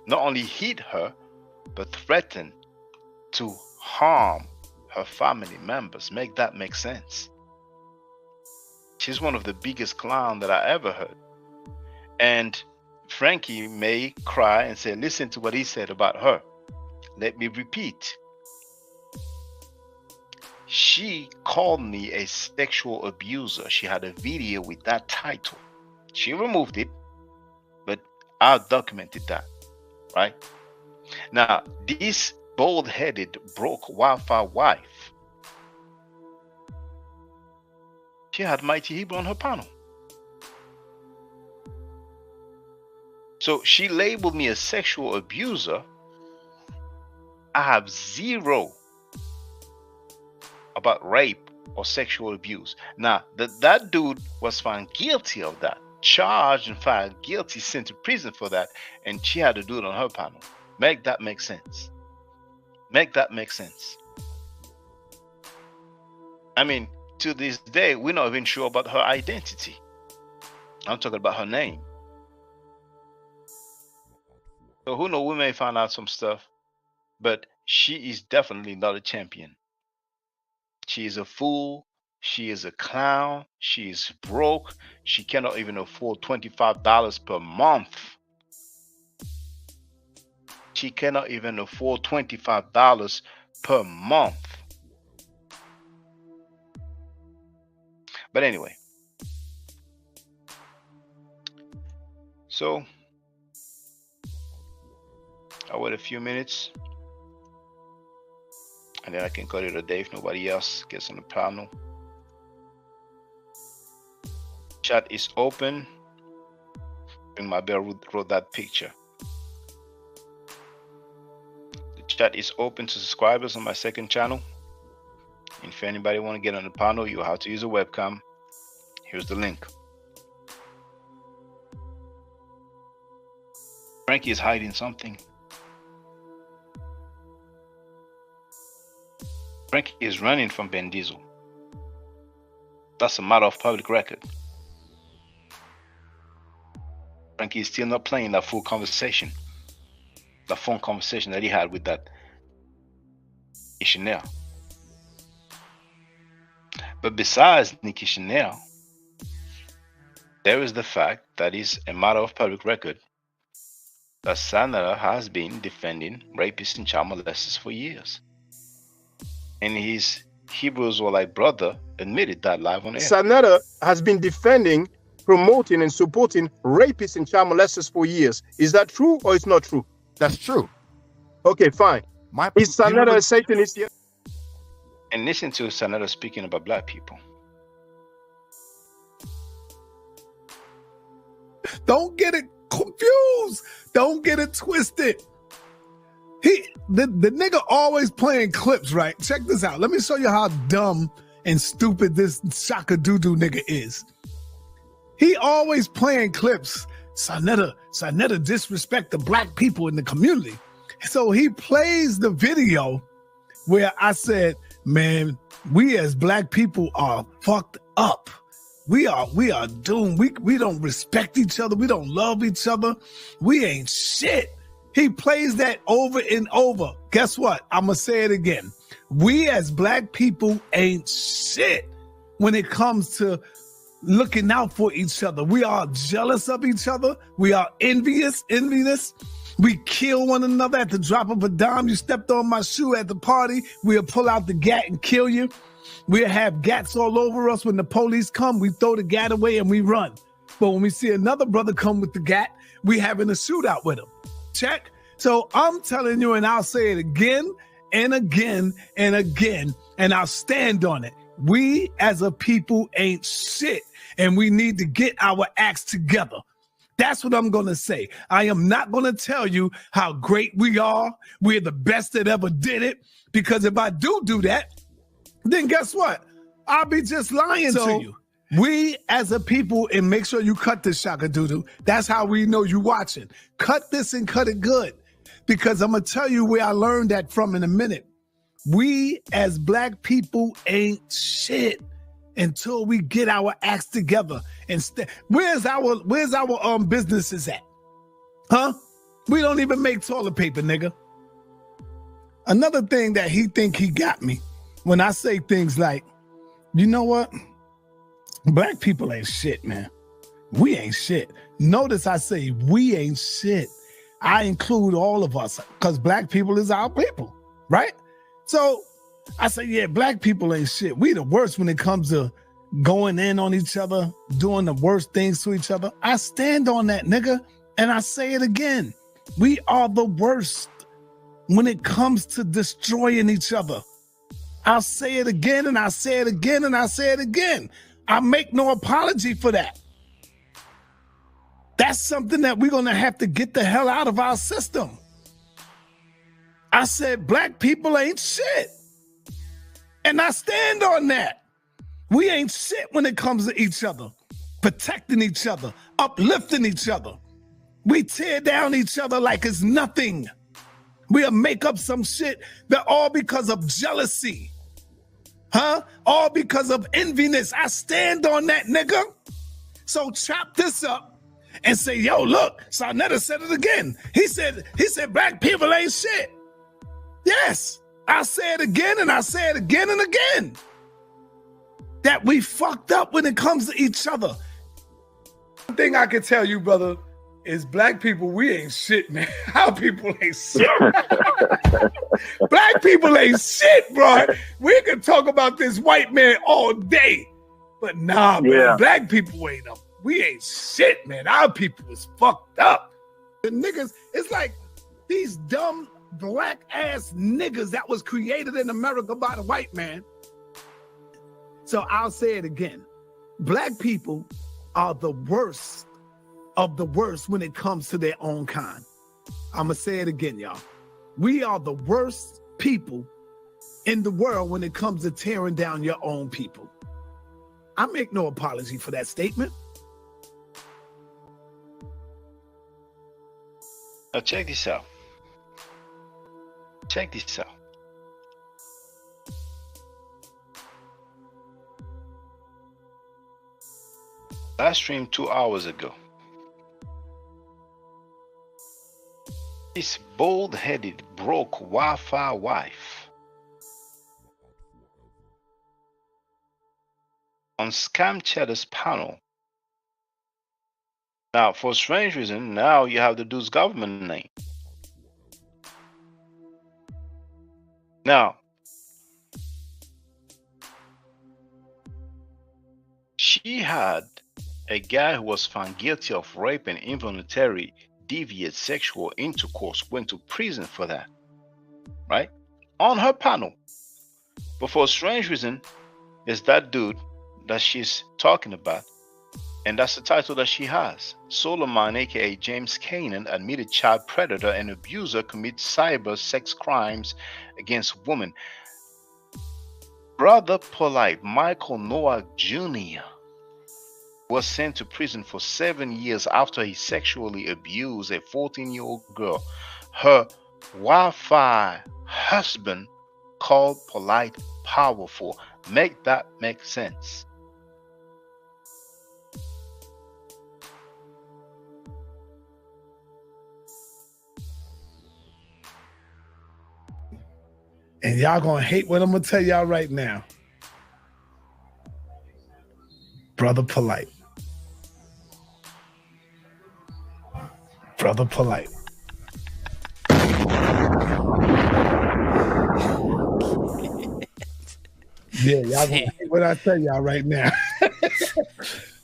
not only hit her, but threatened to harm her family members. Make that make sense. She's one of the biggest clowns that I ever heard. And Frankie may cry and say, listen to what he said about her. Let me repeat. She called me a sexual abuser. She had a video with that title. She removed it, but I documented that, right? Now, this bald-headed, broke Wi-Fi wife, she had Mighty Hebrew on her panel. So she labeled me a sexual abuser. I have zero about rape or sexual abuse. Now, that dude was found guilty of that, charged and found guilty, sent to prison for that, and she had to do it on her panel. Make that make sense. Make that make sense. I mean, to this day, we're not even sure about her identity. I'm talking about her name. So who knows, we may find out some stuff, but she is definitely not a champion. She is a fool. She is a clown. She is broke. She cannot even afford $25 per month. She cannot even afford $25 per month. But anyway, so I'll wait a few minutes and then I can cut it a day if nobody else gets on the panel. Chat is open. And my bell wrote that picture. The chat is open to subscribers on my second channel. If anybody want to get on the panel, you have to use a webcam. Here's the link. Frankie is hiding something. Frankie is running from Ben Diesel. That's a matter of public record. Frankie is still not playing that full conversation. the phone conversation that he had with that Chanel. But besides Nikki Chanel, there is the fact that is a matter of public record that Saneter has been defending rapists and child molesters for years. And his Hebrew Israelite brother admitted that live on air. Saneter has been defending, promoting, and supporting rapists and child molesters for years. Is that true or it's not true? That's true. Okay, fine. Is Saneter a Satanist? And listen to Saneter speaking about black people. Don't get it confused. Don't get it twisted. The nigga always playing clips, right? Check this out. Let me show you how dumb and stupid this Shaka Doo-Doo nigga is. He always playing clips. Saneter disrespect the black people in the community. So he plays the video where I said, man, we as black people are fucked up. We are doomed. We don't respect each other. We don't love each other. We ain't shit. He plays that over and over. Guess what? I'm going to say it again. We as black people ain't shit when it comes to looking out for each other. We are jealous of each other. We are envious. We kill one another at the drop of a dime. You stepped on my shoe at the party, we'll pull out the gat and kill you. We'll have gats all over us. When the police come, we throw the gat away and we run. But when we see another brother come with the gat, we having a shootout with him. Check? So I'm telling you, and I'll say it again and again and again, and I'll stand on it. We as a people ain't shit, and we need to get our acts together. That's what I'm going to say. I am not going to tell you how great we are. We're the best that ever did it. Because if I do that, then guess what? I'll be just lying to you. We as a people, and make sure you cut this, Shaka Doodoo. That's how we know you watching. Cut this and cut it good. Because I'm going to tell you where I learned that from in a minute. We as black people ain't shit until we get our acts together. And where's our businesses at? Huh? We don't even make toilet paper, nigga. Another thing that he think he got me when I say things like, you know what? Black people ain't shit, man. We ain't shit. Notice I say we ain't shit. I include all of us because black people is our people, right? So I say, yeah, black people ain't shit. We the worst when it comes to going in on each other, doing the worst things to each other. I stand on that, nigga. And I say it again. We are the worst when it comes to destroying each other. I'll say it again, and I say it again, and I say it again. I make no apology for that. That's something that we're going to have to get the hell out of our system. I said black people ain't shit. And I stand on that. We ain't shit when it comes to each other, protecting each other, uplifting each other. We tear down each other like it's nothing. We'll make up some shit that all because of jealousy. Huh? All because of enviness. I stand on that, nigga. So chop this up and say, yo, look, Saneter said it again. He said black people ain't shit. Yes, I say it again and I say it again and again. That we fucked up when it comes to each other. One thing I can tell you, brother, is black people, we ain't shit, man. Our people ain't shit. Black people ain't shit, bro. We can talk about this white man all day. But nah, man, black people ain't up. We ain't shit, man. Our people is fucked up. The niggas, it's like these dumb black ass niggas that was created in America by the white man. So I'll say it again. Black people are the worst of the worst when it comes to their own kind. I'm going to say it again, y'all. We are the worst people in the world when it comes to tearing down your own people. I make no apology for that statement. Now check this out. Check this out. I streamed 2 hours ago. He This bald-headed, broke Wi-Fi wife on Scam Cheddar's panel. Now, for strange reason, now you have the dude's government name. Now, she had a guy who was found guilty of rape and involuntary deviant sexual intercourse, went to prison for that, right? On her panel. But for a strange reason, it's that dude that she's talking about, and that's the title that she has. Solomon, aka James Canaan, admitted child predator and abuser, commits cyber sex crimes against women. Brother Polite Michael Noah Jr. was sent to prison for 7 years after he sexually abused a 14-year-old girl. Her Wi-Fi husband called Polite powerful. Make that make sense. And y'all gonna hate what I'm gonna tell y'all right now. Brother Polite. Brother Polite. Yeah, y'all gonna hate what I tell y'all right now.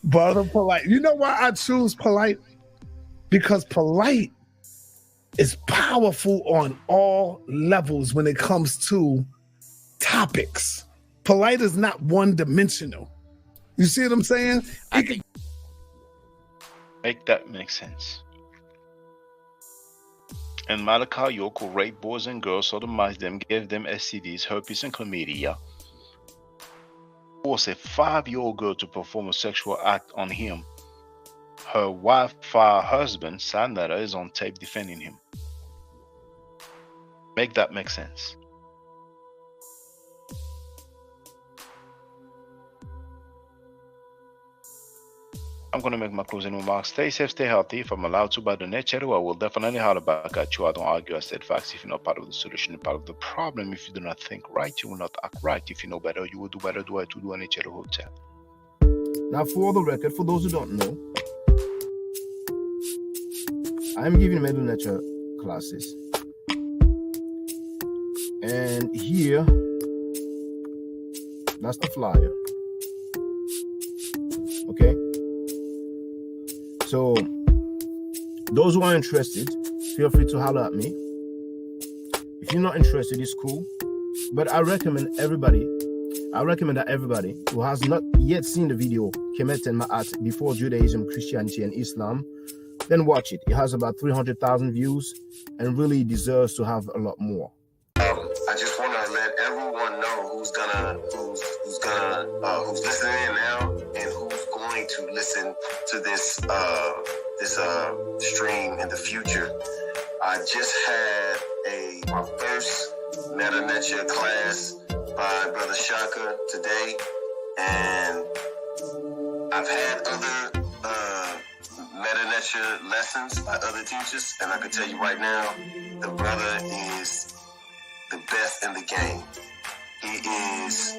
Brother Polite. You know why I choose Polite? Because Polite is powerful on all levels when it comes to topics. Polite is not one-dimensional. You see what I'm saying? Make that make sense. And Malachi Yoko raped boys and girls, sodomized them, gave them STDs, herpes, and chlamydia. Forced a 5-year-old girl to perform a sexual act on him. Her Wi-Fi husband, Saneter, is on tape defending him. Make that make sense. I'm going to make my closing remarks. Stay safe, stay healthy. If I'm allowed to by the net channel, I will definitely holler back at you. I don't argue, I said facts. If you're not part of the solution, you're part of the problem. If you do not think right, you will not act right. If you know better, you will do better. Do I to do any channel hotel. Now, for the record, for those who don't know, I'm giving middle nature classes. And here, that's the flyer. Okay? So, those who are interested, feel free to holler at me. If you're not interested, it's cool. But I recommend that everybody who has not yet seen the video, Kemet and Ma'at, Before Judaism, Christianity, and Islam, then watch it. It has about 300,000 views and really deserves to have a lot more. I just want to let everyone know who's listening in now and who's going to listen to this stream in the future. I just had my first Meta Nature class by Brother Shaka today, and I've had other Meta Nature lessons by other teachers, and I can tell you right now, the brother is the best in the game. He is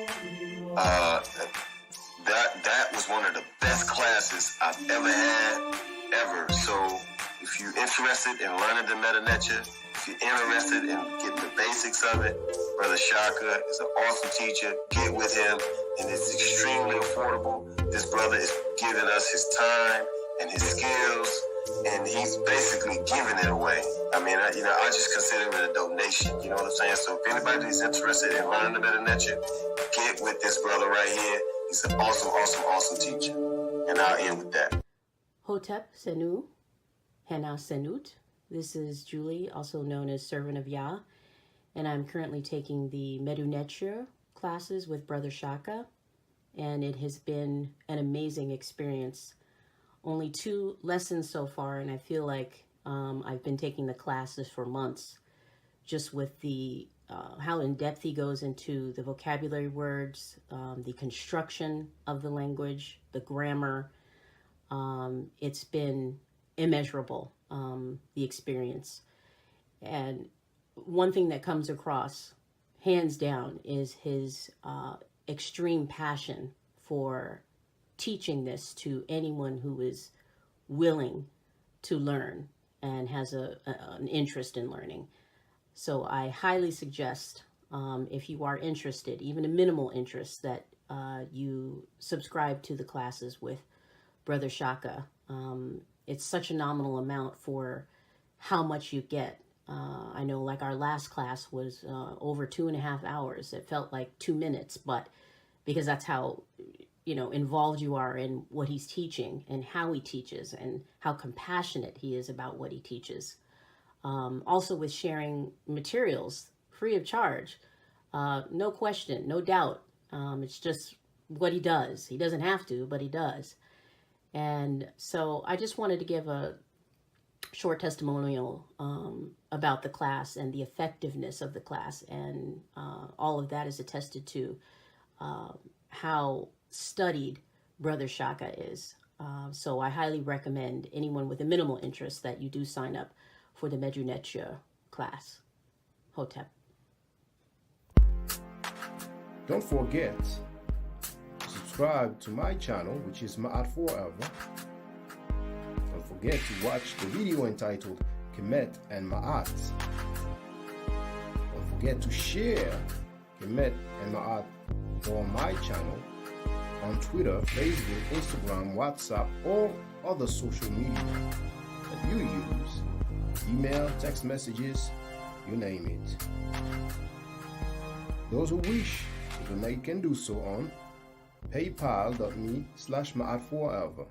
that was one of the best classes I've ever had, ever. So if you're interested in learning the Meta Nature, if you're interested in getting the basics of it, Brother Shaka is an awesome teacher. Get with him, and it's extremely affordable. This brother is giving us his time and his skills, and he's basically giving it away. I mean, I just consider it a donation. You know what I'm saying? So if anybody's interested in learning the Meta Nature, get with this brother right here. He's an awesome, awesome, awesome teacher. And I'll end with that. Hotep Senu, Hana Senut. This is Julie, also known as Servant of Yah, and I'm currently taking the Medu Neture classes with Brother Shaka, and it has been an amazing experience. Only 2 lessons so far, and I feel like I've been taking the classes for months, just with the how in depth he goes into the vocabulary words, the construction of the language, the grammar. It's been immeasurable, the experience. And one thing that comes across, hands down, is his extreme passion for teaching this to anyone who is willing to learn and has an interest in learning. So I highly suggest, if you are interested, even a minimal interest, that you subscribe to the classes with Brother Shaka. It's such a nominal amount for how much you get. I know, like, our last class was over 2.5 hours. It felt like 2 minutes, but because that's how, involved you are in what he's teaching and how he teaches and how compassionate he is about what he teaches. Also with sharing materials free of charge. No question, no doubt. It's just what he does. He doesn't have to, but he does. And so I just wanted to give a short testimonial about the class and the effectiveness of the class. And all of that is attested to how studied Brother Shaka is. So I highly recommend anyone with a minimal interest that you do sign up for the Medu Netia class. Hotep. Don't forget to subscribe to my channel, which is Ma'at Forever. Don't forget to watch the video entitled Kemet and Ma'at. Don't forget to share Kemet and Ma'at on my channel on Twitter, Facebook, Instagram, WhatsApp, or other social media that you use. Email, text messages, you name it. Those who wish to donate can do so on paypal.me/Ma'at Forever.